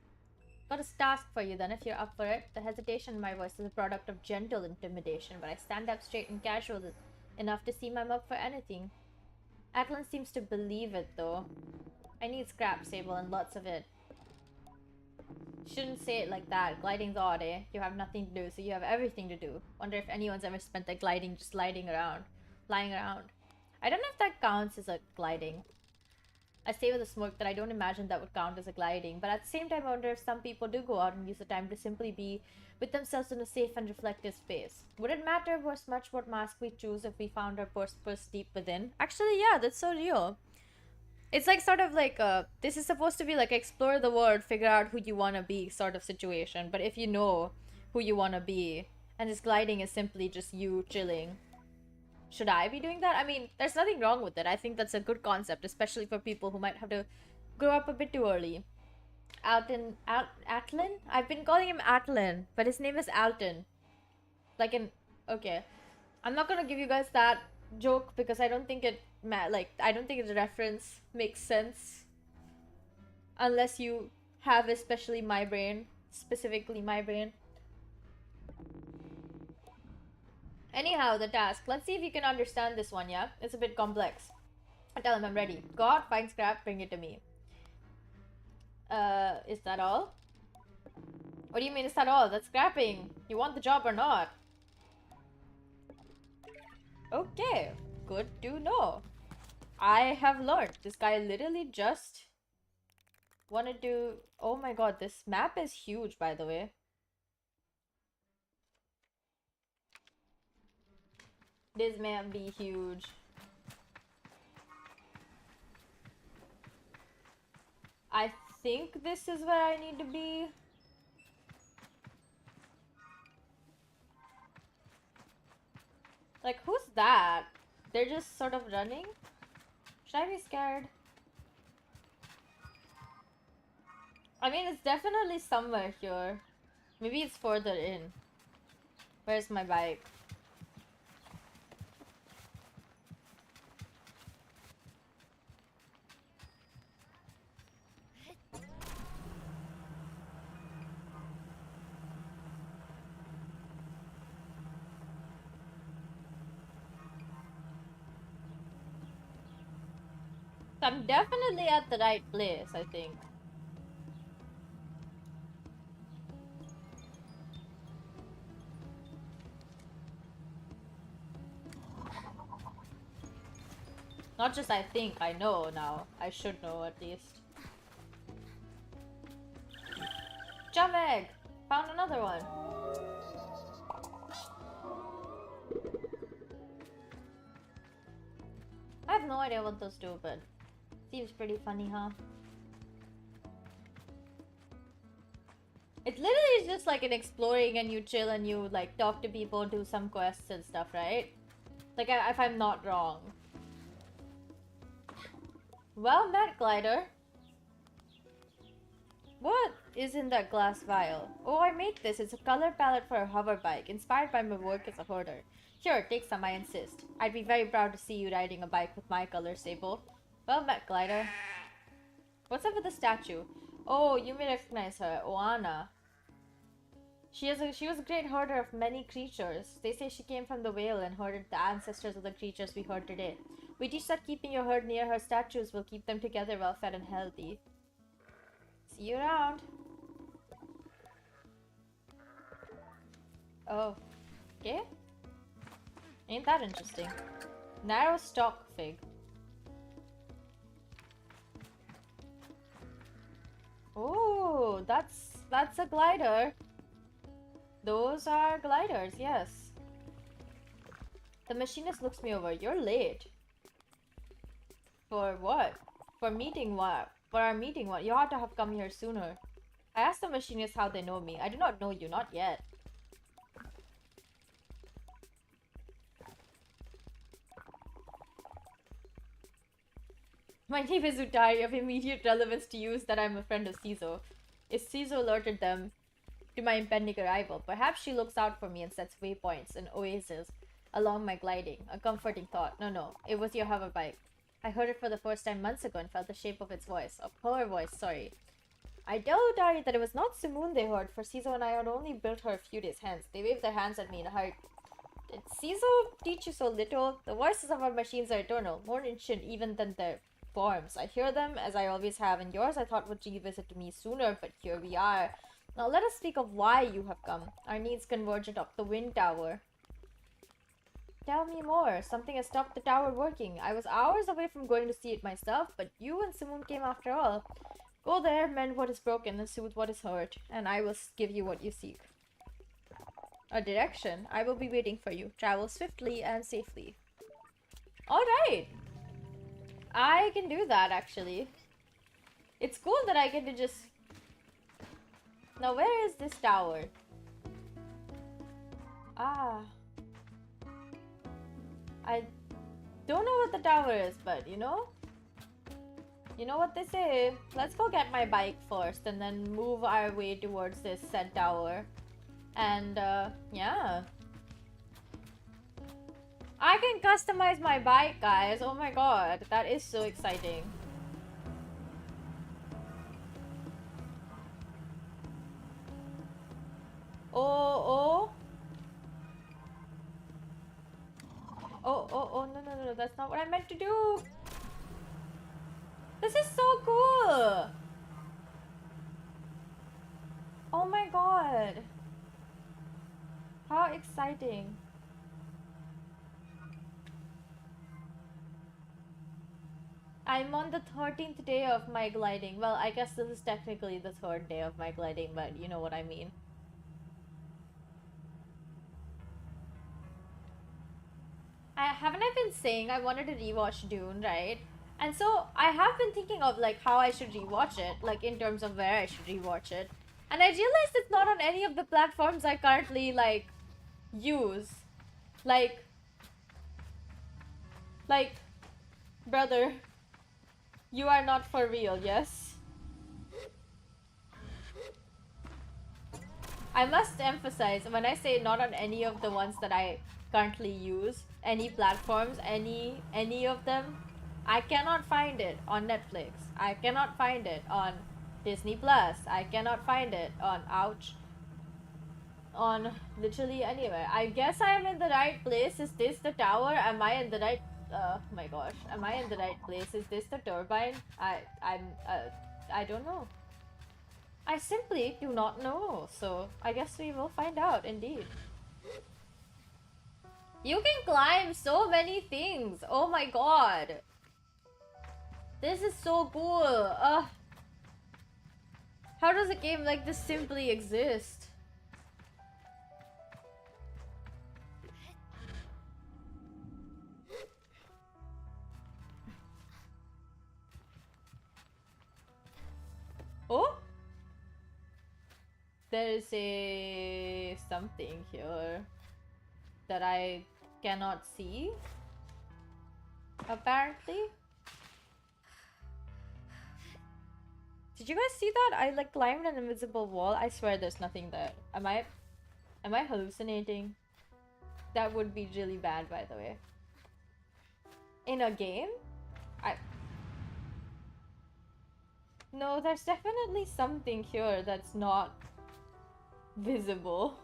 Got a task for you then, if you're up for it. The hesitation in my voice is a product of gentle intimidation, but I stand up straight and casual enough to seem I'm up for anything. Atlan seems to believe it, though. I need scrap, Sable, and lots of it. Shouldn't say it like that. Gliding's odd, eh? You have nothing to do, so you have everything to do. Wonder if anyone's ever spent their gliding just lying around. I don't know if that counts as a gliding. I say with a smirk that I don't imagine that would count as a gliding, but at the same time I wonder if some people do go out and use the time to simply be with themselves in a safe and reflective space. Would it matter much what mask we choose if we found our purpose deep within? Actually, yeah, that's so real. It's like sort of like this is supposed to be like explore the world, figure out who you want to be sort of situation, but if you know who you want to be, and this gliding is simply just you chilling. Should I be doing that? I mean, there's nothing wrong with it. I think that's a good concept, especially for people who might have to grow up a bit too early. Atlin? I've been calling him Atlin, but his name is Alton. Like in... Okay. I'm not gonna give you guys that joke because I don't think it... I don't think the reference makes sense. Unless you have especially my brain. Specifically my brain. Anyhow, the task. Let's see if you can understand this one, yeah? It's a bit complex. I tell him I'm ready. Go out, find scrap, bring it to me. Is that all? What do you mean, is that all? That's scrapping. You want the job or not? Okay. Good to know. I have learned. This guy literally just wanted to... Oh my god, this map is huge, by the way. This map be huge. I think this is where I need to be. Like, who's that? They're just sort of running? Should I be scared? I mean, it's definitely somewhere here. Maybe it's further in. Where's my bike? I'm definitely at the right place, I think. Not just I think, I know now. I should know at least. Jump egg! Found another one. I have no idea what those do, but seems pretty funny, huh? It literally is just like an exploring and you chill and you like talk to people, do some quests and stuff, right? Like if I'm not wrong. Well met, glider. What is in that glass vial? Oh, I made this. It's a color palette for a hover bike, inspired by my work as a hoarder. Here, take some, I insist. I'd be very proud to see you riding a bike with my color, Sable. Well met, glider. What's up with the statue? Oh, you may recognize her, Oana. She was a great herder of many creatures. They say she came from the whale and herded the ancestors of the creatures we heard today. We teach that keeping your herd near her statues will keep them together well fed and healthy. See you around. Oh. Okay. Ain't that interesting. Narrow stalk fig. Oh, that's a glider. Those are gliders, yes. The machinist looks me over. You're late. For what? For meeting what? For our meeting what? You ought to have come here sooner. I asked the machinist how they know me. I do not know you, not yet. My name is Utari. Of immediate relevance to you is that I'm a friend of Cizo. If Cizo alerted them to my impending arrival, perhaps she looks out for me and sets waypoints and oases along my gliding. A comforting thought. No, it was your hover bike. I heard it for the first time months ago and felt the shape of its voice. Of her voice, sorry. I tell Utari that it was not Simoon they heard, for Cizo and I had only built her a few days hence. They waved their hands at me in a hurry. Did Cizo teach you so little? The voices of our machines are eternal, more ancient even than their forms. I hear them, as I always have, and yours I thought would revisit me sooner, but here we are. Now let us speak of why you have come. Our needs converge atop the wind tower. Tell me more. Something has stopped the tower working. I was hours away from going to see it myself, but you and Simoon came after all. Go there, mend what is broken, and soothe what is hurt, and I will give you what you seek. A direction. I will be waiting for you. Travel swiftly and safely. Alright! I can do that, actually. It's cool that I get to just... Now, where is this tower? I don't know what the tower is, but you know what they say. Let's go get my bike first and then move our way towards this said tower. And yeah. I can customize my bike, guys. Oh my god, that is so exciting. Oh, no, that's not what I meant to do. This is so cool. Oh my god. How exciting. I'm on the 13th day of my gliding. Well, I guess this is technically the 3rd day of my gliding, but you know what I mean. Haven't I been saying I wanted to rewatch Dune, right? And so I have been thinking of like how I should rewatch it, like in terms of where I should rewatch it. And I realized it's not on any of the platforms I currently like use. Like, brother, you are not for real, yes? I must emphasize, when I say not on any of the ones that I currently use, any platforms, any of them, I cannot find it on Netflix. I cannot find it on Disney Plus. I cannot find it on on literally anywhere. I guess I am in the right place. Is this the tower? Am I in the right oh my gosh. Am I in the right place? Is this the turbine? I don't know. I simply do not know, so I guess we will find out, indeed. You can climb so many things! Oh my god! This is so cool! How does a game like this simply exist? Oh? There is a something here that I cannot see, apparently. Did you guys see that? I like climbed an invisible wall. I swear there's nothing there. Am I hallucinating? That would be really bad, by the way. In a game? No, there's definitely something here that's not visible.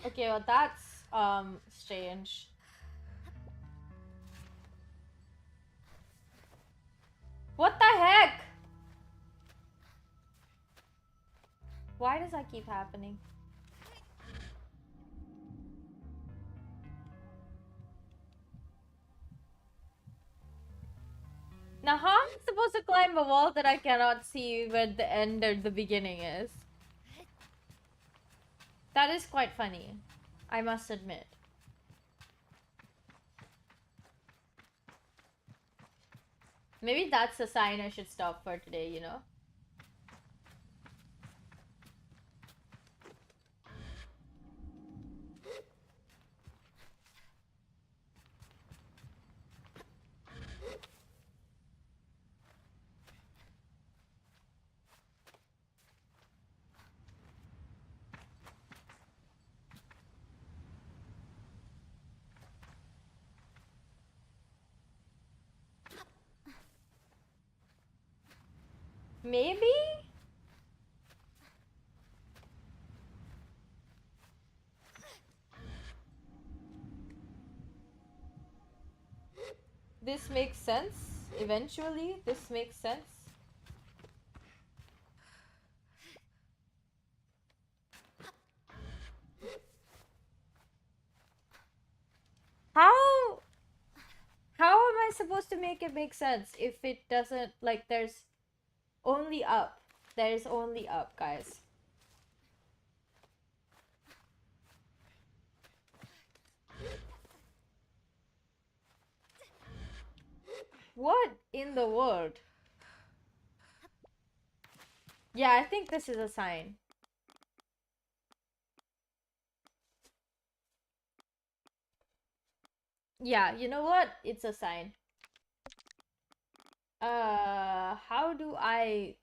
Okay, well that's strange. What the heck? Why does that keep happening? Now how am I supposed to climb a wall that I cannot see where the end or the beginning is? That is quite funny, I must admit. Maybe that's a sign I should stop for today, you know? Maybe? This makes sense. Eventually, this makes sense. How am I supposed to make it make sense if it doesn't, like, there's only up. There's only up, guys. What in the world? Yeah, I think this is a sign. Yeah, you know what? It's a sign. How do I...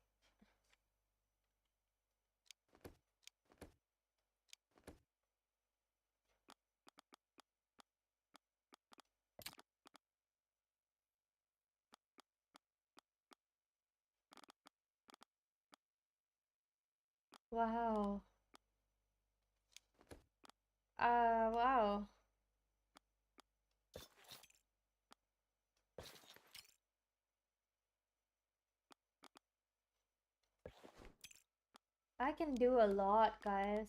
Wow. Wow. I can do a lot, guys.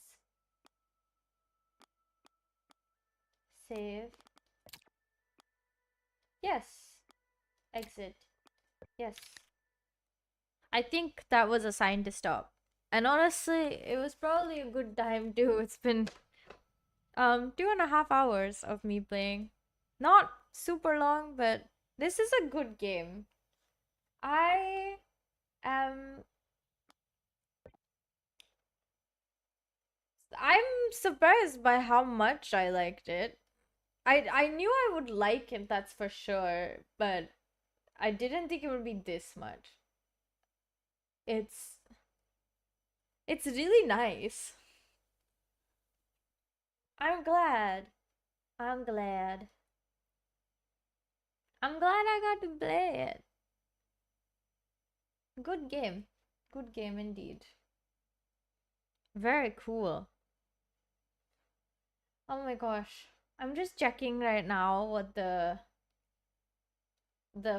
Save. Yes. Exit. Yes. I think that was a sign to stop. And honestly, it was probably a good time too. It's been 2.5 hours of me playing. Not super long, but this is a good game. I am I'm surprised by how much I liked it. I knew I would like it, that's for sure, but I didn't think it would be this much. It's it's really nice. I'm glad. I'm glad. I'm glad I got to play it. Good game. Good game indeed. Very cool. Oh my gosh. I'm just checking right now what the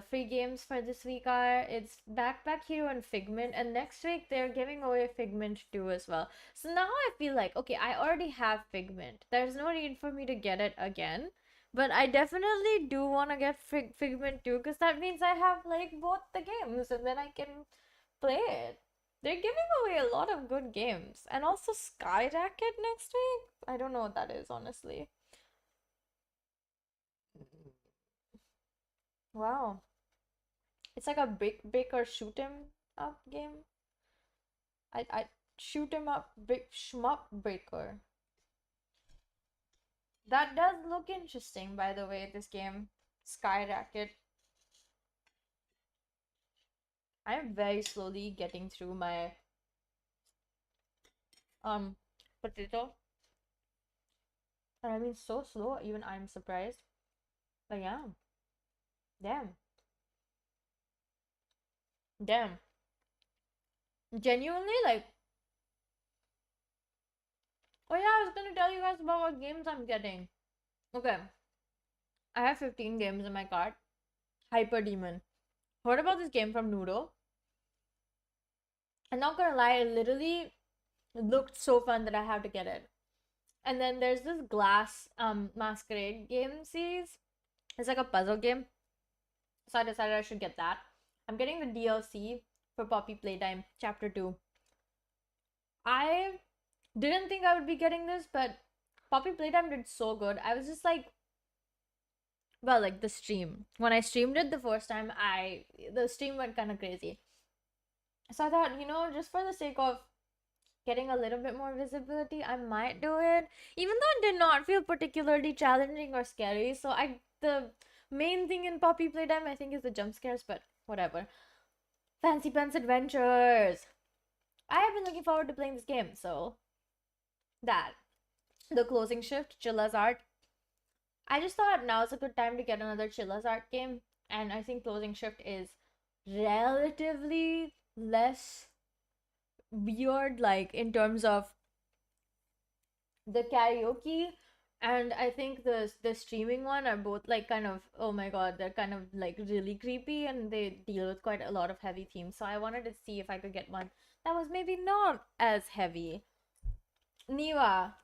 free games for this week are. It's Backpack Hero and Figment, and next week they're giving away Figment 2 as well. So now I feel like, okay, I already have Figment. There's no need for me to get it again. But I definitely do want to get Figment 2 because that means I have like both the games and then I can play it. They're giving away a lot of good games. And also Skyracket next week. I don't know what that is, honestly. Wow. It's like a break or shoot 'em up game. I shoot 'em up big shmup breaker. That does look interesting, by the way, this game. Skyracket. I'm very slowly getting through my potato. And I mean so slow, even I'm surprised. But yeah. Damn. Damn. Genuinely, like, oh yeah, I was gonna tell you guys about what games I'm getting. Okay. I have 15 games in my cart. Hyper Demon. Heard about this game from Noodle? I'm not gonna lie, it literally looked so fun that I have to get it. And then there's this Glass Masquerade game series. It's like a puzzle game. So I decided I should get that. I'm getting the DLC for Poppy Playtime Chapter 2. I didn't think I would be getting this, but Poppy Playtime did so good. I was just like, well, like the stream. When I streamed it the first time, the stream went kind of crazy. So I thought, just for the sake of getting a little bit more visibility, I might do it. Even though it did not feel particularly challenging or scary. So the main thing in Poppy Playtime, I think, is the jump scares, but whatever. Fancy Pants Adventures. I have been looking forward to playing this game, so that. The Closing Shift, Chilla's Art. I just thought now's a good time to get another Chilla's Art game, and I think Closing Shift is relatively less weird, like in terms of the karaoke and I think the streaming one are both like kind of, oh my god, they're kind of like really creepy and they deal with quite a lot of heavy themes. So I wanted to see if I could get one that was maybe not as heavy. Niwa,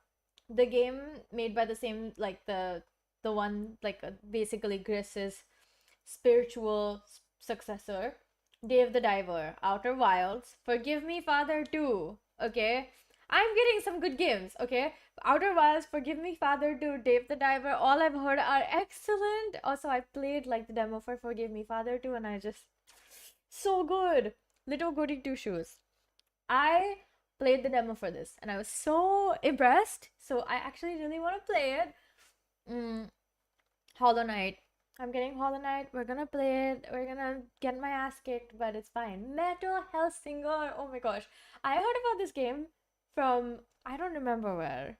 the game made by the same, like the one like basically Gris's spiritual successor, Dave the Diver, Outer Wilds, Forgive Me Father 2. Okay, I'm getting some good games, okay? Outer Wilds, Forgive Me Father 2, Dave the Diver, all I've heard are excellent. Also, I played like the demo for Forgive Me Father 2 and I just so good. Little Goody Two Shoes. I played the demo for this and I was so impressed. So I actually really want to play it. Hollow Knight. I'm getting Hollow Knight. We're gonna play it. We're gonna get my ass kicked, but it's fine. Metal Hellsinger. Oh my gosh. I heard about this game from I don't remember where.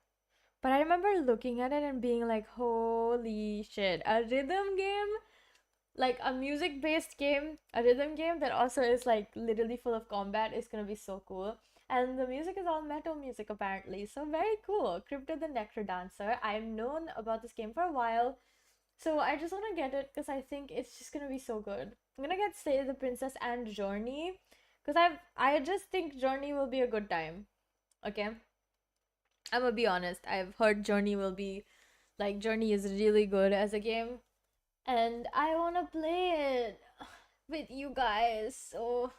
But I remember looking at it and being like, holy shit. A rhythm game? Like a music based game, a rhythm game that also is like literally full of combat is gonna be so cool. And the music is all metal music apparently, so very cool. Crypto the Necrodancer. I've known about this game for a while, so I just want to get it because I think it's just gonna be so good. I'm gonna get Say the Princess and Journey because I just think Journey will be a good time. Okay, I'm gonna be honest. I've heard Journey will be like Journey is really good as a game and I want to play it with you guys. So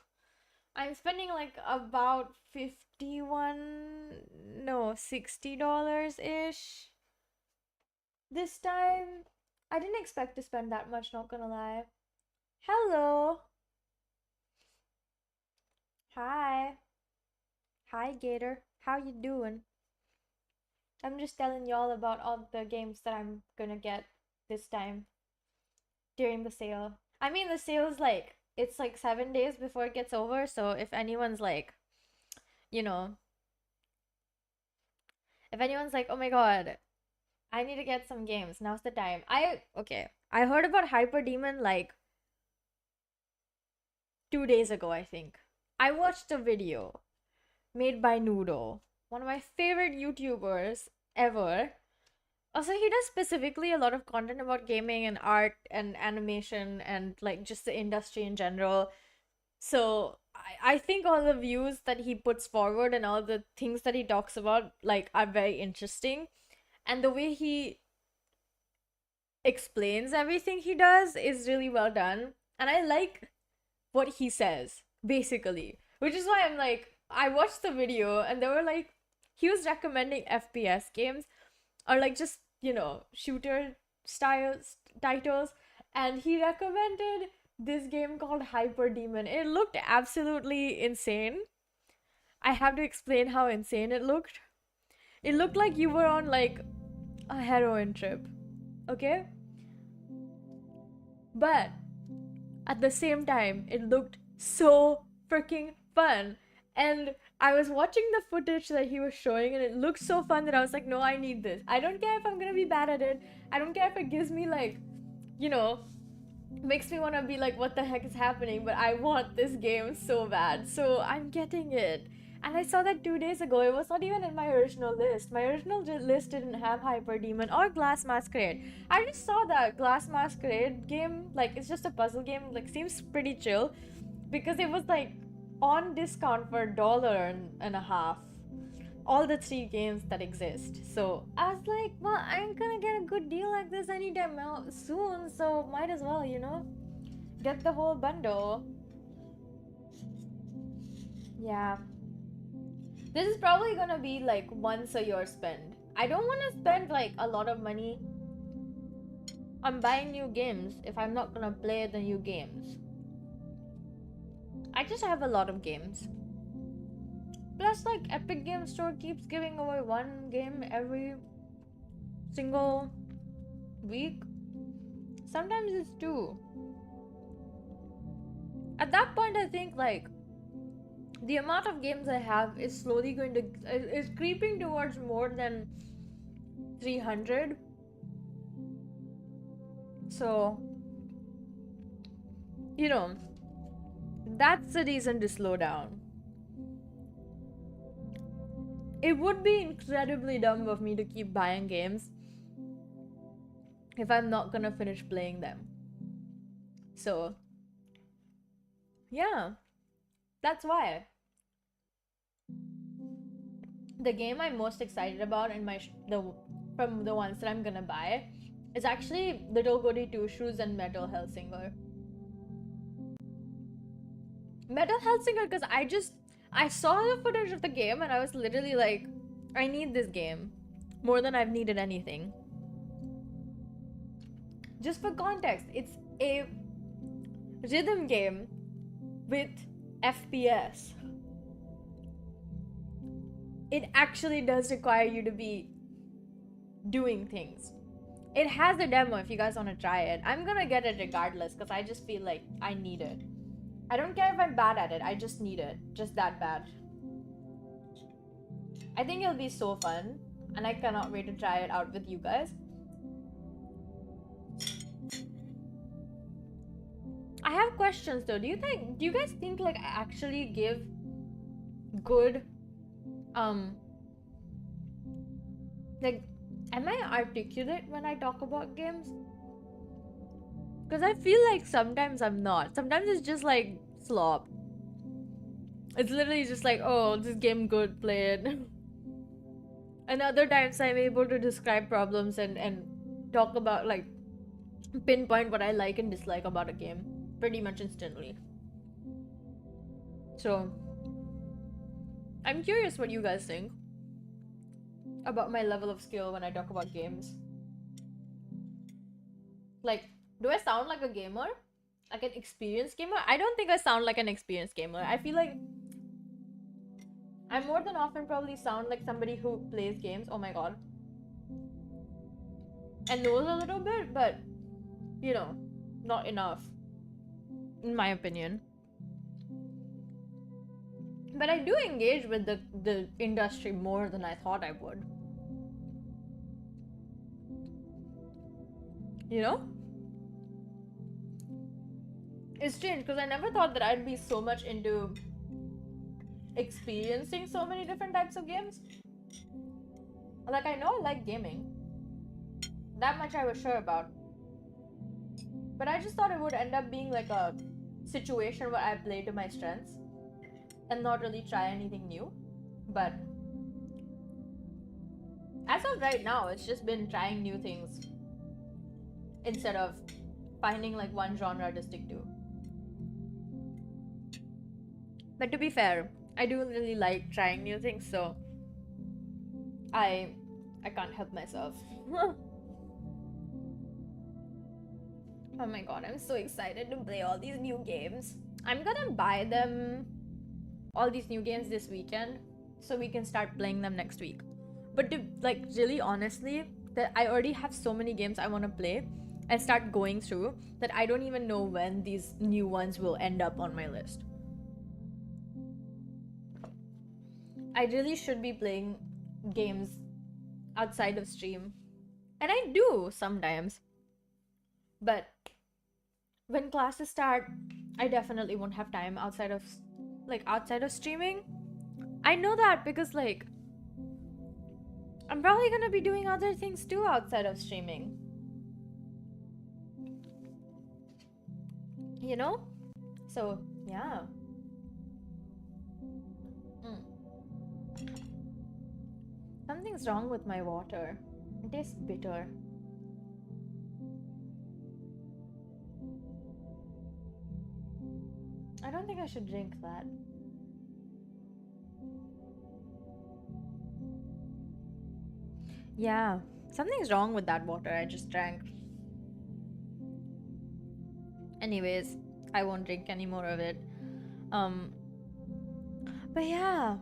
I'm spending like about $60 ish this time. I didn't expect to spend that much, not gonna lie. Hello. Hi. Hi, Gator. How you doing? I'm just telling y'all about all the games that I'm gonna get this time during the sale. I mean, the sale's like, it's like 7 days before it gets over, so if anyone's like, you know, if anyone's like, oh my god, I need to get some games, now's the time. I heard about Hyper Demon like 2 days ago, I think. I watched a video made by Noodle, one of my favorite YouTubers ever. Also, he does specifically a lot of content about gaming and art and animation and like just the industry in general. So I think all the views that he puts forward and all the things that he talks about like are very interesting. And the way he explains everything he does is really well done. And I like what he says, basically. Which is why I'm like, I watched the video and they were like, he was recommending FPS games or like just, shooter styles titles. And he recommended this game called Hyper Demon. It looked absolutely insane. I have to explain how insane it looked. It looked like you were on like a heroin trip. Okay? But at the same time, it looked so freaking fun. And I was watching the footage that he was showing, and it looked so fun that I was like, no, I need this. I don't care if I'm gonna be bad at it. I don't care if it gives me, like, makes me want to be like, what the heck is happening? But I want this game so bad. So I'm getting it. And I saw that 2 days ago. It was not even in my original list. My original list didn't have Hyper Demon or Glass Masquerade. I just saw that Glass Masquerade game. Like, it's just a puzzle game. Like, seems pretty chill. Because it was, like, on discount for $1.50. All the 3 games that exist. So I was like, well, I'm gonna get a good deal like this anytime soon. So might as well, get the whole bundle. Yeah. This is probably gonna be like once a year spend. I don't want to spend like a lot of money on buying new games if I'm not gonna play the new games. I just have a lot of games. Plus, like, Epic Game Store keeps giving away one game every single week. Sometimes it's 2. At that point, I think, like, the amount of games I have is slowly is creeping towards more than 300. So, that's the reason to slow down. It would be incredibly dumb of me to keep buying games if I'm not gonna finish playing them. So, yeah, that's why. The game I'm most excited about from the ones that I'm gonna buy is actually Little Goody Two Shoes and Metal Hellsinger. Metal Hellsinger, because I saw the footage of the game and I was literally like, I need this game more than I've needed anything. Just for context, it's a rhythm game with FPS. It actually does require you to be doing things. It has a demo if you guys want to try it. I'm gonna get it regardless because I just feel like I need it. I don't care if I'm bad at it, I just need it. Just that bad. I think it'll be so fun and I cannot wait to try it out with you guys. I have questions though. Do you guys think like I actually give good like, am I articulate when I talk about games? Because I feel like sometimes I'm not. Sometimes it's just like slop. It's literally just like, oh, this game good, play it. And other times I'm able to describe problems and talk about like pinpoint what I like and dislike about a game pretty much instantly. So I'm curious what you guys think about my level of skill when I talk about games. Like, do I sound like a gamer? Like an experienced gamer? I don't think I sound like an experienced gamer. I feel like I more than often probably sound like somebody who plays games, oh my god, and knows a little bit, but you know, not enough, in my opinion. But I do engage with the industry more than I thought I would. You know? It's strange because I never thought that I'd be so much into experiencing so many different types of games. Like, I know I like gaming. That much I was sure about. But I just thought it would end up being like a situation where I play to my strengths and not really try anything new. But as of right now, it's just been trying new things instead of finding like one genre to stick to. But to be fair, I do really like trying new things, so I can't help myself. Oh my god, I'm so excited to play all these new games. I'm gonna buy them, all these new games, this weekend so we can start playing them next week. But to like really honestly, that I already have so many games I want to play and start going through that I don't even know when these new ones will end up on my list. I really should be playing games outside of stream. And I do sometimes. But when classes start, I definitely won't have time outside of streaming. I know that because like I'm probably gonna be doing other things too outside of streaming. You know? So, yeah. Something's wrong with my water. It tastes bitter. I don't think I should drink that. Yeah, something's wrong with that water I just drank. Anyways, I won't drink any more of it. But yeah.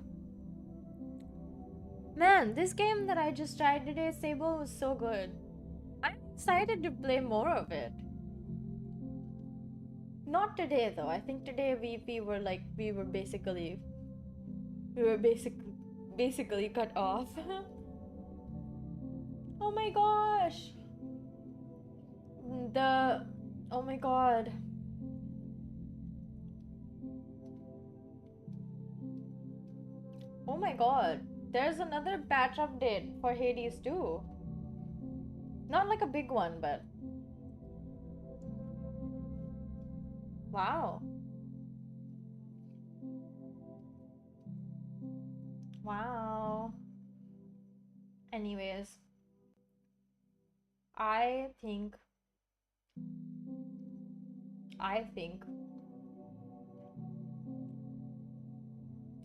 Man, this game that I just tried today, Sable, was so good. I'm excited to play more of it. Not today though. I think today we were basically cut off. Oh my gosh. Oh my god. Oh my god. There's another patch update for Hades too. Not like a big one, but wow. Wow. Anyways, I think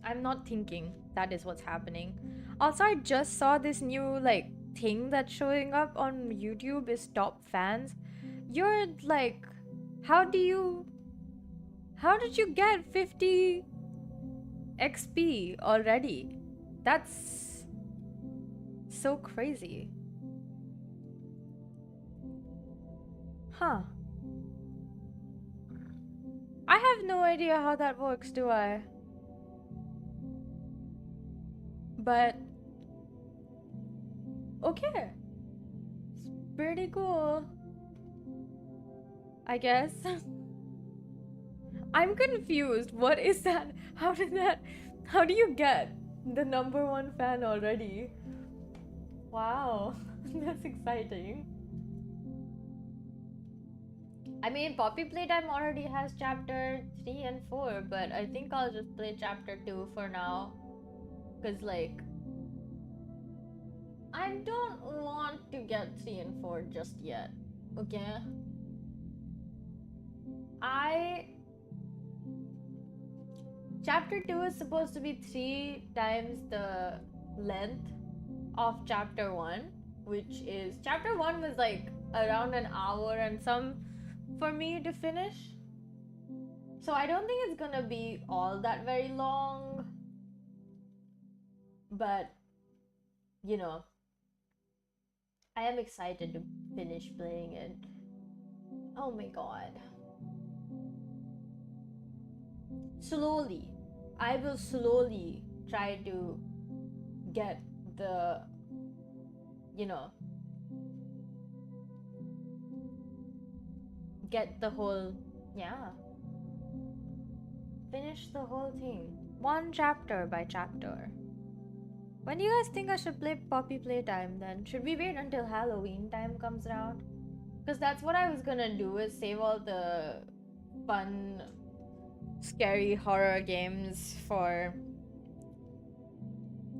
I'm not thinking. That is what's happening. Also, I just saw this new like thing that's showing up on YouTube is top fans. You're like, how did you get 50 XP already? That's so crazy. Huh. I have no idea how that works, do I? But okay. It's pretty cool. I guess. I'm confused. What is that? How do you get the #1 fan already? Wow. That's exciting. I mean, Poppy Playtime already has chapter 3 and 4, but I think I'll just play chapter 2 for now. Cause like, I don't want to get 3 and 4 just yet. Okay? Chapter 2 is supposed to be 3 times the length of chapter 1, which is chapter 1 was like around an hour and some for me to finish. So I don't think it's gonna be all that very long. But you know, I am excited to finish playing it. Oh my god. Slowly. I will slowly try to get the, get the whole, finish the whole thing. One chapter by chapter. When do you guys think I should play Poppy Playtime then? Should we wait until Halloween time comes around? Because that's what I was gonna do, is save all the fun, scary horror games for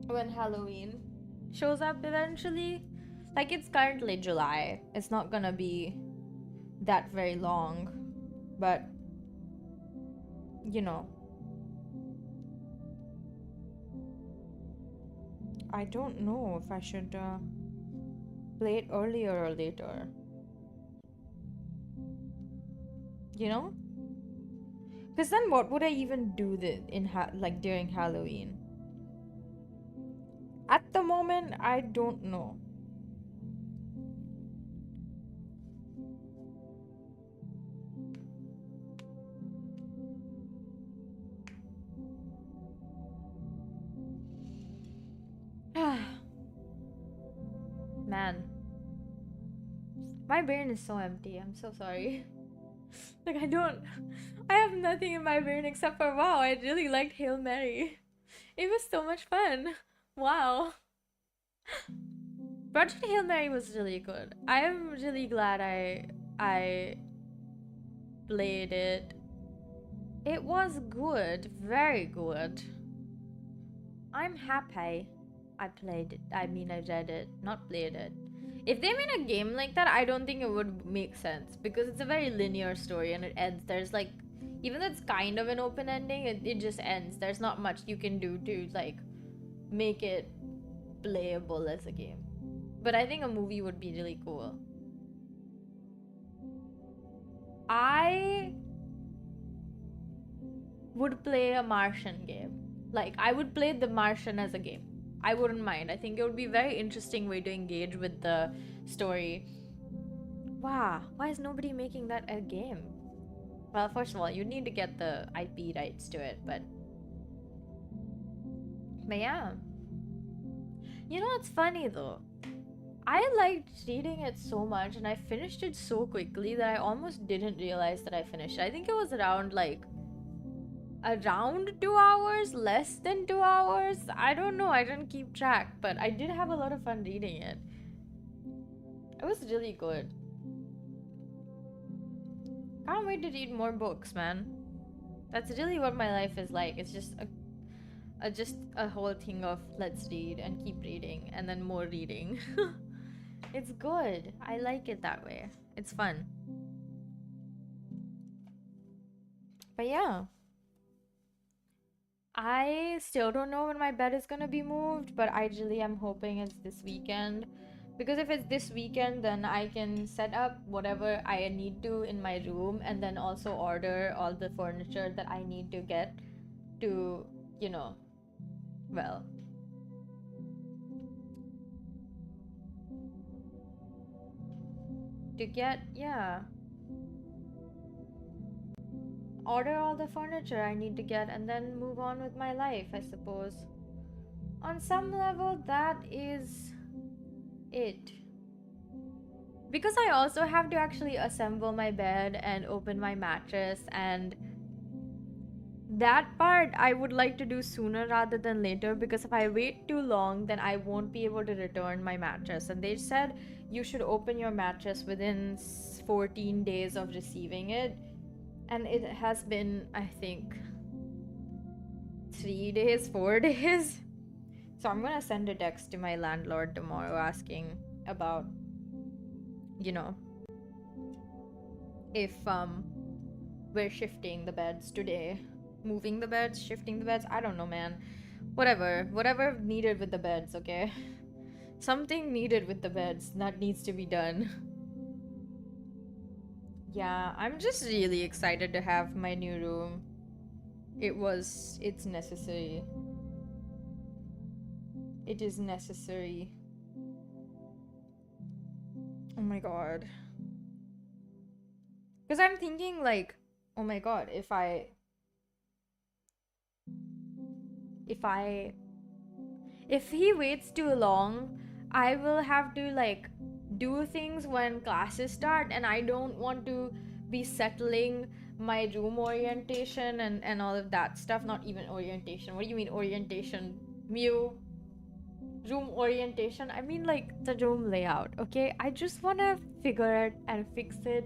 when Halloween shows up eventually. Like, it's currently July. It's not gonna be that very long. But, I don't know if I should play it earlier or later. Because then what would I even do during Halloween? At the moment, I don't know. Man, my brain is so empty. I'm so sorry. Like, I have nothing in my brain except for, wow, I really liked Hail Mary. It was so much fun. Wow. Project Hail Mary was really good. I'm really glad I played it. It was good, very good. I'm happy I played it. I mean, I read it, not played it. If they made a game like that, I don't think it would make sense, because it's a very linear story and it ends. There's like, even though it's kind of an open ending, it just ends. There's not much you can do to like make it playable as a game. But I think a movie would be really cool. I would play a Martian game. Like, I would play The Martian as a game. I wouldn't mind. I think it would be a very interesting way to engage with the story. Wow, why is nobody making that a game? Well, first of all, you need to get the IP rights to it, but yeah. You know, it's funny though. I liked reading it so much and I finished it so quickly that I almost didn't realize that I finished it. I think it was around 2 hours, less than 2 hours. I don't know, I didn't keep track, but I did have a lot of fun reading it. It was really good. Can't wait to read more books, man. That's really what my life is like. It's just a whole thing of let's read and keep reading and then more reading. It's good. I like it that way. It's fun. But yeah, I still don't know when my bed is gonna be moved, but ideally I'm hoping it's this weekend. Because if it's this weekend, then I can set up whatever I need to in my room and then also order all the furniture that I need to get to, you know, well, yeah, order all the furniture I need to get and then move on with my life, I suppose. On some level, that is it. Because I also have to actually assemble my bed and open my mattress, and that part I would like to do sooner rather than later, because if I wait too long then I won't be able to return my mattress. And they said you should open your mattress within 14 days of receiving it, and it has been, I think, 3 days, 4 days. So I'm gonna send a text to my landlord tomorrow asking about, you know, if we're shifting the beds today. Moving the beds, shifting the beds, I don't know, man. Whatever needed with the beds, okay? Something needed with the beds that needs to be done. Yeah, I'm just really excited to have my new room. It's necessary. It is necessary. Oh my god. Because I'm thinking, like, oh my god, if if he waits too long, I will have to, like, do things when classes start, and I don't want to be settling my room orientation and all of that stuff. Not even orientation. What do you mean orientation? Mew room orientation. I mean, like, the room layout, okay? I just want to figure it and fix it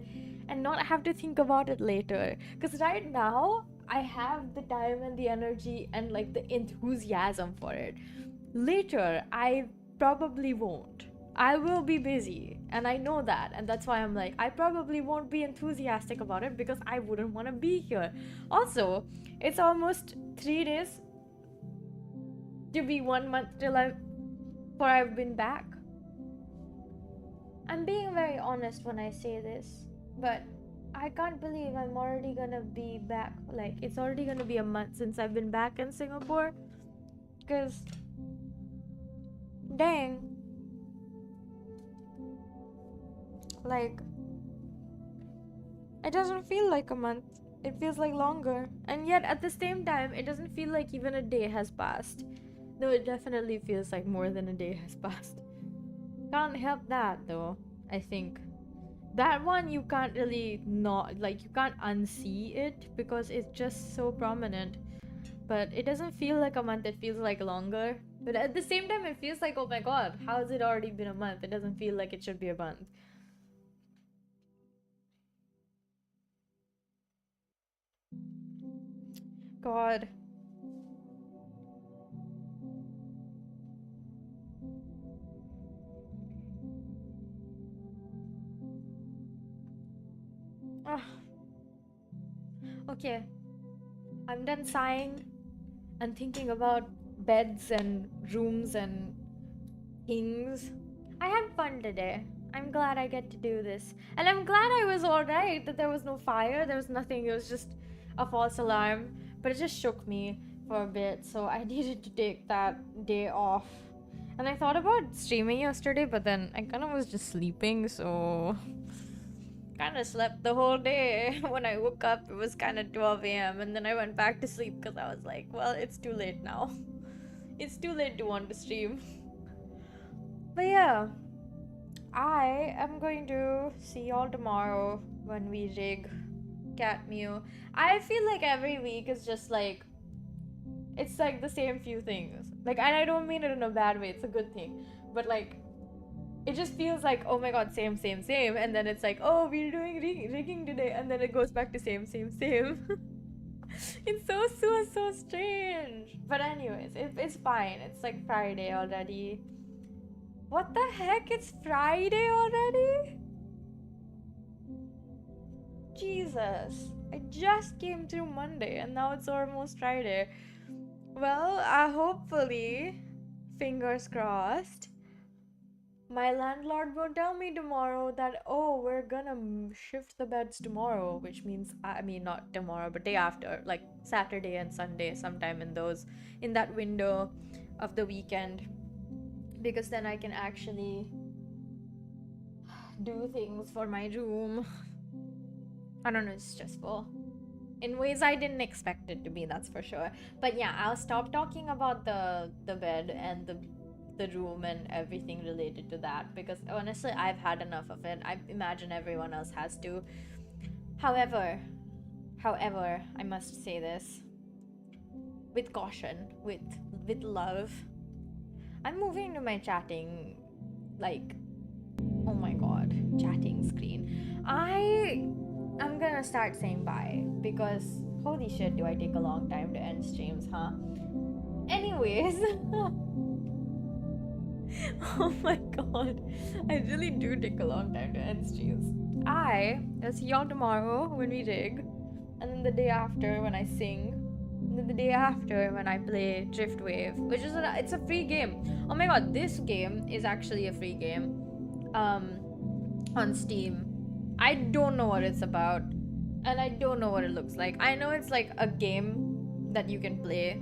and not have to think about it later. Because right now, I have the time and the energy and, like, the enthusiasm for it. Later, I probably won't. I will be busy, and I know that, and that's why I'm like, I probably won't be enthusiastic about it because I wouldn't want to be here. Also, it's almost 3 days to be 1 month till I've been back. I'm being very honest when I say this, but I can't believe I'm already gonna be back. Like, it's already gonna be a month since I've been back in Singapore. Because, dang, like, it doesn't feel like a month. It feels like longer. And yet, at the same time, it doesn't feel like even a day has passed. Though it definitely feels like more than a day has passed. Can't help that, though, I think. That one you can't really not, like, you can't unsee it because it's just so prominent. But it doesn't feel like a month, it feels like longer. But at the same time, it feels like, oh my god, how has it already been a month? It doesn't feel like it should be a month. God. Ah, okay. I'm done sighing and thinking about beds and rooms and things. I had fun today. I'm glad I get to do this. And I'm glad I was alright, that there was no fire, there was nothing, it was just a false alarm. But it just shook me for a bit, so I needed to take that day off. And I thought about streaming yesterday, but then I kind of was just sleeping, so kind of slept the whole day. When I woke up, it was kind of 12 a.m. and then I went back to sleep because I was like, well, it's too late now. It's too late to want to stream. But yeah, I am going to see y'all tomorrow when we rig Cat Mew. I feel like every week is just like, it's like the same few things. Like, and I don't mean it in a bad way, it's a good thing. But like, it just feels like, oh my god, same, same, same. And then it's like, oh, we're doing rigging today. And then it goes back to same, same, same. It's so strange. But anyways, it's fine. It's like Friday already. What the heck? It's Friday already? Jesus. I just came through Monday and now it's almost Friday. Well, hopefully, fingers crossed, my landlord won't tell me tomorrow that, oh, we're gonna shift the beds tomorrow, which means, I mean, not tomorrow, but day after, like Saturday and Sunday, sometime in that window of the weekend, because then I can actually do things for my room. I don't know, it's stressful in ways I didn't expect it to be, that's for sure. But yeah, I'll stop talking about the bed and the room and everything related to that, because honestly I've had enough of it. I imagine everyone else has to. However, I must say this with caution, with love. I'm moving to my chatting, like, oh my god, chatting screen. I'm gonna start saying bye, because holy shit, do I take a long time to end streams, huh? Anyways, oh my god, I really do take a long time to end streams. I'll see y'all tomorrow when we rig, and then the day after when I sing, and then the day after when I play Driftwave, which is it's a free game. Oh my god, this game is actually a free game. On Steam. I don't know what it's about, and I don't know what it looks like. I know it's like a game that you can play,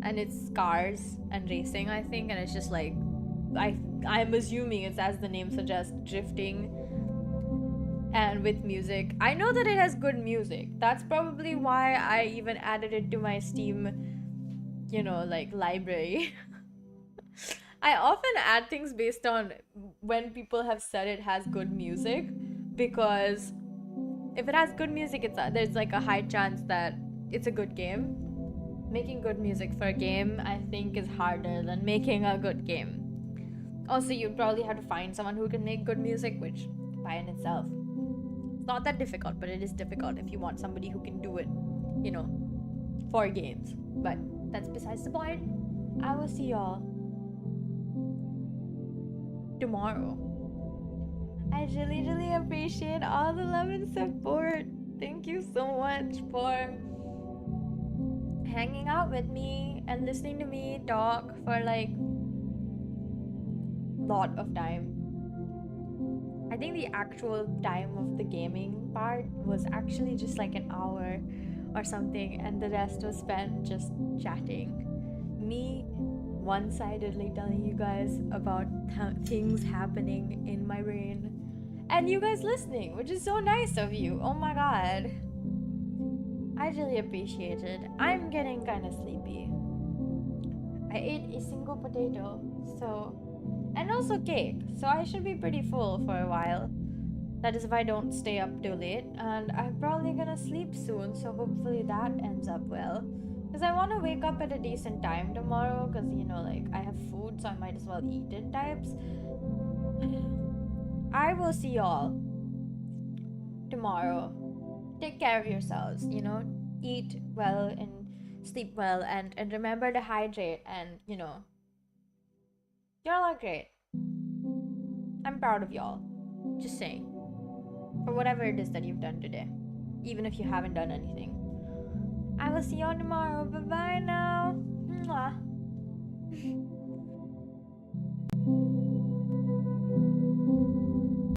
and it's cars and racing, I think, and it's just like, I'm assuming it's, as the name suggests, drifting and with music. I know that it has good music. That's probably why I even added it to my Steam, like, library. I often add things based on when people have said it has good music, because if it has good music, there's like a high chance that it's a good game. Making good music for a game, I think, is harder than making a good game. Also, you'd probably have to find someone who can make good music, which by in itself, it's not that difficult, but it is difficult if you want somebody who can do it, for games. But that's besides the point. I will see y'all tomorrow. I really, really appreciate all the love and support. Thank you so much for hanging out with me and listening to me talk for like lot of time. I think the actual time of the gaming part was actually just like an hour or something, and the rest was spent just chatting. Me one-sidedly telling you guys about things happening in my brain, and you guys listening, which is so nice of you. Oh my god. I really appreciate it. I'm getting kind of sleepy. I ate a single potato, and also cake, so I should be pretty full for a while. That is if I don't stay up too late, and I'm probably gonna sleep soon, so hopefully that ends up well. Because I want to wake up at a decent time tomorrow, because, like, I have food, so I might as well eat it types. I will see y'all tomorrow. Take care of yourselves, eat well and sleep well, and remember to hydrate, and, y'all are great. I'm proud of y'all. Just saying. For whatever it is that you've done today. Even if you haven't done anything. I will see y'all tomorrow. Bye-bye now.